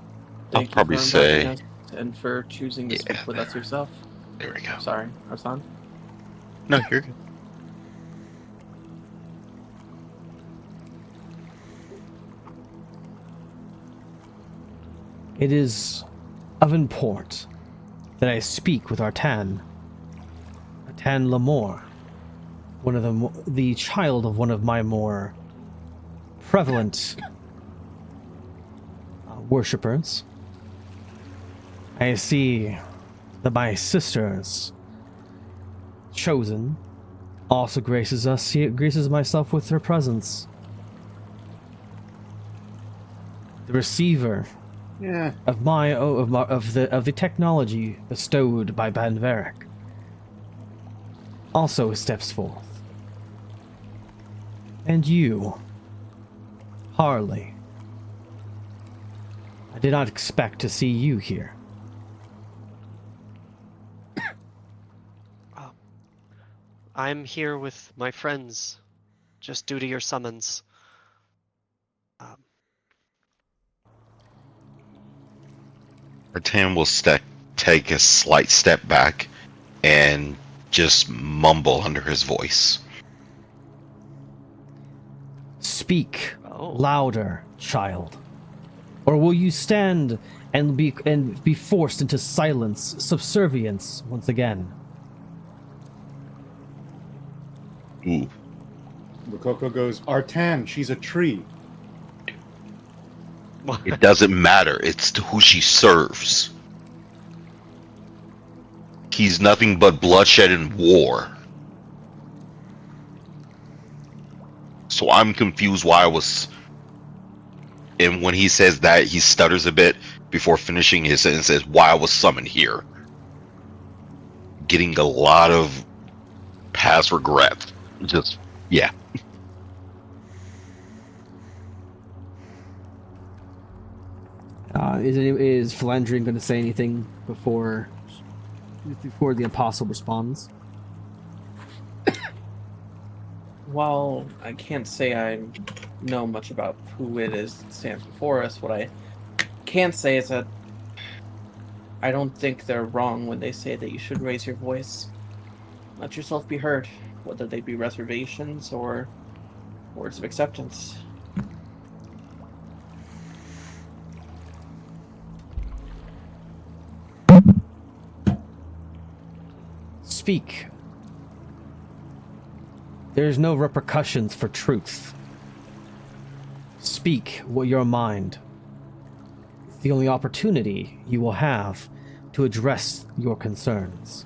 thank you probably for say- inviting us and for choosing to speak with us yourself. There we go. Sorry, Arsan. No, you're good. It is of import that I speak with Artan. Artan Lamore, one of the child of one of my more prevalent worshippers. I see that my sister's chosen also graces myself with her presence. The receiver of the technology bestowed by Banverik also steps forth. And you, Harley, I did not expect to see you here. I'm here with my friends, just due to your summons. Artan will take a slight step back and just mumble under his voice. Speak louder, child. Or will you stand and be forced into silence, subservience once again? Ooh. Rococo goes, Artan, she's a tree. It doesn't matter. It's to who she serves. He's nothing but bloodshed and war. So I'm confused why I was... And when he says that, he stutters a bit before finishing his sentence, says, why I was summoned here. Getting a lot of past regret. Just, yeah. Is Felandrian going to say anything before the apostle responds? Well, I can't say I know much about who it is that stands before us. What I can say is that I don't think they're wrong when they say that you should raise your voice. Let yourself be heard, whether they be reservations or words of acceptance. Speak. There's no repercussions for truth. Speak what your mind. It's the only opportunity you will have to address your concerns.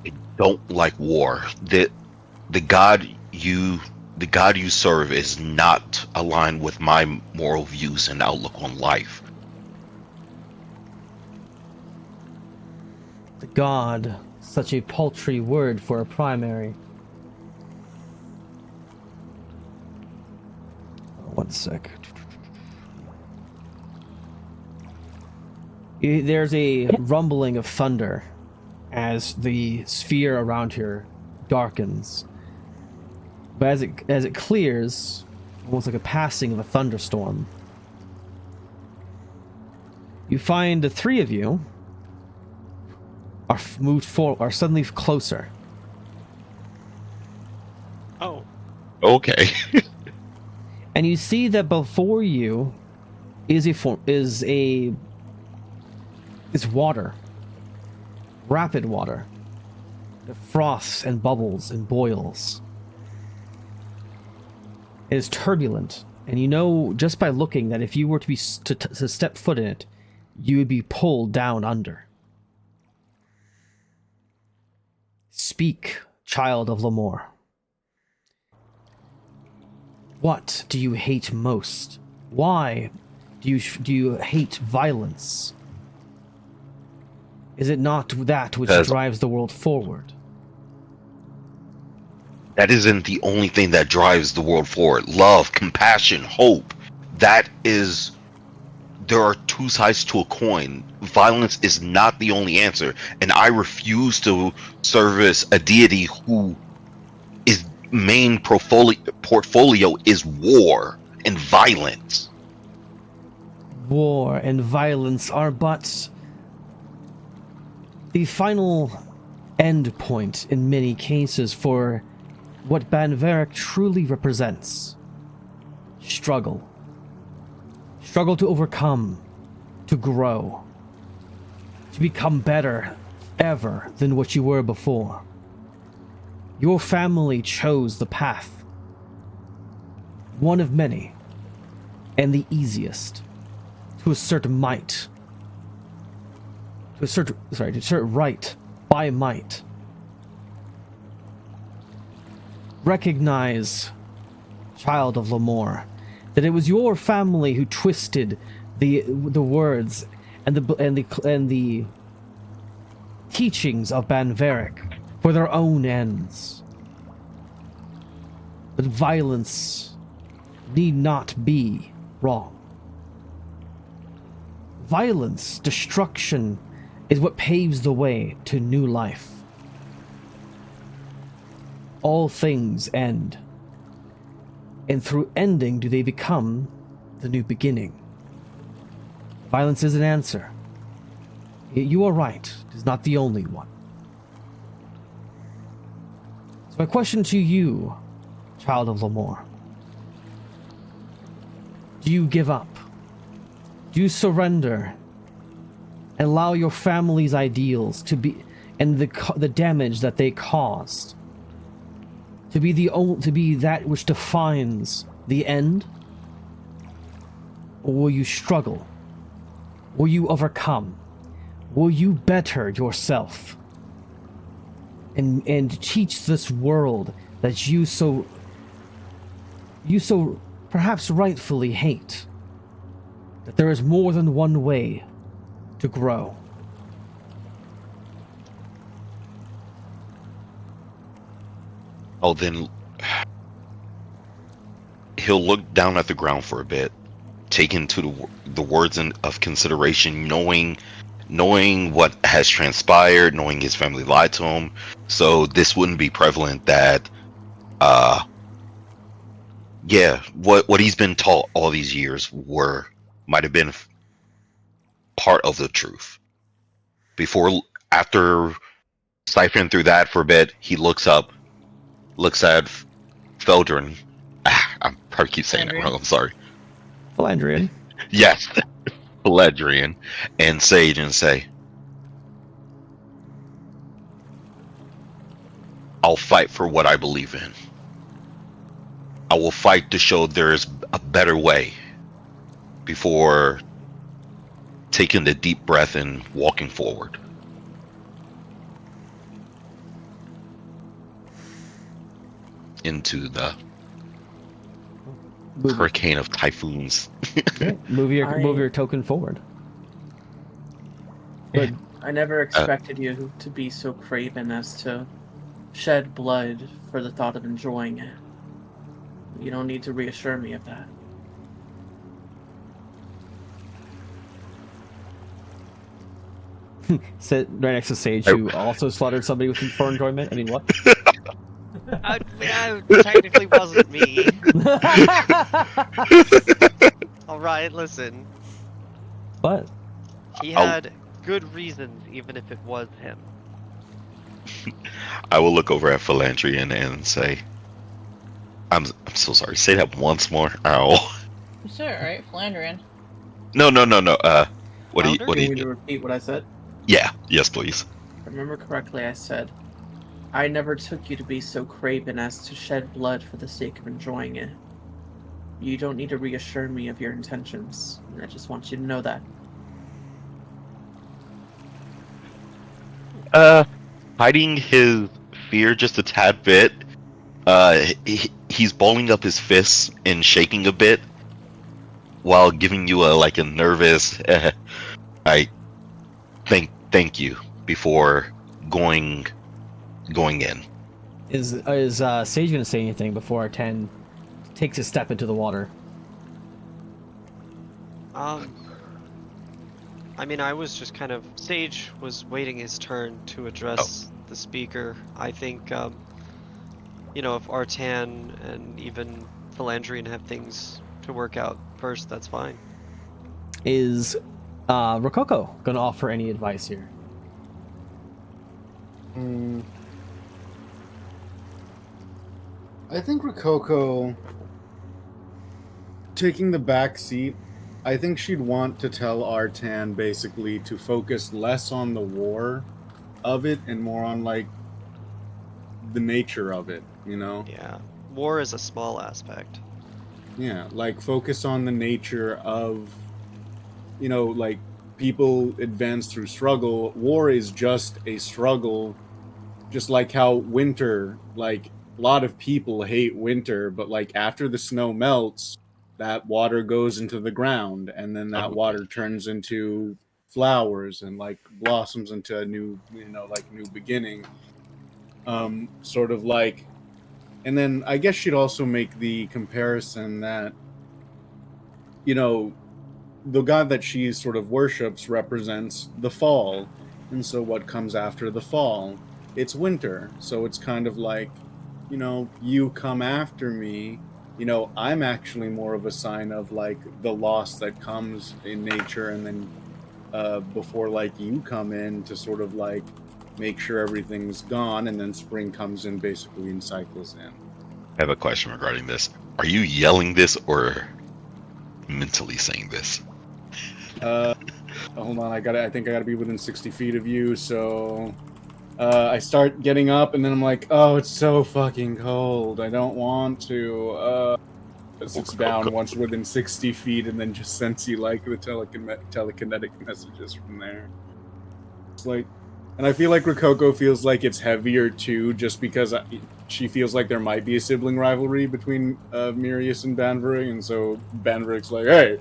I don't like war. The god you serve is not aligned with my moral views and outlook on life. The god, such a paltry word for a primary. One sec. There's a rumbling of thunder as the sphere around here darkens. But as it clears, almost like a passing of a thunderstorm, you find the three of you are suddenly closer. Oh. Okay. And you see that before you is water. Rapid water. It froths and bubbles and boils. It is turbulent, and you know just by looking that if you were to step foot in it, you would be pulled down under. Speak, child of Lamore. What do you hate most? Why do you hate violence? Is it not that which drives the world forward? That isn't the only thing that drives the world forward. Love, compassion, hope. There are two sides to a coin. Violence is not the only answer, and I refuse to service a deity who is main portfolio is war and violence. War and violence are but the final end point in many cases for what Banverik truly represents. Struggle. Struggle to overcome, to grow. to become better ever than what you were before. Your family chose the path, one of many, and the easiest, to assert might, to assert right by might. Recognize, child of Lamore, that it was your family who twisted the words and the teachings of Banverik for their own ends. But violence need not be wrong. Violence, destruction, is what paves the way to new life. All things end, and through ending do they become the new beginning. Violence is an answer. You are right, it is not the only one. So my question to you, child of Lamore, do you give up? Do you surrender and allow your family's ideals to be, and the damage that they caused, to be that which defines the end? Or will you struggle? Will you overcome? Will you better yourself? And teach this world that you so perhaps rightfully hate, that there is more than one way to grow. Oh, then he'll look down at the ground for a bit, take into the words of consideration, knowing what has transpired, knowing his family lied to him. So this wouldn't be prevalent that, what he's been taught all these years might have been part of the truth. After ciphering through that for a bit, he looks at Feldrin. I probably keep saying it wrong. I'm sorry. Felandrian. Yes, Felandrian and Sage, and say, "I'll fight for what I believe in. I will fight to show there is a better way before taking the deep breath and walking forward." Into the hurricane of typhoons. Okay. Move your token forward. Good. I never expected you to be so craven as to shed blood for the thought of enjoying it. You don't need to reassure me of that. Sit right next to Sage, who also slaughtered somebody for enjoyment. I mean, what? I technically wasn't me. Alright, listen. What? He had good reasons, even if it was him. I will look over at Felandrian and say, I'm so sorry. Say that once more. Ow. You said it right, Felandrian. No. What do you need me to repeat what I said? Yeah. Yes, please. If I remember correctly, I said, I never took you to be so craven as to shed blood for the sake of enjoying it. You don't need to reassure me of your intentions. I just want you to know that. Hiding his fear just a tad bit. He's balling up his fists and shaking a bit, while giving you a nervous. I thank you before going in. Is Sage gonna say anything before Artan takes a step into the water? I mean, I was just Sage was waiting his turn to address the speaker. I think, if Artan and even Felandrian have things to work out first, that's fine. Is Rococo gonna offer any advice here? I think Rococo taking the back seat I think she'd want to tell Artan basically to focus less on the war of it and more on like the nature of it, you know? Yeah. War is a small aspect. Yeah, like focus on the nature of, you know, like people advance through struggle. War is just a struggle, just like how winter, like a lot of people hate winter, but like after the snow melts, that water goes into the ground, and then that water turns into flowers and like blossoms into a new, you know, like new beginning. Sort of like, and then I guess she'd also make the comparison that, you know, the god that she sort of worships represents the fall, and so what comes after the fall? It's winter. So it's kind of like, you know, you come after me. You know, I'm actually more of a sign of like the loss that comes in nature, and then before like you come in to sort of like make sure everything's gone, and then spring comes in basically and cycles in. I have a question regarding this. Are you yelling this or mentally saying this? Hold on, I think I gotta be within 60 feet of you, so I start getting up, and then I'm like, oh, it's so fucking cold. I don't want to. Sits down once within 60 feet, and then just sends you like the telekinetic messages from there. It's like, and I feel like Rococo feels like it's heavier too, just because she feels like there might be a sibling rivalry between Myrias and Banverik, and so Banverik's like, hey,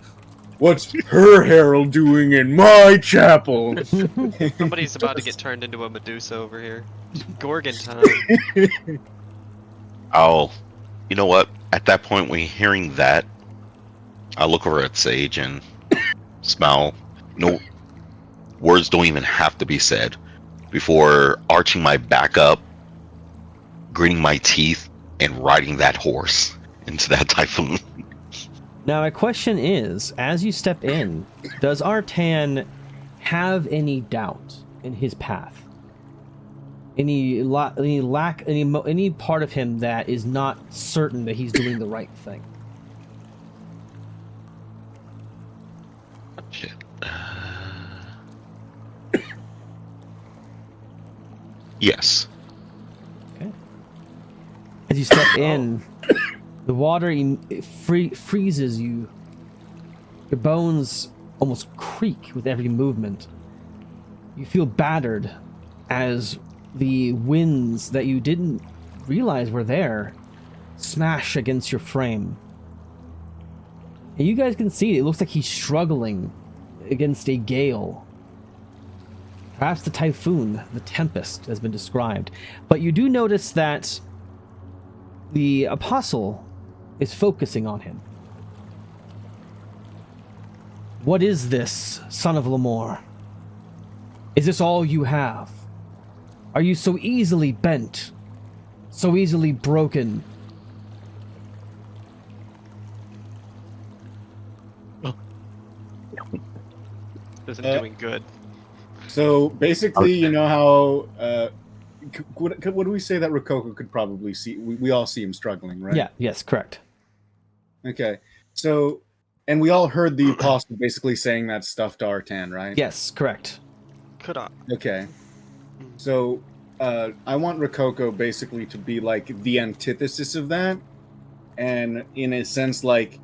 what's her Herald doing in my chapel? Somebody's about to get turned into a Medusa over here. Gorgon time. I'll, you know what? At that point, when hearing that, I'll look over at Sage and smile. No words don't even have to be said before arching my back up, gritting my teeth, and riding that horse into that typhoon. Now, my question is, as you step in, does Artan have any doubt in his path? Any part of him that is not certain that he's doing the right thing? Shit. Yes. Okay. As you step in, the water freezes you. Your bones almost creak with every movement. You feel battered as the winds that you didn't realize were there smash against your frame. And you guys can see it looks like he's struggling against a gale. Perhaps the typhoon, the tempest, has been described. But you do notice that the apostle is focusing on him. What is this, son of Lamore? Is this all you have? Are you so easily bent? So easily broken? This isn't doing good. So basically, you know how what do we say that Rococo could probably see? We all see him struggling, right? Yeah, yes, correct. Okay. So, and we all heard the apostle basically saying that stuff to Artan, right? Yes, correct. Could I? Okay. So, I want Rococo basically to be like the antithesis of that, and in a sense, like,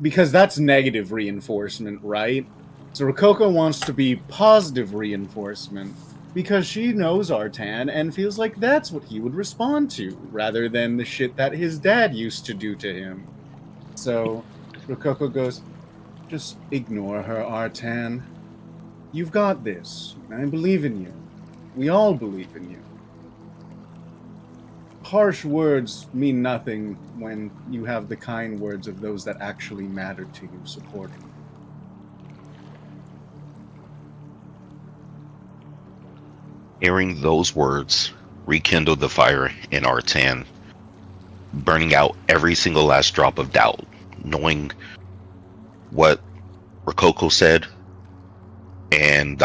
because that's negative reinforcement, right? So Rococo wants to be positive reinforcement because she knows Artan and feels like that's what he would respond to, rather than the shit that his dad used to do to him. So Rococo goes, just ignore her, Artan. You've got this. I believe in you. We all believe in you. Harsh words mean nothing when you have the kind words of those that actually matter to you supporting you. Hearing those words rekindled the fire in Artan, burning out every single last drop of doubt, knowing what Rococo said, and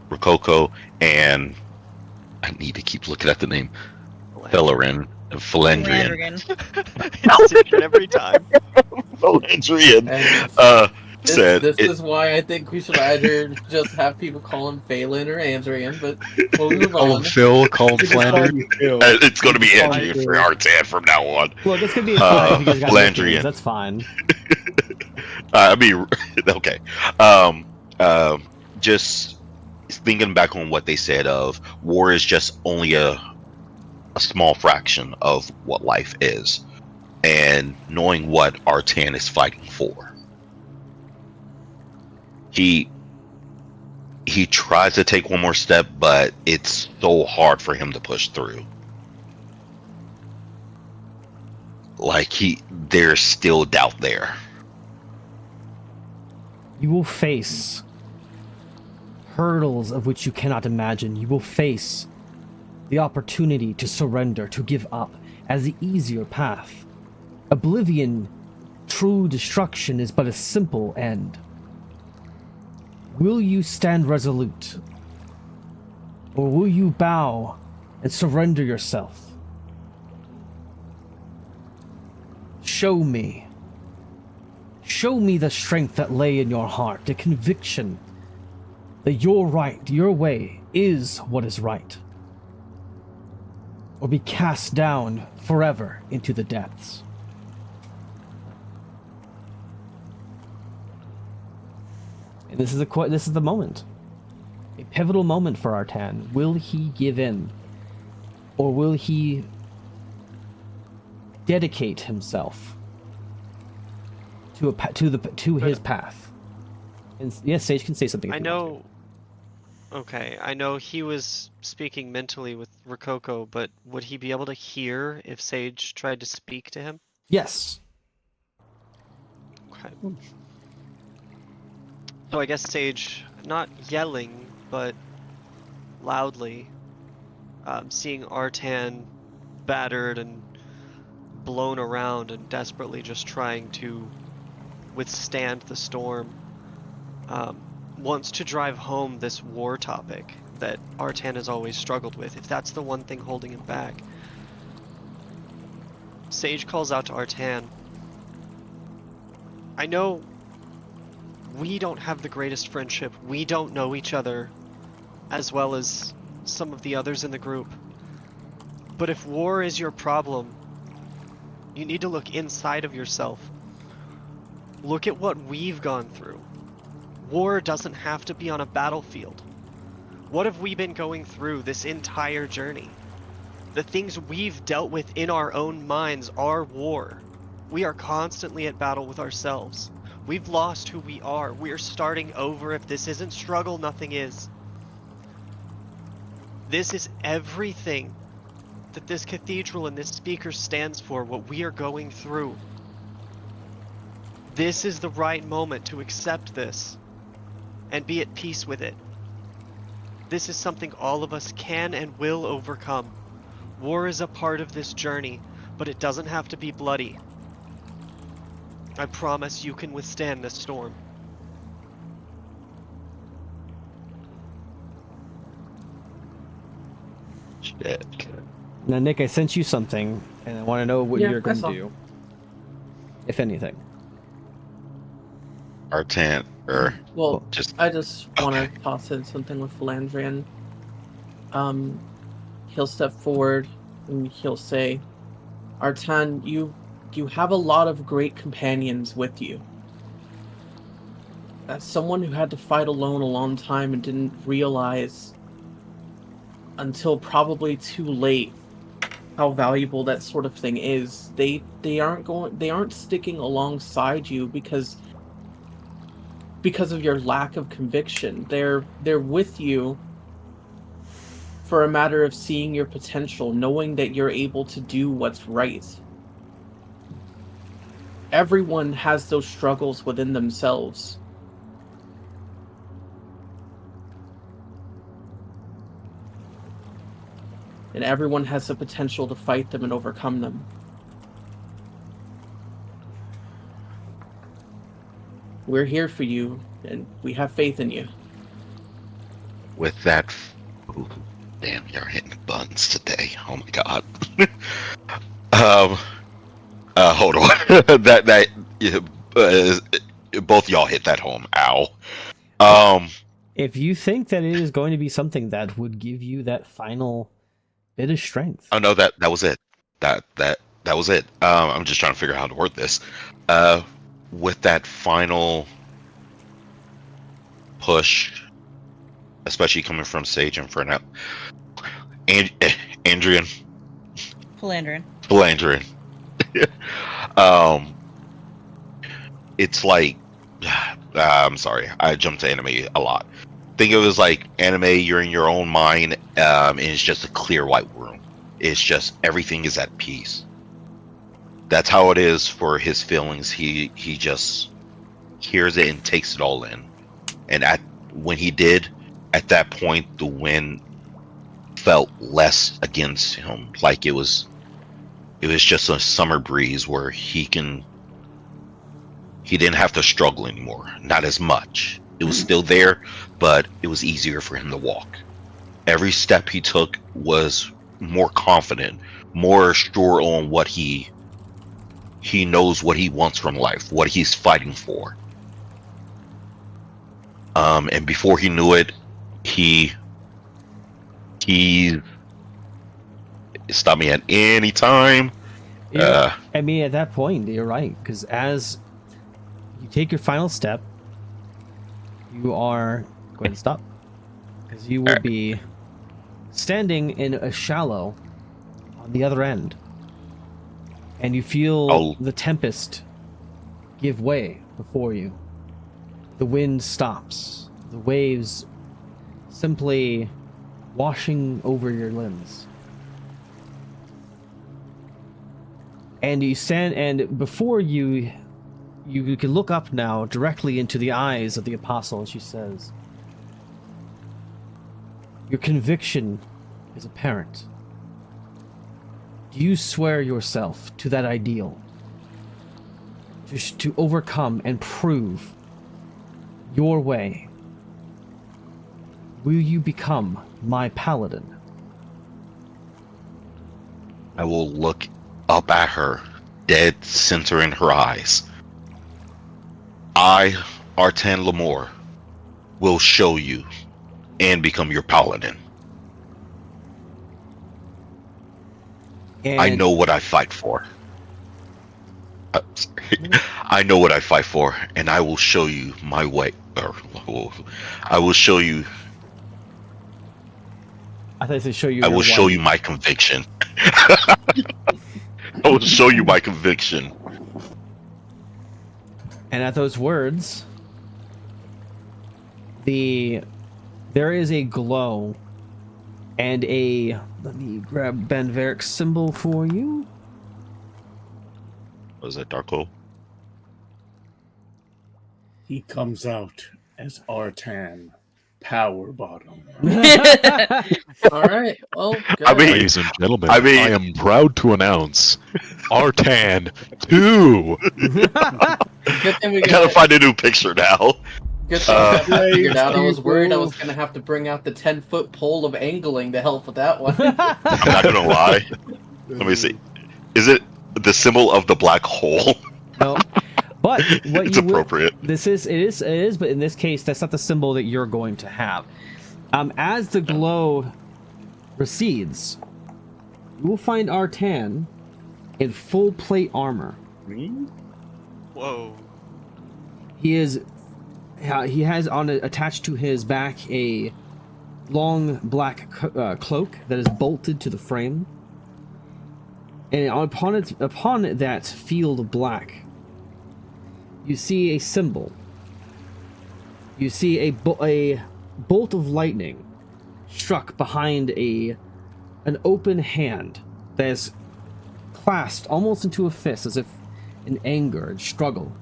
Rococo and I need to keep looking at the name Felandrian. Felandrian. It's different every time. Felandrian And said this it, is why I think we should either just have people call him Faylon or Andrian, but we'll move Call him on. Phil, call him We just call Flanders. you Phil. it's going to be We call Andrian you for Phil. Artan from now on. Look, it's gonna be fine if you guys got nicknames. Felandrian. That's fine. I mean, okay. Just thinking back on what they said of war is just only a small fraction of what life is, and knowing what Artan is fighting for. He tries to take one more step, but it's so hard for him to push through. Like there's still doubt there. You will face hurdles of which you cannot imagine. You will face the opportunity to surrender, to give up, as the easier path. Oblivion, true destruction, is but a simple end. Will you stand resolute? Or will you bow and surrender yourself? Show me. Show me the strength that lay in your heart, the conviction that your right, your way, is what is right. Or be cast down forever into the depths. And this is the moment. A pivotal moment for Artan. Will he give in? Or will he dedicate himself to his path? And yes, Sage can say something. I know. Okay, I know he was speaking mentally with Rococo, but would he be able to hear if Sage tried to speak to him? Yes. Okay. So I guess Sage, not yelling, but loudly, seeing Artan battered and blown around and desperately just trying to withstand the storm, wants to drive home this war topic that Artan has always struggled with, if that's the one thing holding him back. Sage calls out to Artan. I know we don't have the greatest friendship. We don't know each other as well as some of the others in the group. But if war is your problem, you need to look inside of yourself. Look at what we've gone through. War doesn't have to be on a battlefield. What have we been going through this entire journey? The things we've dealt with in our own minds are war. We are constantly at battle with ourselves. We've lost who we are. We're starting over. If this isn't struggle, nothing is. This is everything that this cathedral and this speaker stands for, what we are going through. This is the right moment to accept this and be at peace with it. This is something all of us can and will overcome. War is a part of this journey, but it doesn't have to be bloody. I promise you can withstand this storm. Shit. Now, Nick, I sent you something, and I want to know what Yeah, you're I going to saw. do, if anything. Artan, or Well, just I just want Okay. to toss in something with Felandrian. He'll step forward and he'll say, Artan, you have a lot of great companions with you. As someone who had to fight alone a long time and didn't realize until probably too late how valuable that sort of thing is, they aren't sticking alongside you because of your lack of conviction. They're with you for a matter of seeing your potential, knowing that you're able to do what's right. Everyone has those struggles within themselves. And everyone has the potential to fight them and overcome them. We're here for you, and we have faith in you. with that. Ooh, damn, you're hitting buns today. Oh my god. Hold on. that Yeah, both y'all hit that home. Ow. If you think that it is going to be something that would give you that final bit of strength. Oh no, that was it. That was it. I'm just trying to figure out how to word this. With that final push, especially coming from Sage and Fernell, Andrian, Felandrian. It's like, I'm sorry, I jumped to anime a lot. Think of it as like anime, you're in your own mind, and it's just a clear white room. It's just everything is at peace. That's how it is for his feelings. He just hears it and takes it all in. And when he did, at that point, the wind felt less against him. Like it was just a summer breeze where he didn't have to struggle anymore. Not as much. It was still there, but it was easier for him to walk. Every step he took was more confident, more sure on what he knows what he wants from life, what he's fighting for. And before he knew it, he stop me at any time. I mean, at that point, you're right, because as you take your final step, you are going to stop, because you will be standing in a shallow on the other end, and you feel the tempest give way before you. The wind stops, the waves simply washing over your limbs. And you stand, and before you can look up now directly into the eyes of the apostle, and she says, "Your conviction is apparent. Do you swear yourself to that ideal? To overcome and prove your way? Will you become my paladin?" I will look up at her, dead center in her eyes. I, Artan Lamore, will show you and become your paladin. And I know what I fight for. I know what I fight for, and I will show you my way. I will show you. I thought they show you. I will show you my conviction. I will show you my conviction. And at those words, there is a glow and let me grab Banverik's symbol for you. Was that Darko? He comes out as Artan, power bottom. All right. Well, good. I mean, Ladies and gentlemen, I I, mean- am proud to announce Artan 2. Good thing we I gotta find a new picture now. Good thing I got that figured Blades, out. I was worried I was people. gonna have to bring out the 10-foot pole of angling to help with that one. I'm not gonna lie. Let me see. Is it the symbol of the black hole? No, but what It's you will- appropriate. it is, but in this case, that's not the symbol that you're going to have. As the glow recedes, you will find Artan in full plate armor. Whoa. He has attached to his back a long black cloak that is bolted to the frame, and upon that field of black, you see a symbol. You see a bolt of lightning struck behind an open hand that is clasped almost into a fist, as if in anger and struggle.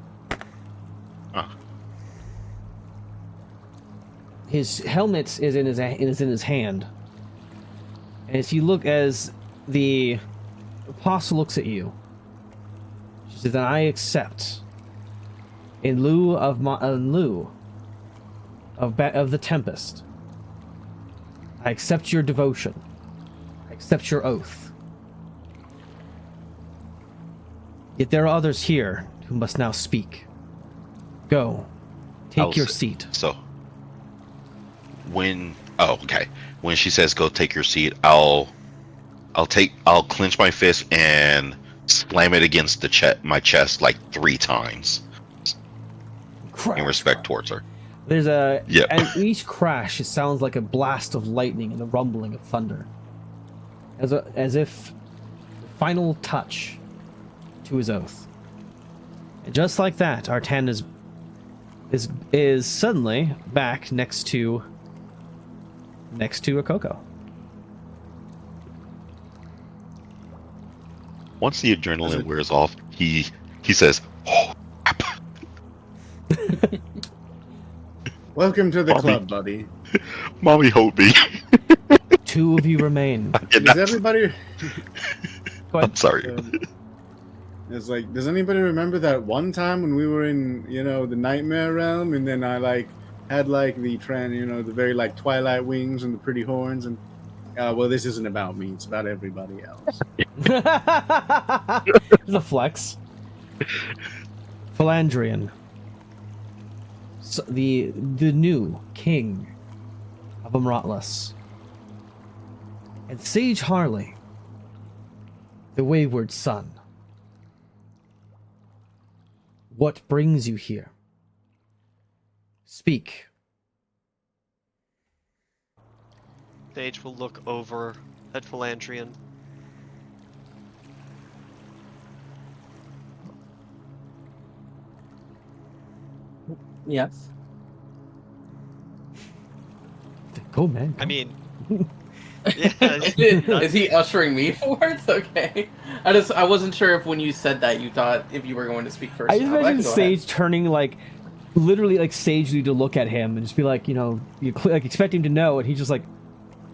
His helmet is in his hand. And as the apostle looks at you, she says, "Then I accept, in lieu of the tempest, I accept your devotion. I accept your oath. Yet there are others here who must now speak. Go. Take I'll your sit. seat. So when when she says go take your seat, I'll clench my fist and slam it against my chest like 3 times in respect towards her. There's a Yep. and each crash, it sounds like a blast of lightning and the rumbling of thunder, as if the final touch to his oath. And just like that, Artan is suddenly back next to Rococo. Once the adrenaline wears off, he says, "Oh, crap." Welcome to the Bobby. club, buddy. Mommy, hold me." 2 of you remain. Does everybody? Go ahead. I'm sorry. It's like, does anybody remember that one time when we were in, the nightmare realm, and then I had the very Twilight wings and the pretty horns, and well, this isn't about me; it's about everybody else. There's a flex. Felandrian, so the new King of Amratlas, and Sage Harley, the wayward son. What brings you here? Speak. Sage will look over at Felandrian. Yes. Go, man. Go. I mean, yeah, Is he ushering me forwards? Okay. I wasn't sure if when you said that you thought if you were going to speak first. I just or not, but imagine can go Sage ahead. turning literally sagely to look at him and just be like, you expect him to know, and he's just like,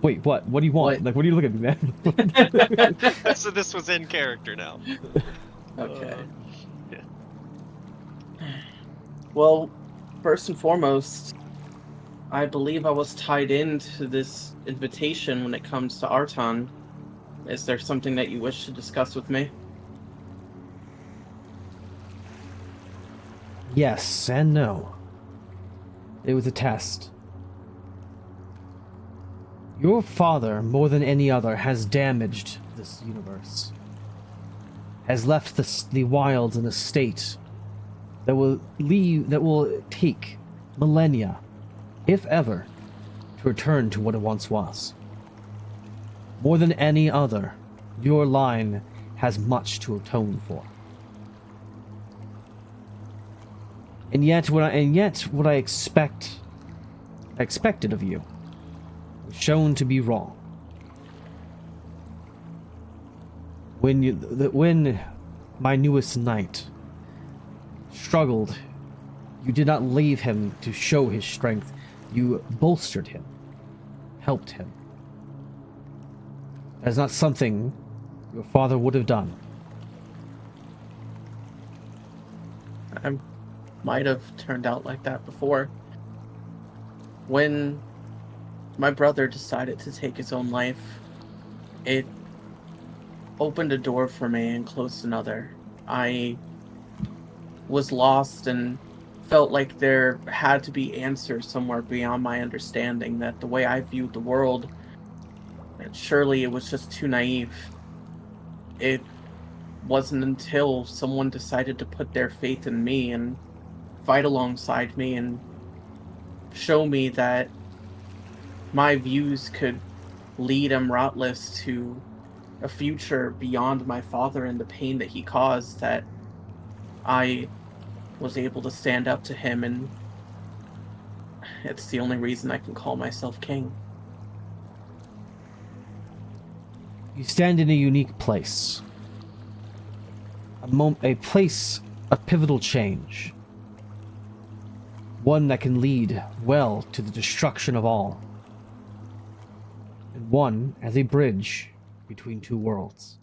wait, what? What do you want? What? What are you looking at me, man? so this was in character now. Okay. Yeah. Well, first and foremost, I believe I was tied into this invitation when it comes to Artan. Is there something that you wish to discuss with me? Yes and no. It was a test. Your father, more than any other, has damaged this universe. Has left the wilds in a state that will take millennia, if ever, to return to what it once was. More than any other, your line has much to atone for. And yet what I expected of you was shown to be wrong. When my newest knight struggled, you did not leave him to show his strength. You bolstered him, helped him. That is not something your father would have done. I might have turned out like that before. When my brother decided to take his own life, it opened a door for me and closed another. I was lost and felt like there had to be answers somewhere beyond my understanding, that the way I viewed the world, that surely it was just too naive. It wasn't until someone decided to put their faith in me and fight alongside me and show me that my views could lead Amratlas to a future beyond my father and the pain that he caused, that I was able to stand up to him, and it's the only reason I can call myself king. You stand in a unique place. A place of pivotal change. One that can lead well to the destruction of all. And one as a bridge between two worlds.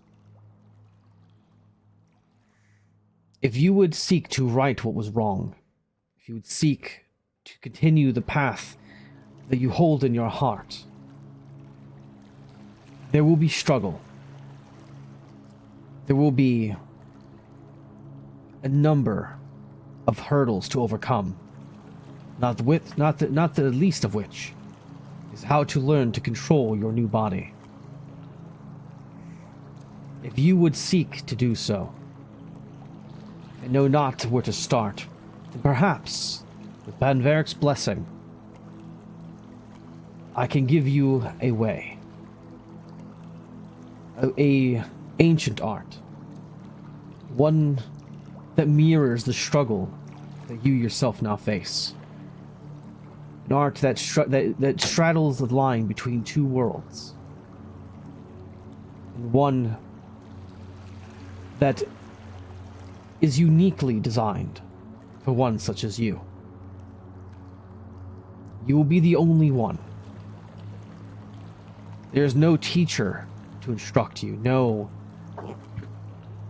If you would seek to right what was wrong, if you would seek to continue the path that you hold in your heart, there will be struggle. There will be a number of hurdles to overcome. Not the least of which is how to learn to control your new body. If you would seek to do so, and know not where to start, then perhaps, with Banverik's blessing, I can give you a way. A ancient art. One that mirrors the struggle that you yourself now face. An art that straddles the line between two worlds. And one that is uniquely designed for one such as you. You will be the only one. There's no teacher to instruct you, no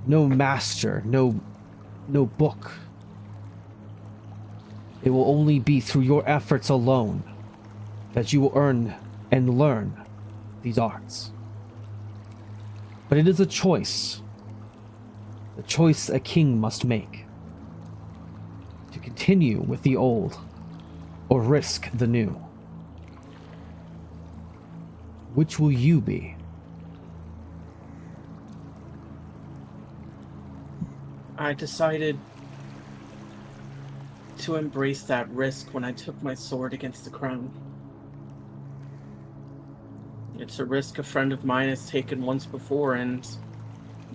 master, no book. It will only be through your efforts alone that you will earn and learn these arts. But it is a choice. The choice a king must make. To continue with the old, or risk the new. Which will you be? I decided to embrace that risk when I took my sword against the crown. It's a risk a friend of mine has taken once before, and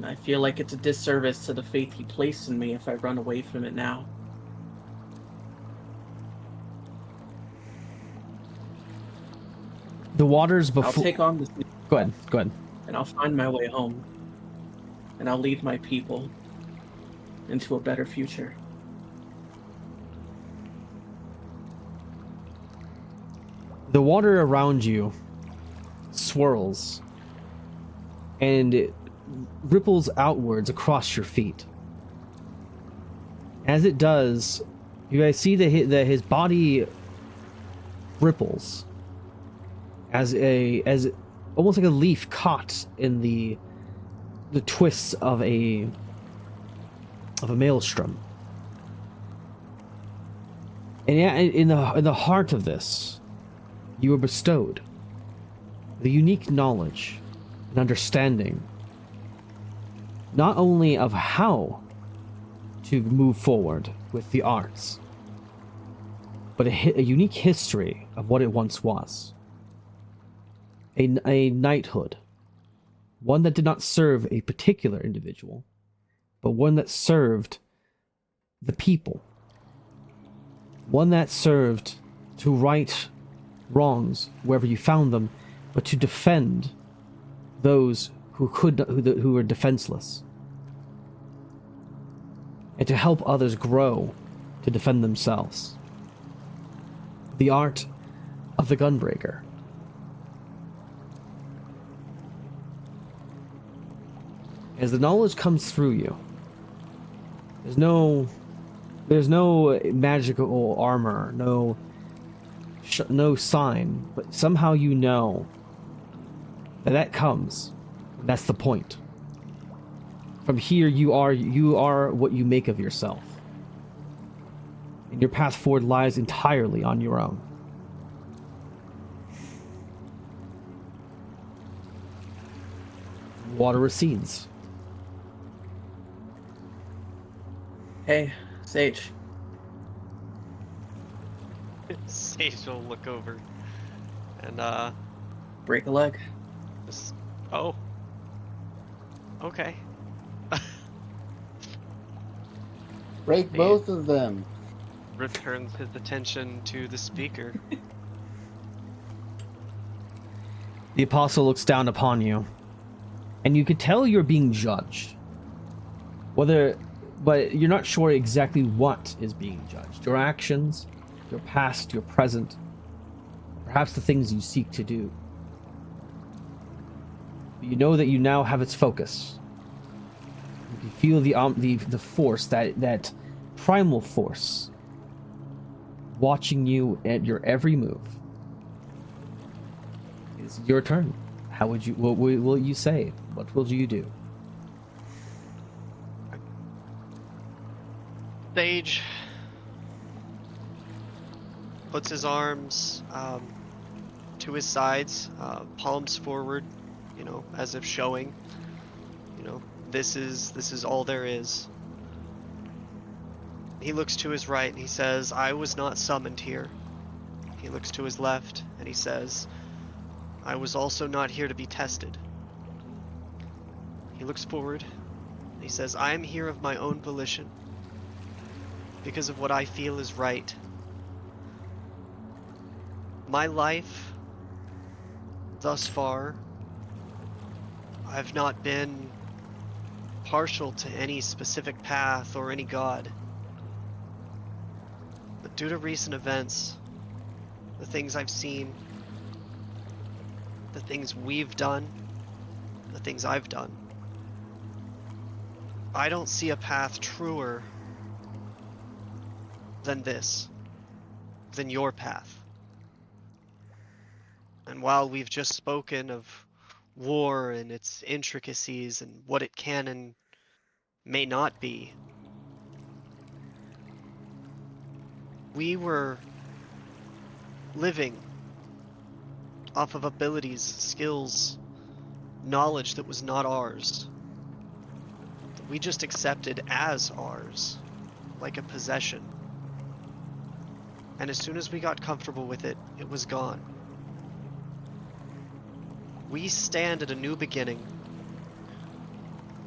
I feel like it's a disservice to the faith he placed in me if I run away from it now. The waters before... I'll take on this... Go ahead. And I'll find my way home. And I'll lead my people into a better future. The water around you swirls, and it ripples outwards across your feet. As it does, you guys see that his body ripples as almost like a leaf caught in the twists of a maelstrom. And yeah, in the heart of this, you are bestowed the unique knowledge and understanding, not only of how to move forward with the arts, but a unique history of what it once was. A knighthood, one that did not serve a particular individual, but one that served the people, one that served to right wrongs wherever you found them, but to defend those who were defenseless, and to help others grow to defend themselves. The art of the Gunbreaker. As the knowledge comes through you, there's no magical armor, no sign, but somehow you know that comes. That's the point. From here, you are what you make of yourself, and your path forward lies entirely on your own. Water recedes. Hey, Sage. Sage will look over and Break a leg. just, oh, okay. Break both of them. Returns his attention to the speaker. The apostle looks down upon you, and you could tell you're being judged. But you're not sure exactly what is being judged. Your actions, your past, your present, perhaps the things you seek to do. You know that you now have its focus. You can feel the force, that primal force, watching you at your every move. It's your turn. What will you say? What will you do? Sage puts his arms to his sides, palms forward, as if showing, this is all there is. He looks to his right and he says, I was not summoned here. He looks to his left and he says, I was also not here to be tested. He looks forward and he says, I am here of my own volition, because of what I feel is right. My life, thus far, I've not been partial to any specific path or any god. But due to recent events, the things I've seen, the things we've done, the things I've done, I don't see a path truer than this, than your path. And while we've just spoken of war and its intricacies and what it can and may not be, we were living off of abilities, skills, knowledge that was not ours, that we just accepted as ours, like a possession. And as soon as we got comfortable with it, it was gone. We stand at a new beginning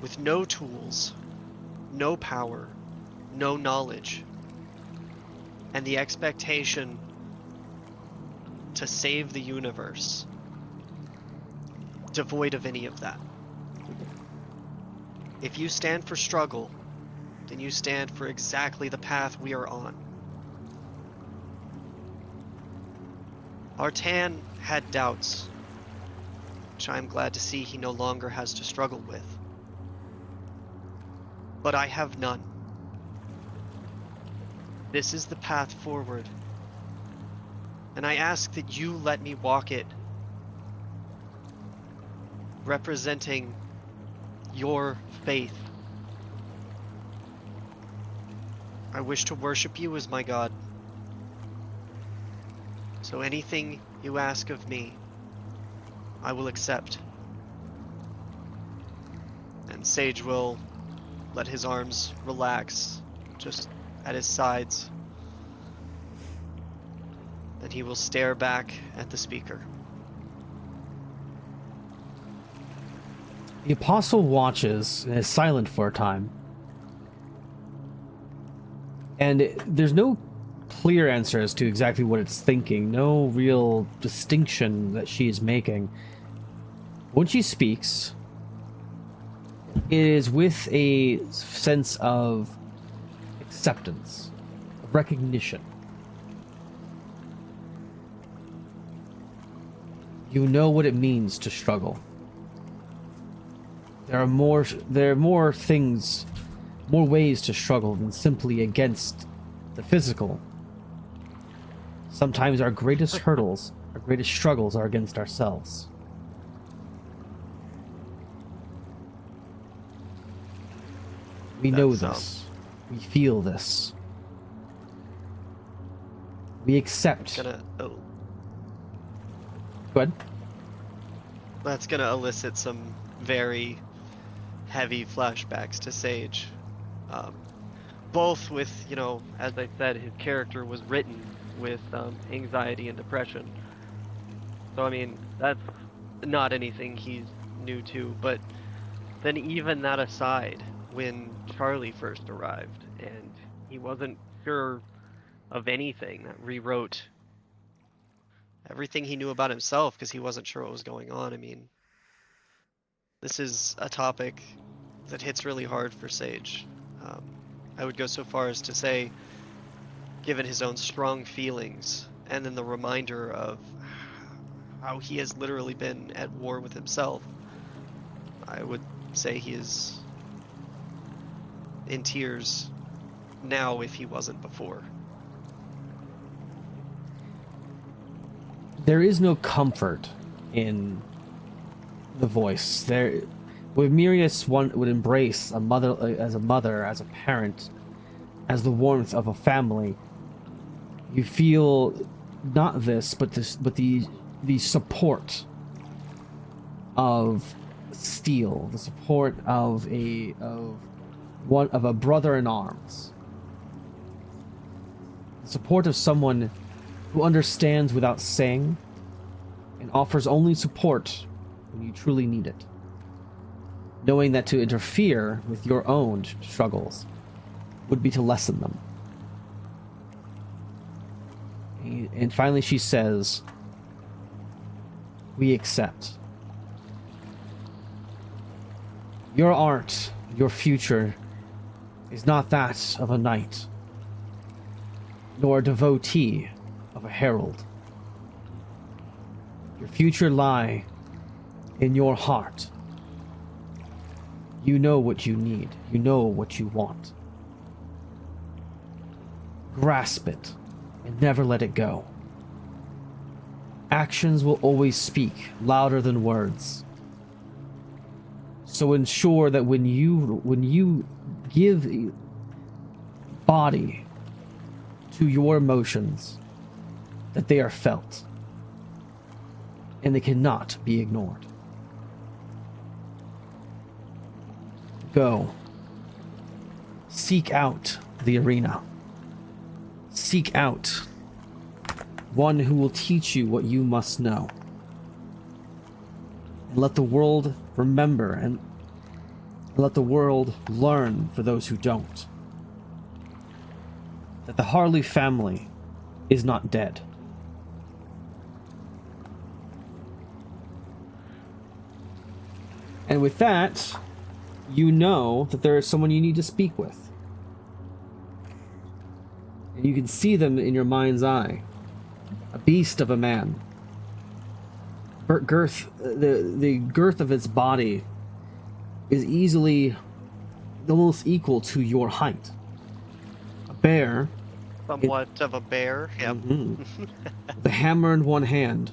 with no tools, no power, no knowledge, and the expectation to save the universe, devoid of any of that. If you stand for struggle, then you stand for exactly the path we are on. Artan had doubts, which I'm glad to see he no longer has to struggle with. But I have none. This is the path forward, and I ask that you let me walk it, representing your faith. I wish to worship you as my God. So anything you ask of me, I will accept. And Sage will let his arms relax just at his sides. Then he will stare back at the speaker. The apostle watches and is silent for a time. And there's no clear answer as to exactly what it's thinking, no real distinction that she is making. When she speaks, it is with a sense of acceptance, of recognition. You know what it means to struggle. There are more things, more ways to struggle than simply against the physical. Sometimes our greatest hurdles, our greatest struggles are against ourselves. We know this. We feel this. We accept. Go ahead. That's gonna elicit some very heavy flashbacks to Sage. Both with, as I said, his character was written with anxiety and depression. So, I mean, that's not anything he's new to, but then even that aside, when Charlie first arrived and he wasn't sure of anything, that rewrote everything he knew about himself because he wasn't sure what was going on. I mean, this is a topic that hits really hard for Sage. I would go so far as to say, given his own strong feelings, and then the reminder of how he has literally been at war with himself, I would say he is in tears now if he wasn't before. There is no comfort in the voice. Where Myrias would embrace a mother as a parent, as the warmth of a family. You feel not this, but the support of steel, the support of a brother in arms, the support of someone who understands without saying and offers only support when you truly need it, knowing that to interfere with your own struggles would be to lessen them. And finally she says, "We accept. Your art, your future, is not that of a knight, nor a devotee of a herald. Your future lie in your heart. You know what you need. You know what you want. Grasp it and never let it go. Actions will always speak louder than words. So ensure that when you give body to your emotions, that they are felt and they cannot be ignored. Go. Seek out the arena. Seek out one who will teach you what you must know. And let the world remember and let the world learn for those who don't. That the Harley family is not dead. And with that, you know that there is someone you need to speak with. And you can see them in your mind's eye. A beast of a man. The girth of its body is easily almost equal to your height. A bear. Somewhat of a bear. Yep. With a hammer in one hand.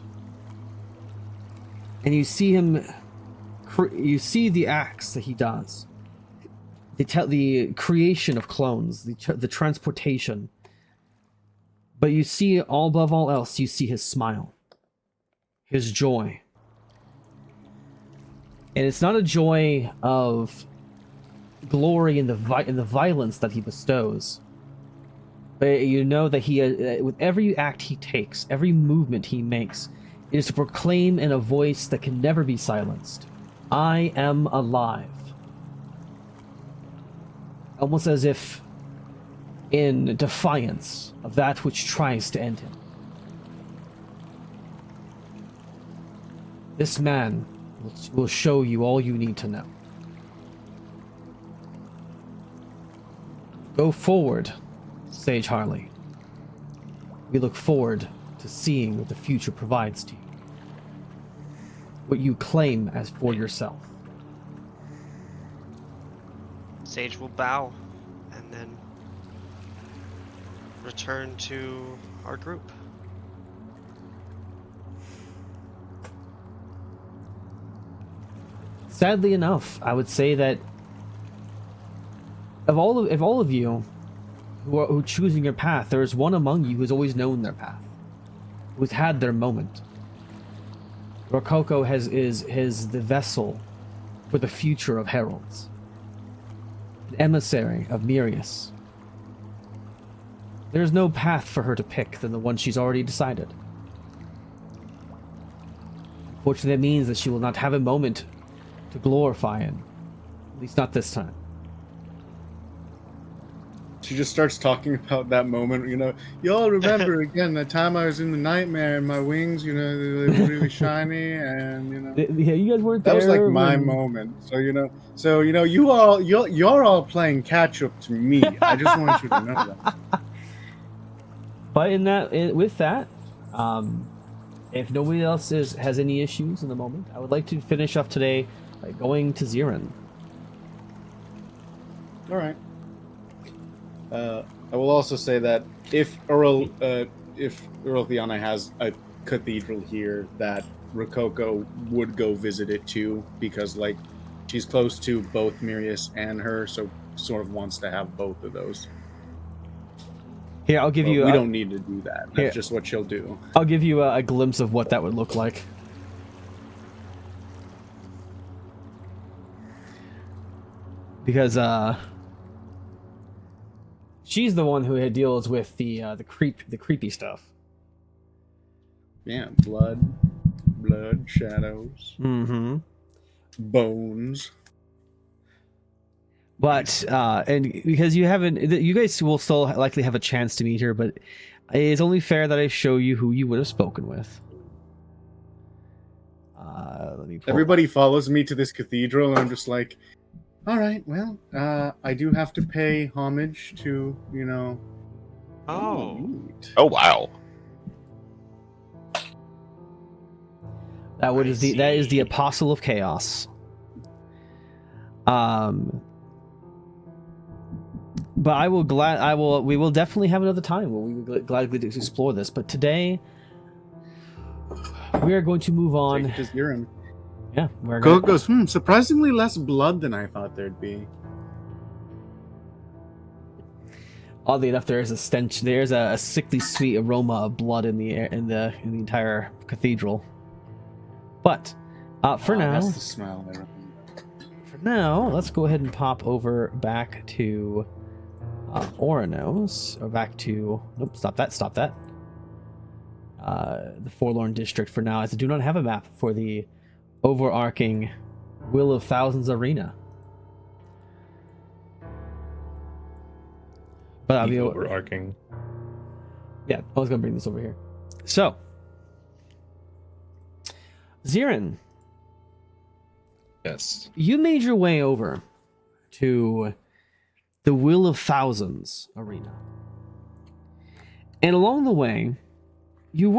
And you see him. You see the acts that he does. The creation of clones, the transportation. But you see, all above all else, you see his smile, his joy. And it's not a joy of glory in the violence that he bestows. But you know that he, with every act he takes, every movement he makes, it is to proclaim in a voice that can never be silenced, "I am alive." Almost as if in defiance of that which tries to end him. This man will show you all you need to know. Go forward, Sage Harley. We look forward to seeing what the future provides to you. What you claim as for yourself. Sage will bow and then return to our group. Sadly enough, I would say that of all of you who are choosing your path, there is one among you who's always known their path, who's had their moment. Rococo is the vessel for the future of heralds, an emissary of Myrias. There's no path for her to pick than the one she's already decided. Unfortunately, that means that she will not have a moment to glorify in, at least not this time. She just starts talking about that moment, y'all remember again that time I was in the nightmare and my wings, they were really shiny and, Yeah, you guys weren't there. That was like my moment. So, you're all playing catch up to me. I just want you to know that. But with that, if nobody else has any issues in the moment, I would like to finish up today by going to Zirin. All right. I will also say that if Erlthiana has a cathedral here, that Rococo would go visit it too, because she's close to both Myrias and her, so sort of wants to have both of those. Here, I'll give Well, you. we don't need to do that. That's here. just what she'll do. I'll give you a glimpse of what that would look like. Because she's the one who deals with the creepy stuff. Yeah, blood, shadows, Mm-hmm. bones. But and because you guys will still likely have a chance to meet her, but it's only fair that I show you who you would have spoken with. Let me pull. Everybody follows me to this cathedral, and I'm just like, all right, well, I do have to pay homage to, Oh. neat. Oh wow. That is the see. Apostle of Chaos. But we will definitely have another time where we will gladly explore this. But today, we are going to move on. Take it to Zirin. Yeah, we're Go going. goes, surprisingly less blood than I thought there'd be. Oddly enough, there is a stench. There's a sickly sweet aroma of blood in the air, in the entire cathedral. But for now, That's the smell. let's go ahead and pop over back to Oranos, or back to stop that. The Forlorn District for now, as I do not have a map for the overarching Will of Thousands arena. But I'll be overarching. Yeah, I was gonna bring this over here. So, Zirin, Yes. you made your way over to the Will of Thousands arena. And along the way, you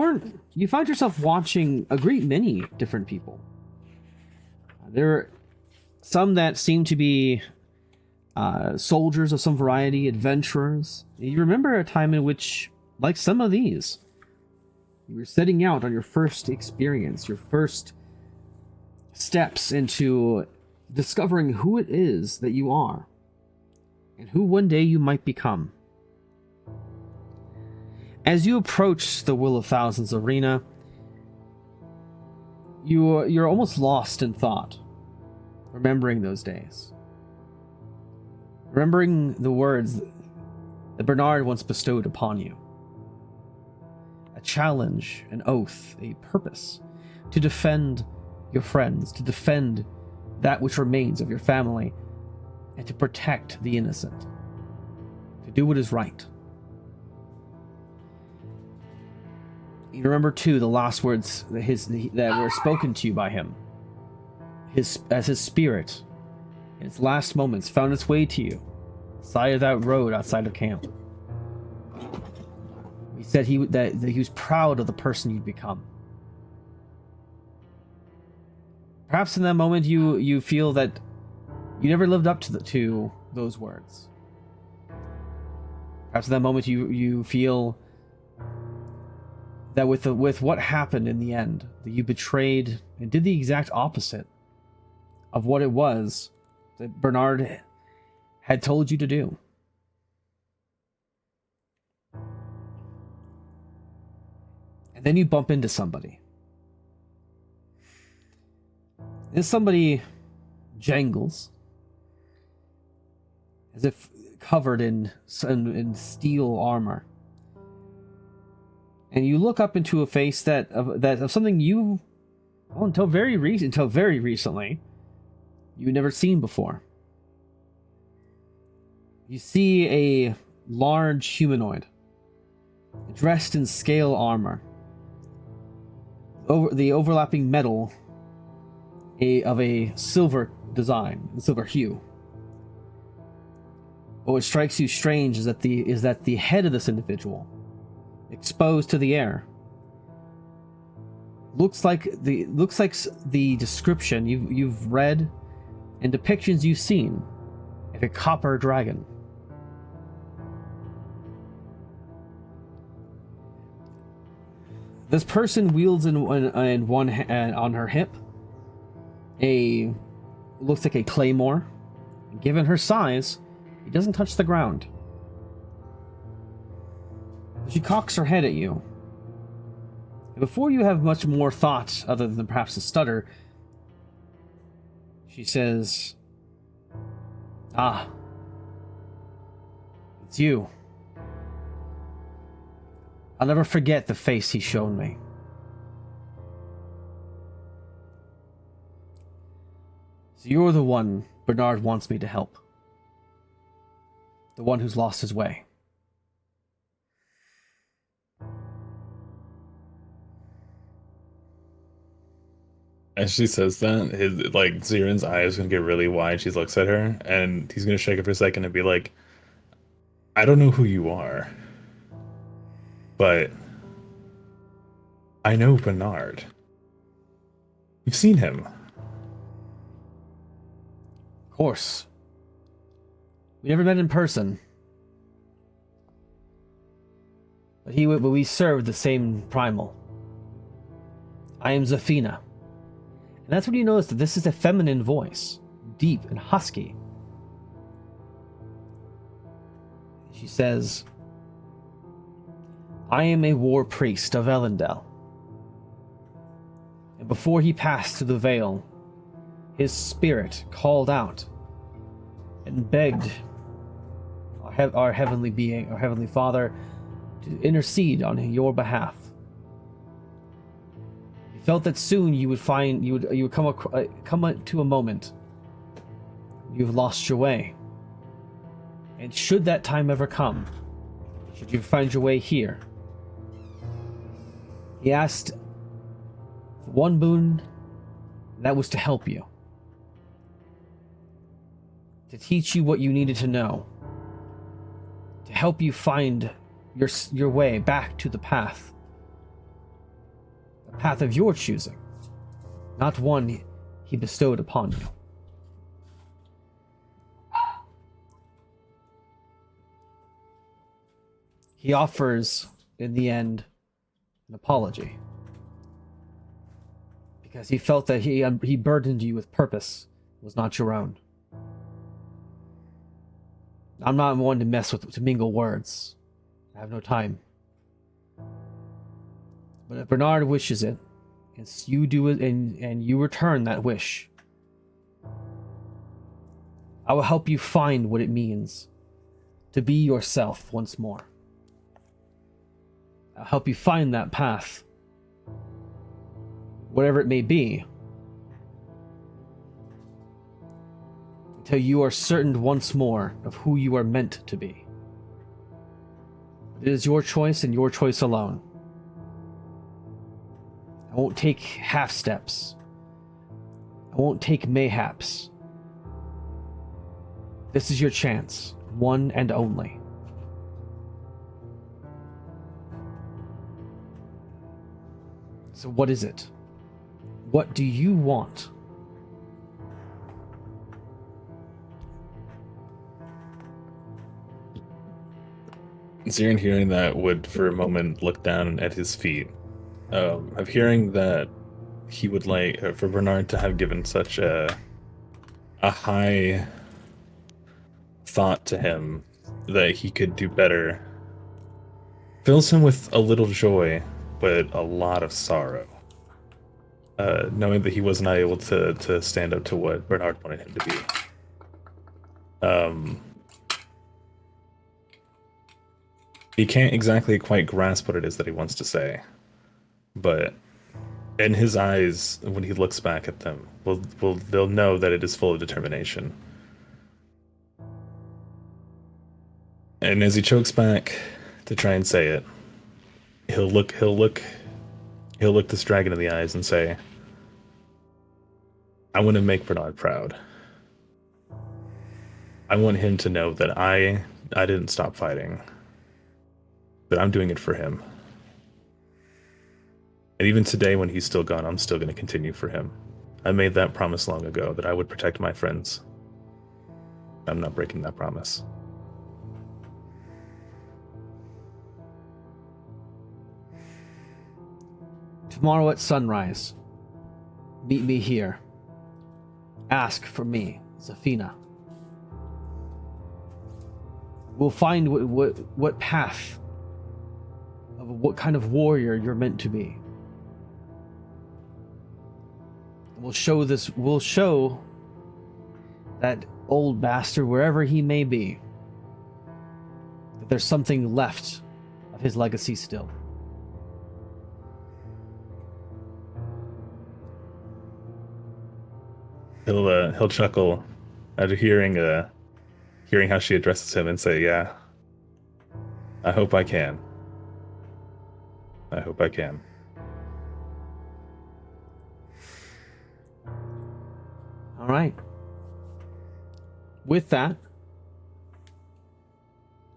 found yourself watching a great many different people. There are some that seem to be soldiers of some variety, adventurers. You remember a time in which, like some of these, you were setting out on your first experience, your first steps into discovering who it is that you are, and who one day you might become. As you approach the Will of Thousands arena, you're almost lost in thought, remembering those days. Remembering the words that Bernard once bestowed upon you. A challenge, an oath, a purpose to defend your friends, to defend that which remains of your family, and to protect the innocent. To do what is right. You remember too the last words that were spoken to you by him. As his spirit, in its last moments, found its way to you, side of that road outside of camp. He said that he was proud of the person you'd become. Perhaps in that moment you feel that you never lived up to those words. Perhaps in that moment you feel that with what happened in the end, that you betrayed and did the exact opposite of what it was that Bernard had told you to do. And then you bump into somebody. And somebody jangles, as if covered in steel armor. And you look up into a face that of something you, until very recently, you'd never seen before. You see a large humanoid, dressed in scale armor. Over the overlapping metal of a silver design, silver hue. But what strikes you strange is that the head of this individual, exposed to the air, looks like the description you've read and depictions you've seen of a copper dragon. This person wields in one hand, on her hip, looks like a claymore. Given her size, it doesn't touch the ground. She cocks her head at you. And before you have much more thought, other than perhaps a stutter, she says, "Ah, it's you. I'll never forget the face he's shown me. So you're the one Bernard wants me to help. The one who's lost his way." As she says that, his like Ziren's eyes gonna get really wide. She looks at her, and he's gonna shake her for a second and be like, "I don't know who you are, but I know Bernard. You've seen him." Of course. We never met in person. But we served the same primal. I am Zafina. And that's when you notice that this is a feminine voice, deep and husky. She says, "I am a war priest of Elendel. And before he passed through the veil, his spirit called out and begged our heavenly being, our heavenly Father, to intercede on your behalf. He felt that soon you would come to a moment you've lost your way. And should that time ever come, should you find your way here, he asked for one boon, and that was to help you. To teach you what you needed to know. To help you find your way back to the path. The path of your choosing. Not one he bestowed upon you. He offers, in the end, an apology. Because he felt that he burdened you with purpose that was not your own. I'm not one to mingle words. I have no time. But if Bernard wishes it, and you do it, and you return that wish, I will help you find what it means to be yourself once more. I'll help you find that path, whatever it may be, until you are certain once more of who you are meant to be. It is your choice and your choice alone. I won't take half steps. I won't take mayhaps. This is your chance, one and only. So what is it? What do you want? Ziren, hearing that, would for a moment look down at his feet. Of hearing that he would like for Bernard to have given such a high thought to him that he could do better fills him with a little joy, but a lot of sorrow. Knowing that he was not able to stand up to what Bernard wanted him to be. He can't exactly quite grasp what it is that he wants to say. But in his eyes, when he looks back at them, they'll know that it is full of determination. And as he chokes back to try and say it, he'll look this dragon in the eyes and say, "I want to make Bernard proud. I want him to know that I didn't stop fighting. That I'm doing it for him. And even today when he's still gone, I'm still going to continue for him. I made that promise long ago that I would protect my friends. I'm not breaking that promise." Tomorrow at sunrise, meet me here. Ask for me, Zafina. We'll find what path of what kind of warrior you're meant to be. We'll show that old bastard, wherever he may be, that there's something left of his legacy still. He'll chuckle after hearing how she addresses him and say, "Yeah, I hope I can. I hope I can." All right. With that,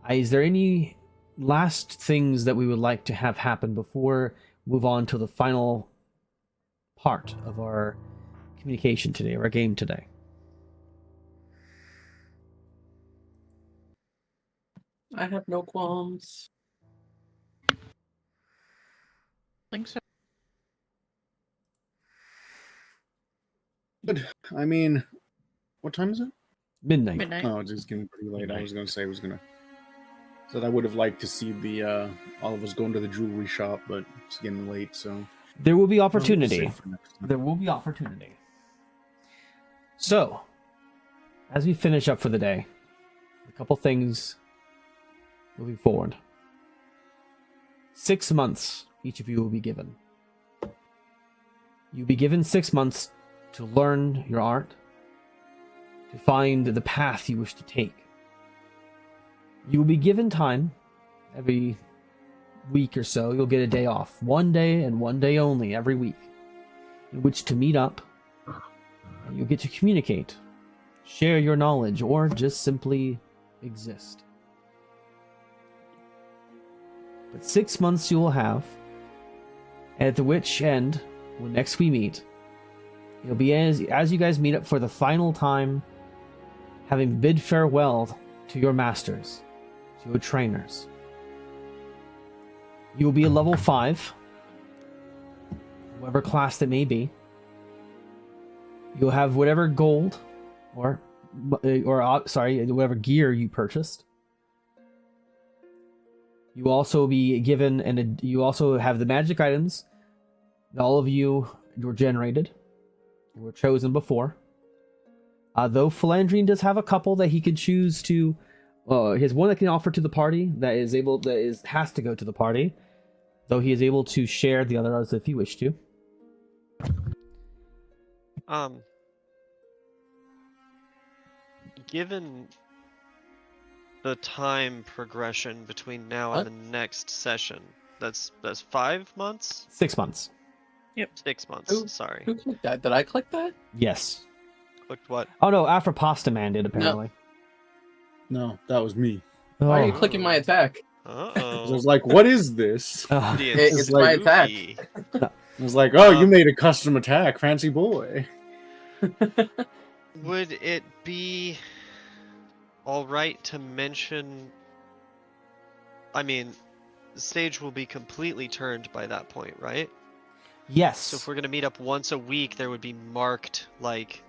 is there any last things that we would like to have happen before we move on to the final part of our communication today, or our game today? I have no qualms. think so. But I mean, what time is it? Midnight. Midnight. Oh, it's just getting pretty late. I was gonna say that I would have liked to see the all of us going to the jewelry shop, but it's getting late, so There will be I'll opportunity. save for next time. There will be opportunity. So, as we finish up for the day, a couple things moving forward. 6 months each of you will be given. You'll be given 6 months to learn your art, to find the path you wish to take. You will be given time every week or so. You'll get a day off, 1 day and 1 day only every week, in which to meet up, and you'll get to communicate, share your knowledge, or just simply exist. But 6 months you will have, at the which end, when next we meet, it'll be as you guys meet up for the final time, having bid farewell to your masters, to your trainers. You will be a level 5, whatever class that may be. You'll have whatever gold, or whatever gear you purchased. You will also be given, and you also have the magic items that all of you were generated, were chosen before. Though Felandrian does have a couple that he could choose to. He has one that can offer to the party has to go to the party, though he is able to share the others if he wish to. Given the time progression between now and the next session, that's 5 months? 6 months. 6 months. Who- Sorry. Who clicked that? Did I click that? Yes. Clicked what? Oh no, after Pasta Man did apparently. No, that was me. Why are you Oh. clicking my attack? I Uh-oh. was like, "What is this?" Oh. It's my attack. I was like, "Oh, you made a custom attack, fancy boy." Would it be alright to mention... I mean, the stage will be completely turned by that point, right? Yes. So if we're going to meet up once a week, there would be marked, like,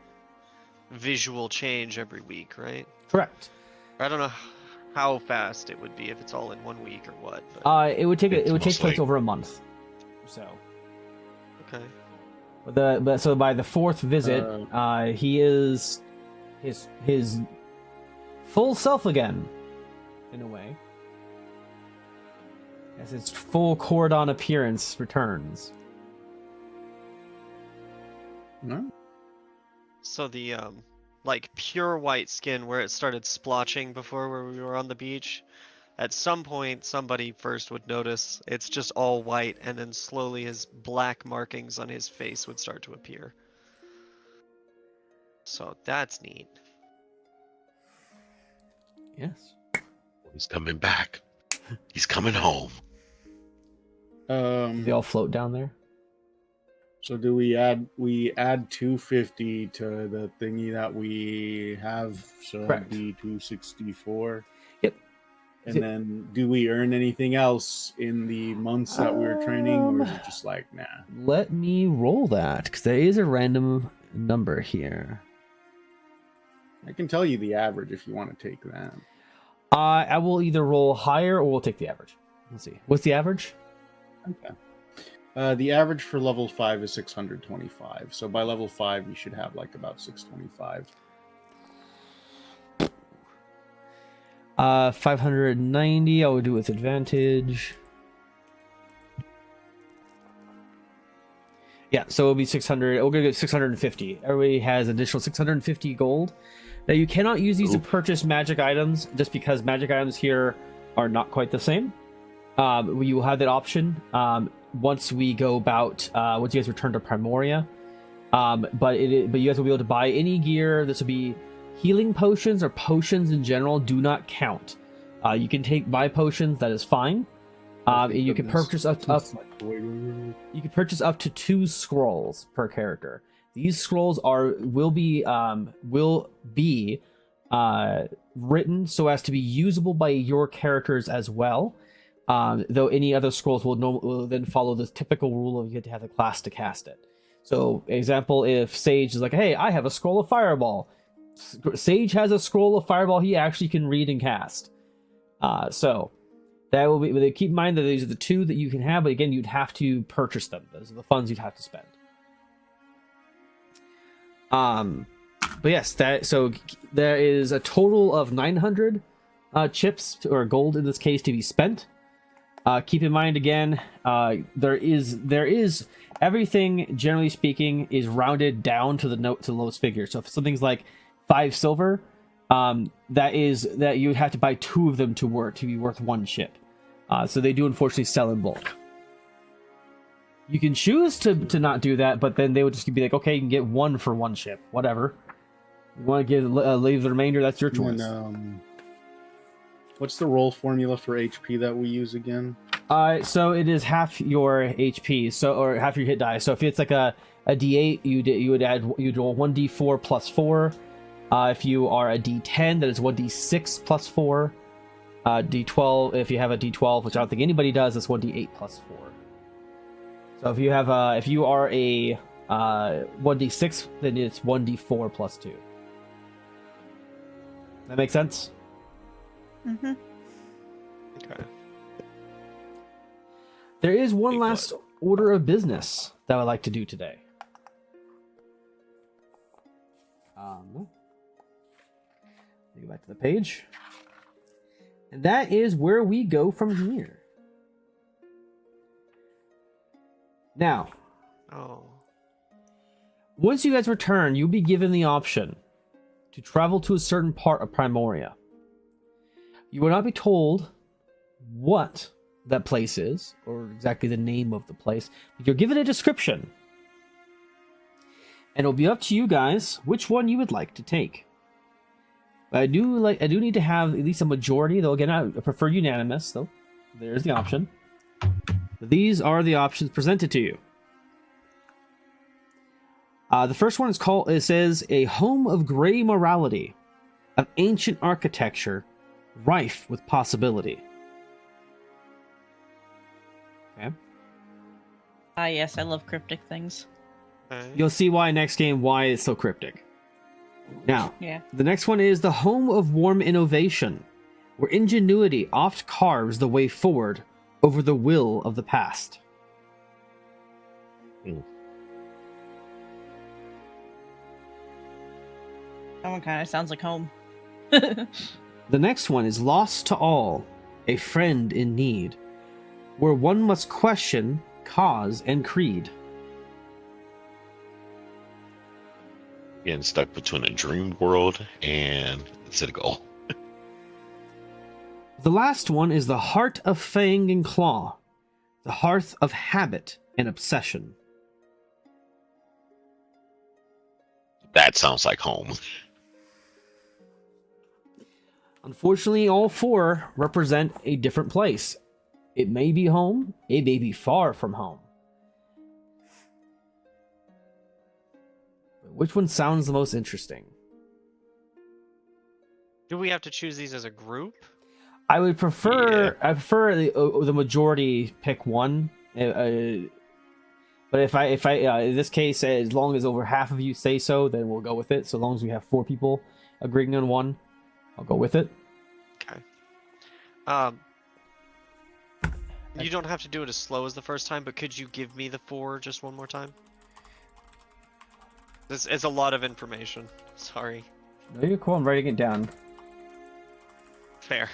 visual change every week, right? Correct. I don't know how fast it would be if it's all in 1 week or what. But... It would take It's place mostly- over a month. So. Okay. So by the 4th visit, he is his full self again, in a way, as his full cordon appearance returns. No? So the like pure white skin where it started splotching before where we were on the beach, at some point somebody first would notice it's just all white, and then slowly his black markings on his face would start to appear. So that's neat. Yes. He's coming back. He's coming home. They all float down there. So do we add 250 to the thingy that we have, so Correct. that'd be 264. Yep. And then do we earn anything else in the months that we were training, or is it just like, nah? Let me roll that, because there is a random number here. I can tell you the average if you want to take that. I will either roll higher or we'll take the average. Let's see. What's the average? Okay. The average for level 5 is 625. So by level 5, you should have like about 625. 590. I would do with advantage. Yeah, so it'll be 600. We're gonna get 650. Everybody has additional 650 gold. Now you cannot use these to purchase magic items, just because magic items here are not quite the same. You will have that option once we go about once you guys return to Primoria. But you guys will be able to buy any gear. This will be healing potions or potions in general do not count. You can buy potions, that is fine. You can purchase up to 2 scrolls per character. These scrolls will be written so as to be usable by your characters as well. Though any other scrolls will then follow the typical rule of you get to have the class to cast it. So, example, if Sage is like, "Hey, I have a scroll of Fireball," Sage has a scroll of Fireball he actually can read and cast. So that will be. Keep in mind that these are the 2 that you can have, but again, you'd have to purchase them. Those are the funds you'd have to spend. But yes, so there is a total of 900 chips or gold in this case to be spent. Keep in mind again, there is everything generally speaking is rounded down to the lowest figure. So if something's like 5 silver, that you would have to buy 2 of them to be worth 1 chip. So they do unfortunately sell in bulk. You can choose to not do that, but then they would just be like, okay, you can get 1 for 1 chip, whatever. You want to leave the remainder, that's your choice. And, what's the roll formula for HP that we use again? So it is half your HP, or half your hit die. So if it's like a D8, you'd roll 1d4 plus 4. If you are a D10, that is 1d6 plus 4. D12, if you have a D12, which I don't think anybody does, it's 1d8 plus 4. So if you are a 1d6, then it's 1d4 plus 2. That make sense? Mm-hmm. Okay. There is one last order of business that I'd like to do today. Go back to the page. And that is where we go from here. Now, once you guys return, you'll be given the option to travel to a certain part of Primoria. You will not be told what that place is, or exactly the name of the place, but you're given a description. And it'll be up to you guys which one you would like to take. But I do need to have at least a majority, though again I prefer unanimous, though. There's the option. But these are the options presented to you. The first one it says, a home of grey morality, of ancient architecture, rife with possibility. Okay. Yes, I love cryptic things. You'll see why next game why it's so cryptic. Now, Yeah. the next one is the home of warm innovation, where ingenuity oft carves the way forward over the will of the past. That one kind of sounds like home. The next one is lost to all, a friend in need, where one must question cause and creed. Getting stuck between a dream world and Citadel. The last one is the heart of fang and claw, the hearth of habit and obsession. That sounds like home. Unfortunately, all 4 represent a different place. It may be home, it may be far from home. But which one sounds the most interesting? Do we have to choose these as a group? I would prefer the majority pick one. But if I in this case, as long as over half of you say so, then we'll go with it. So long as we have 4 people agreeing on one, I'll go with it. Okay. You don't have to do it as slow as the first time, but could you give me the 4 just one more time? This is a lot of information. Sorry. No, you're cool. I'm writing it down. Fair.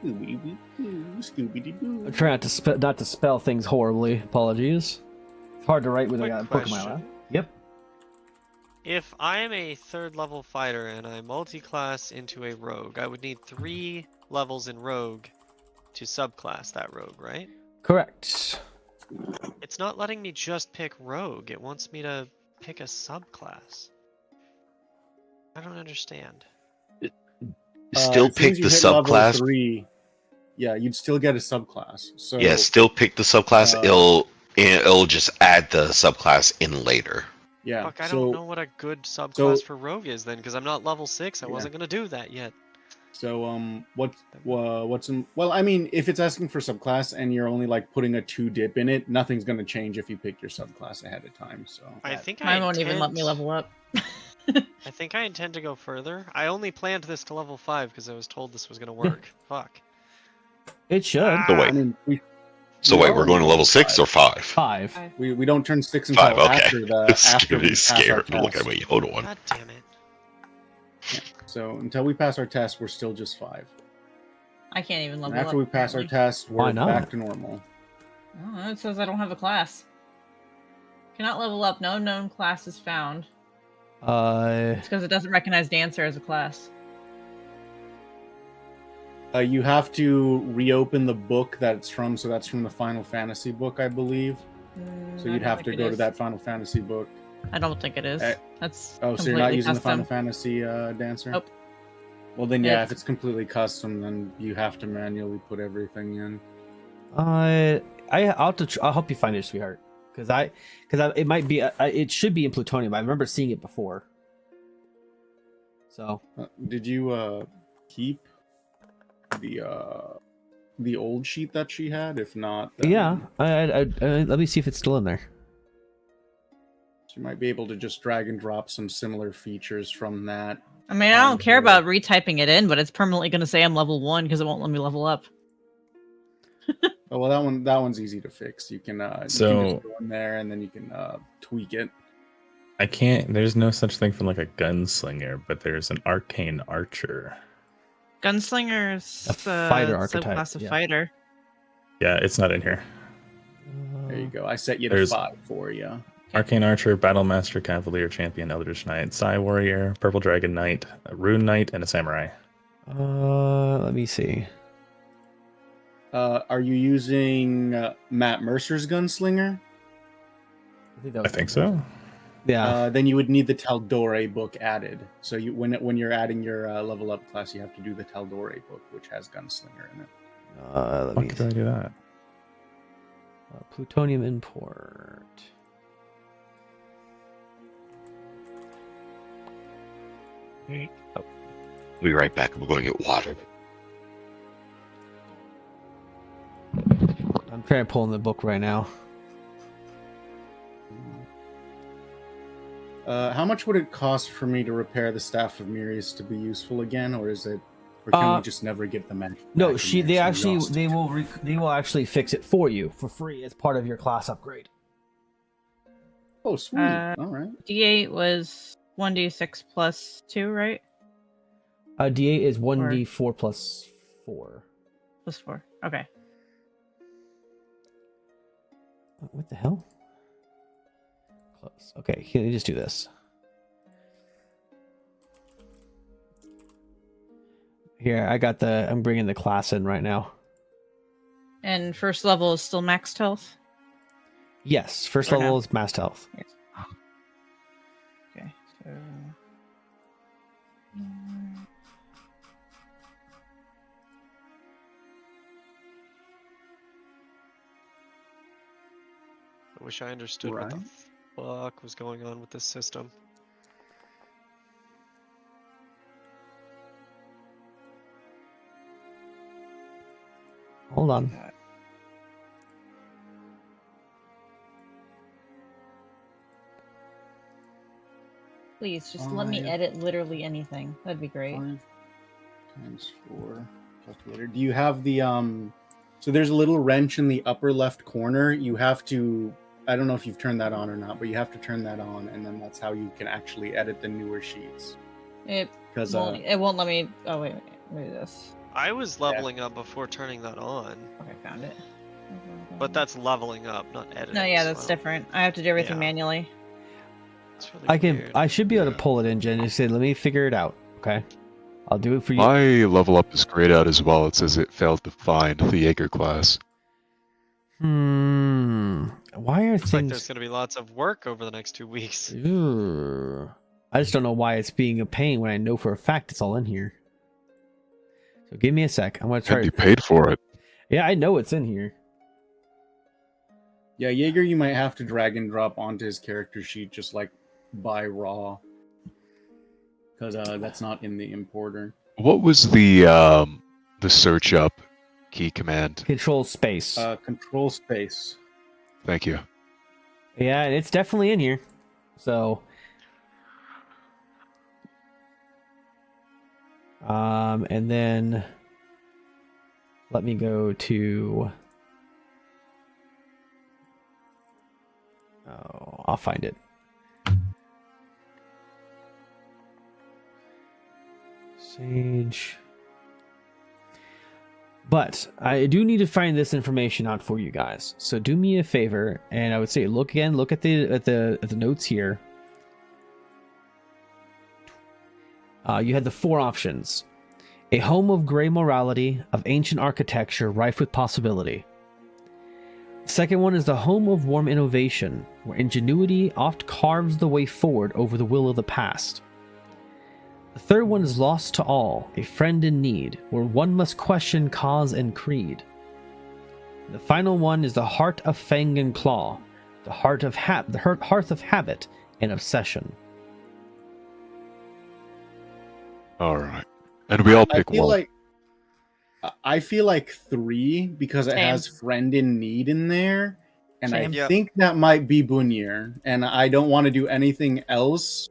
I'm trying not to spell things horribly. Apologies. It's hard to write with Quick a book in my question. lap. Yep. If I am a 3rd level fighter and I multi-class into a rogue, I would need 3 levels in rogue to subclass that rogue, right? Correct. It's not letting me just pick rogue. It wants me to pick a subclass. I don't understand. Still as soon pick as the you hit level subclass. 3, yeah, you'd still get a subclass. So Yeah, still pick the subclass. uh, It'll just add the subclass in later. yeah. Fuck, I so don't know what a good subclass for rogue is then, because I'm not level 6. I wasn't gonna do that yet. So what's in? Well, I mean, if it's asking for subclass and you're only like putting a 2 dip in it, nothing's gonna change if you pick your subclass ahead of time. So I think Mine won't even let me level up. I think I intend to go further. I only planned this to level 5 because I was told this was gonna work. Fuck. It should. So wait, I mean, we're going to level 6 or 5? 5. we don't turn 6 until 5. Okay. after After we he's pass our scared. Look test. at me. Hold on. God damn it. So until we pass our test, we're still just 5. I can't even And level up. after we pass our apparently. test, Why we're not? back to normal. Oh, it says I don't have a class. Cannot level up. No known class is found. It's because it doesn't recognize Dancer as a class. You have to reopen the book that it's from. So that's from the Final Fantasy book, I believe. So I you'd don't have to think it go to is. that Final Fantasy book. I don't think it is. Eh, That's Oh, so you're not completely using the Final custom. Fantasy Dancer? Nope. Well, then yeah, It's- if it's completely custom, then you have to manually put everything in. I'll help you find it, sweetheart. Because it might be it should be in plutonium. I remember seeing it before. So Did you keep the old sheet that she had? If not, then yeah, let me see if it's still in there. she might be able to just drag and drop some similar features from that. I mean, I don't care about retyping it in, but it's permanently going to say I'm level 1 because it won't let me level up. Oh well, that one's easy to fix. You can you So- can just go in there and then you can tweak it. I can't. There's no such thing for like a gunslinger, but there's an arcane archer. Gunslinger's A fighter archetype, subclass of yeah. fighter. Yeah, it's not in here. There you go. I set you to There's- 5 for you. Arcane Archer, Battlemaster, Cavalier, Champion, Eldritch Knight, Psy Warrior, Purple Dragon Knight, a Rune Knight, and a Samurai. Let me see. Are you using Matt Mercer's gunslinger? I think so. Yeah. Then you would need the Taldore book added. So you when you're adding your level up class, you have to do the Taldore book, which has gunslinger in it. Let Why me could I do that? plutonium import. We'll be right back. We're going to get water. I'm trying to pull in the book right now. How much would it cost for me to repair the Staff of Myrias to be useful again, or can we just never get the magic? No, back in there, so we lost it? they will actually fix it for you for free as part of your class upgrade. Oh, sweet! All right. D8 was 1d6 plus 2, right? D8 is 1d4 plus 4. Plus 4. Okay. What the hell? Close. Okay, can you just do this? Here, I'm bringing the class in right now. And first level is still maxed health? Yes, first Or level no? is massed health. Yes. Okay, so... I wish I understood what the Right. fuck was going on with this system. Hold on. Please, just let me Five. edit literally anything. That'd be great. 5 times 4 calculator. Do you have the so there's a little wrench in the upper left corner. You have to, I don't know if you've turned that on or not, but you have to turn that on, and then that's how you can actually edit the newer sheets. It Because won't let me. Oh wait, do this. I was leveling up before turning that on, Okay, found it. but that's leveling up, not editing. No, yeah, so that's I don't- different. I have to do everything Yeah. manually. It's really I can. weird. I should be able to Yeah. pull it in, Jen, and say, "Let me figure it out." Okay, I'll do it for you. My level up is grayed out as well. It says it failed to find the Jaeger class. Why are Looks like there's things? gonna be lots of work over the next 2 weeks. Ugh. I just don't know why it's being a pain when I know for a fact it's all in here. So give me a sec. I'm gonna try. And you paid for it. Yeah, I know it's in here. yeah, Jaeger, you might have to drag and drop onto his character sheet just like by raw, because that's not in the importer. What was the search up key command? Control space. Control space. Thank you. Yeah, and it's definitely in here. So, and then let me go to. Oh, I'll find it. Sage. But I do need to find this information out for you guys. So do me a favor, and I would say look at the notes here. You had the 4 options: a home of gray morality, of ancient architecture, rife with possibility. The second one is the home of warm innovation, where ingenuity oft carves the way forward over the will of the past. The third one is lost to all, a friend in need, where one must question cause and creed. The final one is the heart of fang and claw, the hearth of habit and obsession. All right. And we all pick one. I feel like 3 because it Same. has friend in need in there, and Same. I Yep. think that might be Bunyer, and I don't want to do anything else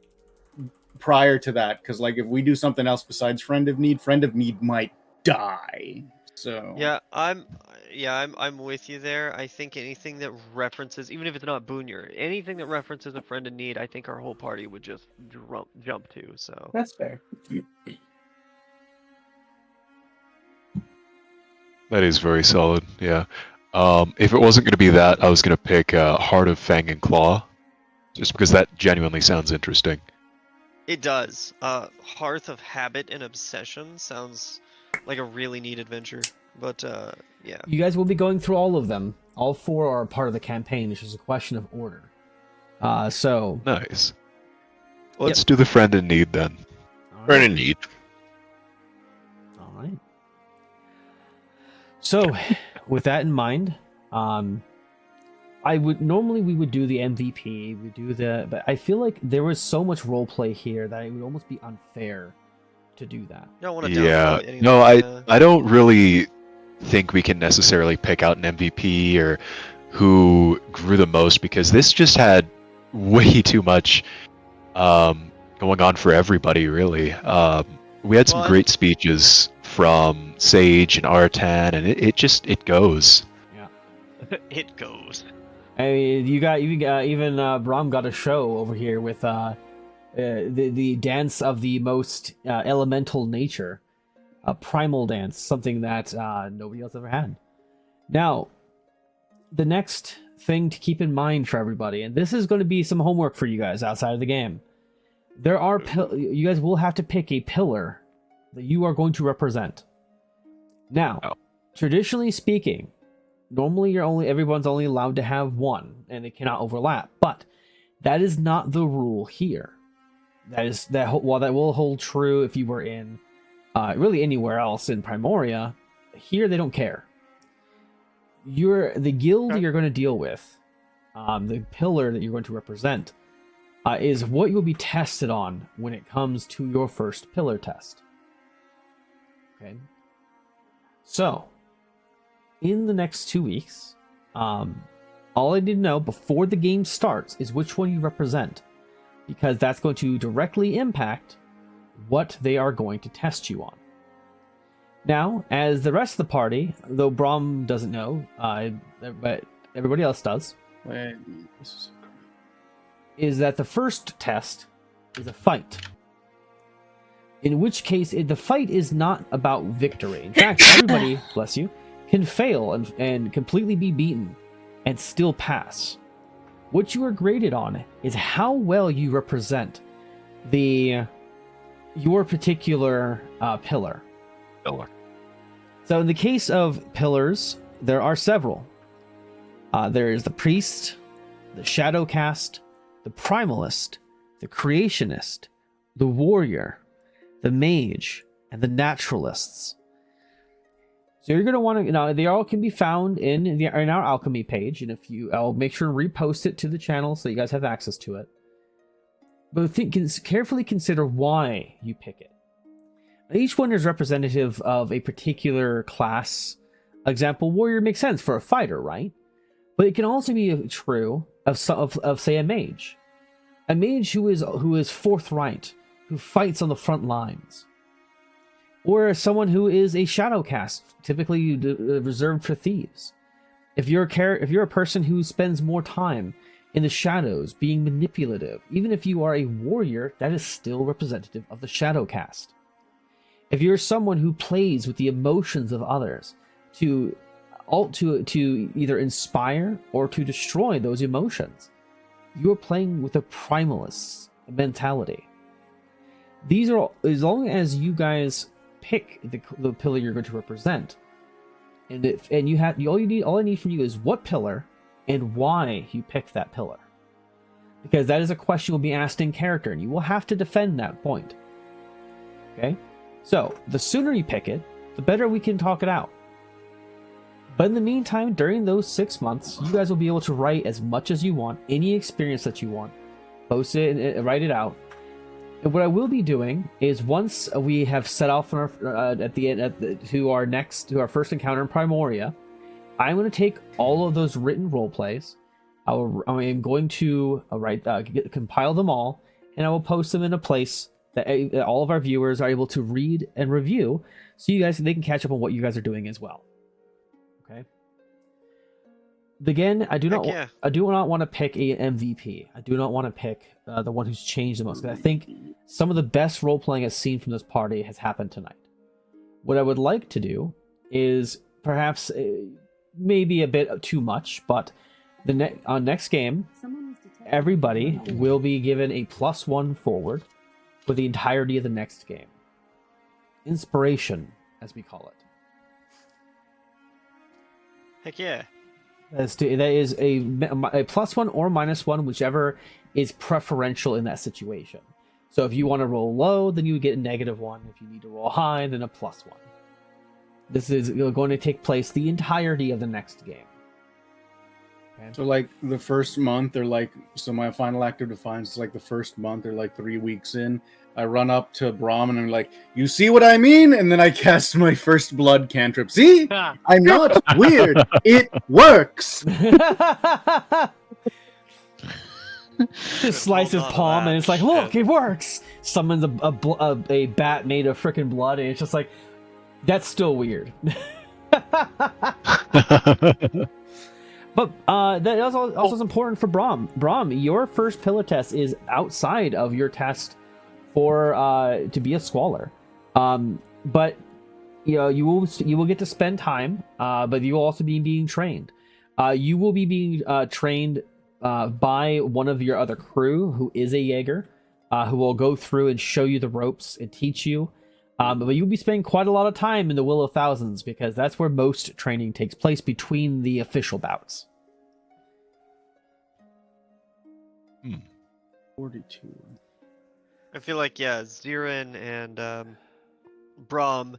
prior to that, because like if we do something else besides friend of need might die. So Yeah, I'm with you there. I think anything that references, even if it's not Bunyer, anything that references a friend in need, I think our whole party would just jump to. So That's fair. That is very solid. Yeah. If it wasn't going to be that, I was going to pick Heart of Fang and Claw, just because that genuinely sounds interesting. it does. Hearth of Habit and Obsession sounds like a really neat adventure. But yeah. You guys will be going through all of them. All 4 are part of the campaign. It's just a question of order. So Nice. Let's do the friend in need then. Friend in need. All right. So, with that in mind, we would do the MVP, but I feel like there was so much role play here that it would almost be unfair to do that. You don't want to Yeah. downplay anything, No, I don't really think we can necessarily pick out an MVP or who grew the most, because this just had way too much going on for everybody, really. We had some Well, great speeches from Sage and Artan, and it goes. it goes. I mean, even Brahm got a show over here with the dance of the most elemental nature, a primal dance, something that nobody else ever had. Now, the next thing to keep in mind for everybody, and this is going to be some homework for you guys outside of the game. There are you guys will have to pick a pillar that you are going to represent. Now, traditionally speaking, normally everyone's only allowed to have one, and it cannot overlap. But that is not the rule here. While that will hold true if you were in really anywhere else in Primoria, here they don't care. The guild you're going to deal with the pillar that you're going to represent, is what you'll be tested on when it comes to your first pillar test. Okay. So, in the next 2 weeks, all I need to know before the game starts is which one you represent, because that's going to directly impact what they are going to test you on. Now, as the rest of the party, though Brahm doesn't know, but everybody else does, Wait, this is is that the first test is a fight. In which case, the fight is not about victory. In fact, everybody, bless you, can fail and completely be beaten and still pass. What you are graded on is how well you represent your particular pillar. So in the case of pillars, there are several. There is the priest, the shadowcast, the primalist, the creationist, the warrior, the mage, and the naturalists. So you're going to want to, they all can be found in our alchemy page, and I'll make sure to repost it to the channel so you guys have access to it. But carefully consider why you pick it. Each one is representative of a particular class. Example, warrior makes sense for a fighter, right? But it can also be true of say a mage who is forthright, who fights on the front lines, or someone who is a shadowcast, typically reserved for thieves. If you're a person who spends more time in the shadows, being manipulative, even if you are a warrior, that is still representative of the shadowcast. If you're someone who plays with the emotions of others to either inspire or to destroy those emotions, you are playing with a primalist mentality. These are, as long as you guys pick the pillar you're going to represent, all I need from you is what pillar and why you picked that pillar, because that is a question will be asked in character, and you will have to defend that point. Okay, so the sooner you pick it, the better we can talk it out. But in the meantime, during those 6 months, you guys will be able to write as much as you want, any experience that you want, post it and write it out. And what I will be doing is, once we have set off on to our first encounter in Primoria, I'm going to take all of those written role plays. I am going to compile them all, and I will post them in a place that all of our viewers are able to read and review, so they can catch up on what you guys are doing as well. Okay. Again, I do not want to pick a MVP. I do not want to pick the one who's changed the most, because I think some of the best role playing I've seen from this party has happened tonight. What I would like to do is perhaps maybe a bit too much, but on next game, everybody will be given a +1 forward for the entirety of the next game. Inspiration, as we call it. Heck yeah. That is a +1 or -1, whichever is preferential in that situation. So if you want to roll low, then you would get a -1. If you need to roll high, then a +1. This is going to take place the entirety of the next game. Okay. So like the first month, so my final active defiance is like the first month or like 3 weeks in, I run up to Brahm and I'm like, you see what I mean? And then I cast my first blood cantrip. See? I'm not weird. It works. Just slice his palm and it's like, look, it works. Summons a bat made of freaking blood, and it's just like, that's still weird. But that also is important for Brahm. Brahm, your first pillar test is outside of your test for to be a Squaller. But you will get to spend time, but you will also be being trained. You will be being trained by one of your other crew who is a Jaeger, who will go through and show you the ropes and teach you. But you'll be spending quite a lot of time in the Will of Thousands, because that's where most training takes place between the official bouts. 42. I feel like, yeah, Zirin and Brahm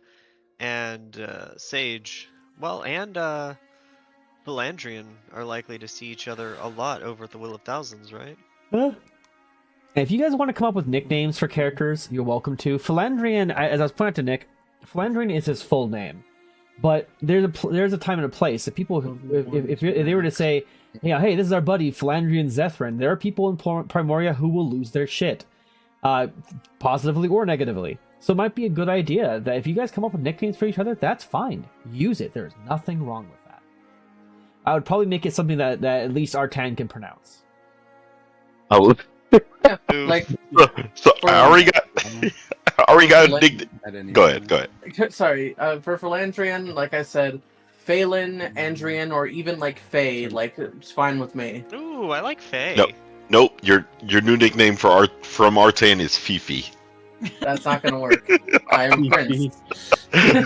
and Sage, well, and the Felandrian are likely to see each other a lot over at the Will of Thousands, right? Huh? And if you guys want to come up with nicknames for characters, you're welcome to. Felandrian, as I was pointing out to Nick, Felandrian is his full name. But there's a time and a place. If people, if they were to say, hey, this is our buddy Felandrian Zethris, there are people in Primoria who will lose their shit, positively or negatively. So it might be a good idea that if you guys come up with nicknames for each other, that's fine. Use it. There's nothing wrong with that. I would probably make it something that at least Artan can pronounce. Oh, Yeah, like so I already got a Like- big. Go ahead. sorry, for Felandrian, like I said, Faylon, Andrian, or even like Faye, like it's fine with me. Ooh, I like Faye. Nope. Your new nickname from Artan is Fifi. That's not gonna work. I am Prince. Yeah,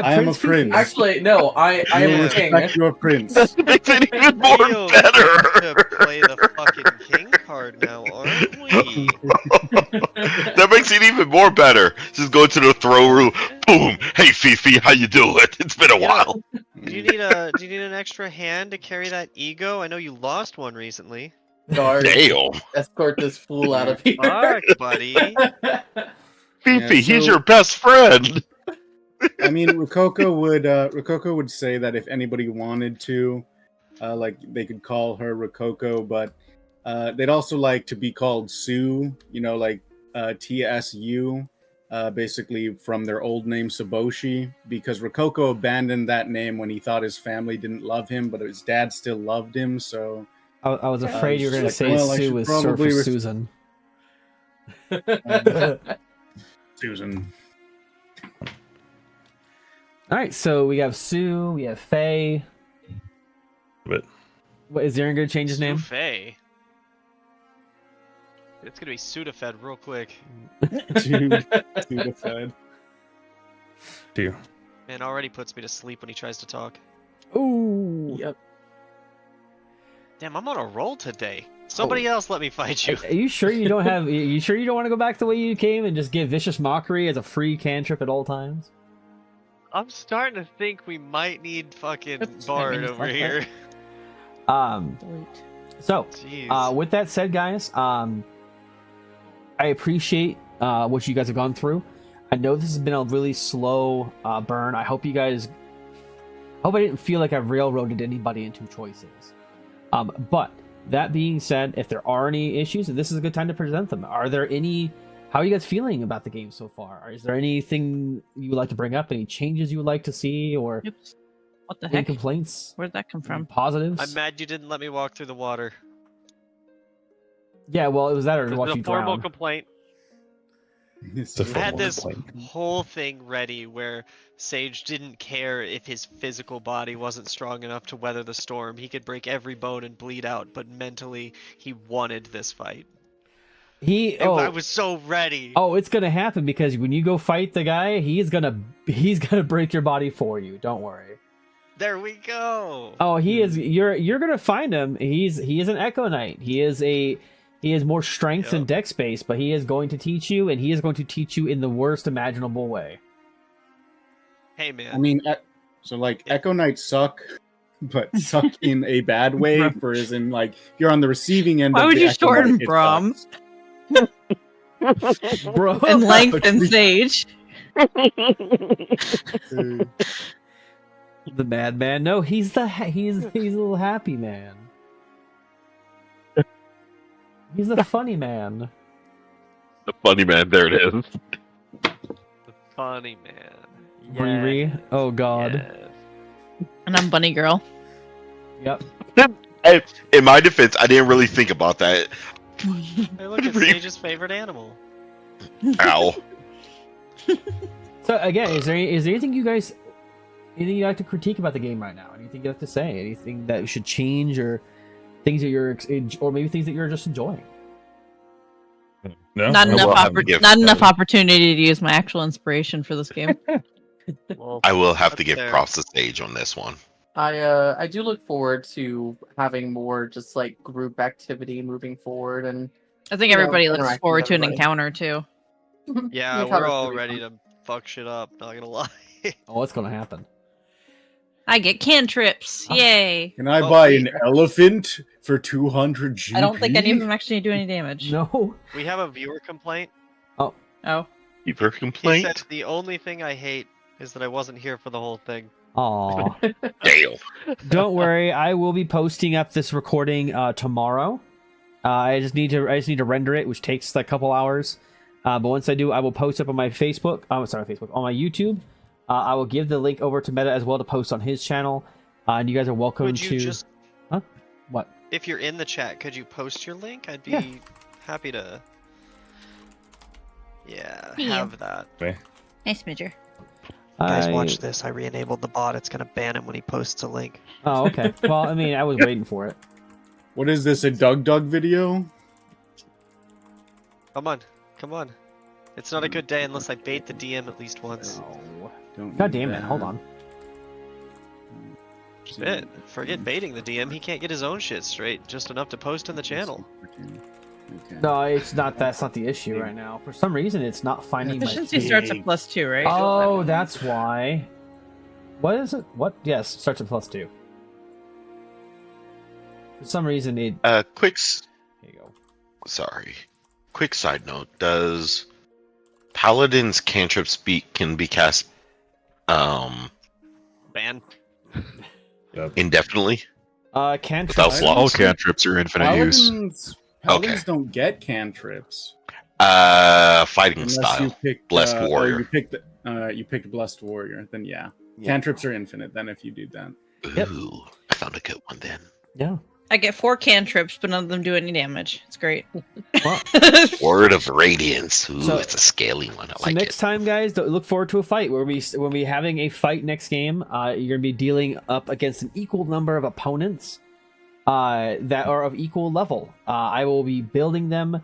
I am a prince. Actually, no, I am You a king. respect your prince. That makes it even more We'll better. to play the fucking king card now, aren't we? That makes it even more better. Just go to the throne room. Boom. Hey Fifi, how you doing? It's been a Yeah. while. Do you need an extra hand to carry that ego? I know you lost one recently. Guard, Damn. escort this fool out of here. Fuck, buddy. Fifi, Yeah, he's so- your best friend. I mean, Rococo would say that if anybody wanted to, like they could call her Rococo, but they'd also like to be called Sue. You know, like TSU, basically from their old name Saboshi, because Rococo abandoned that name when he thought his family didn't love him, but his dad still loved him. So I was afraid you were going to like, say well, I Sue should was short probably for res- Susan. Susan. All right, so we have Sue, we have Faye. But What, is Aaron going to change his name? Faye. It's gonna be Sudafed real quick. Dude, Fed. do you? Man, already puts me to sleep when he tries to talk. Ooh. Yep. Damn, I'm on a roll today. Somebody else let me fight you. Are you sure you don't have? You sure you don't want to go back the way you came and just give vicious mockery as a free cantrip at all times? I'm starting to think we might need fucking Oops, I Bard mean, over fuck here. So Jeez. with that said, guys, I appreciate what you guys have gone through. I know this has been a really slow burn. I hope you guys. I hope I didn't feel like I've railroaded anybody into choices. But that being said, if there are any issues, this is a good time to present them. Are there any? How are you guys feeling about the game so far? Is there anything you would like to bring up? Any changes you would like to see, or Oops. What the any heck? complaints? Where did that come from? Positives? I'm mad you didn't let me walk through the water. Yeah, well, it was that or This watch is you a formal drown. complaint. It's a I had formal this complaint. whole thing ready where Sage didn't care if his physical body wasn't strong enough to weather the storm. He could break every bone and bleed out, but mentally he wanted this fight. I was so ready. Oh, it's gonna happen because when you go fight the guy, he's gonna break your body for you. Don't worry. There we go. Oh, he is. You're gonna find him. He is an Echo Knight. He has more strength than Yep. dex space, but he is going to teach you, and he is going to teach you in the worst imaginable way. Hey man. I mean, so like Echo Knights suck, but suck in a bad way. For as in, like, if you're on the receiving end. Why of would the you Echo shorten Knight, it Brom? sucks. Bro, And length and sage. the madman. No, he's a little happy man. He's a funny man. The funny man, there it is. Funny man. Riri. Oh God. Yes. And I'm Bunny Girl. Yep. Hey, in my defense, I didn't really think about that. Hey, look, it's Sage's favorite animal. Ow. So again, is there anything you'd like to critique about the game right now? Anything you'd like to say? Anything that should change, or things that or maybe things that you're just enjoying? No, Not I enough. will have to give- Not enough opportunity to use my actual inspiration for this game. Well, I will have to that's give fair. props to Sage on this one. I do look forward to having more just like group activity moving forward, and I think You know, everybody looks interact with forward to an everybody. encounter too. Yeah, Encounter's we're all gonna be ready fun. to fuck shit up, not gonna lie. Oh, what's gonna happen? I get cantrips. Yay. Can I Oh, buy wait. an elephant for 200 GP? I don't think any of them actually do any damage. No. We have a viewer complaint. Oh. Keeper He complaint. said the only thing I hate is that I wasn't here for the whole thing. Aw. Dale. Don't worry, I will be posting up this recording tomorrow. I just need to render it, which takes like a couple hours. But once I do, I will post up on my Facebook. On my YouTube. I will give the link over to Meta as well to post on his channel. And you guys are welcome Would to. you just, Huh? What? if you're in the chat, could you post your link? I'd be Yeah. happy to. Yeah, Yeah. have that. Nice, Midger. Guys, watch this. I re-enabled the bot. It's gonna ban him when he posts a link. Oh, okay. Well, I mean, I was waiting for it. What is this, a Doug video? Come on, come on. It's not a good day unless I bait the DM at least once. No. Don't God do damn it! that. Hold on. Shit, forget baiting the DM. He can't get his own shit straight. Just enough to post in the channel. Okay. No, it's not. That's not the issue right now. For some reason, it's not finding my. Efficiency starts at +2, right? Oh, that's why. What is it? What? Yes, starts at +2. For some reason, it. Quick. Here you go. Sorry. Quick side note: does Paladin's cantrip can be cast Ban. indefinitely Cantrip. without flaws? All cantrips are infinite use. Paladins Okay. don't get cantrips. Fighting Unless style. you pick Blessed Warrior. you picked Blessed Warrior, then yeah. Yeah. Cantrips are infinite then if you do that. Yep. Ooh, I found a good one then. Yeah. I get 4 cantrips, but none of them do any damage. It's great. Well, Word of Radiance. Ooh, So- it's a scaly one. I so like next it. time, guys, look forward to a fight where we'll be having a fight next game. You're gonna be dealing up against an equal number of opponents that are of equal level. I will be building them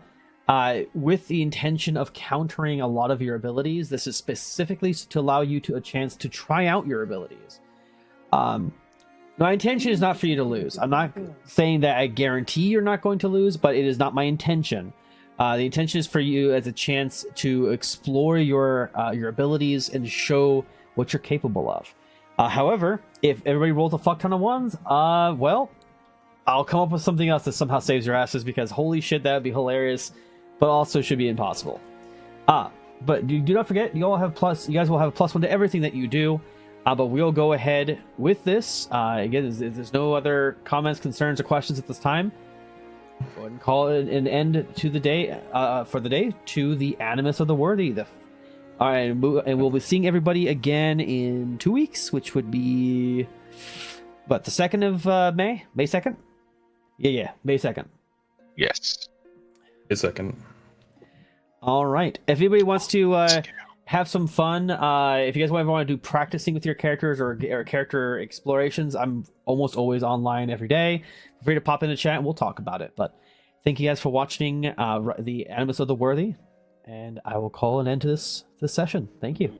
with the intention of countering a lot of your abilities. This is specifically to allow you a chance to try out your abilities. My intention is not for you to lose. I'm not saying that I guarantee you're not going to lose, but it is not my intention. The intention is for you as a chance to explore your abilities and show what you're capable of. However, if everybody rolls a fuck ton of ones, well, I'll come up with something else that somehow saves your asses, because holy shit, that would be hilarious, but also should be impossible. But do not forget, you guys will have a +1 to everything that you do. But we'll go ahead with this. Again, if there's no other comments, concerns, or questions at this time, go ahead and call it an end to the day, to the Animus of the Worthy. All right, and we'll be seeing everybody again in 2 weeks, which would be, what, the 2nd of May? May 2nd? Yeah, May 2nd. Yes. A second. All right. If anybody wants to have some fun, if you guys ever want to do practicing with your characters or character explorations, I'm almost always online every day. Feel free to pop in the chat and we'll talk about it. But thank you guys for watching the Animus of the Worthy, and I will call an end to this session. Thank you.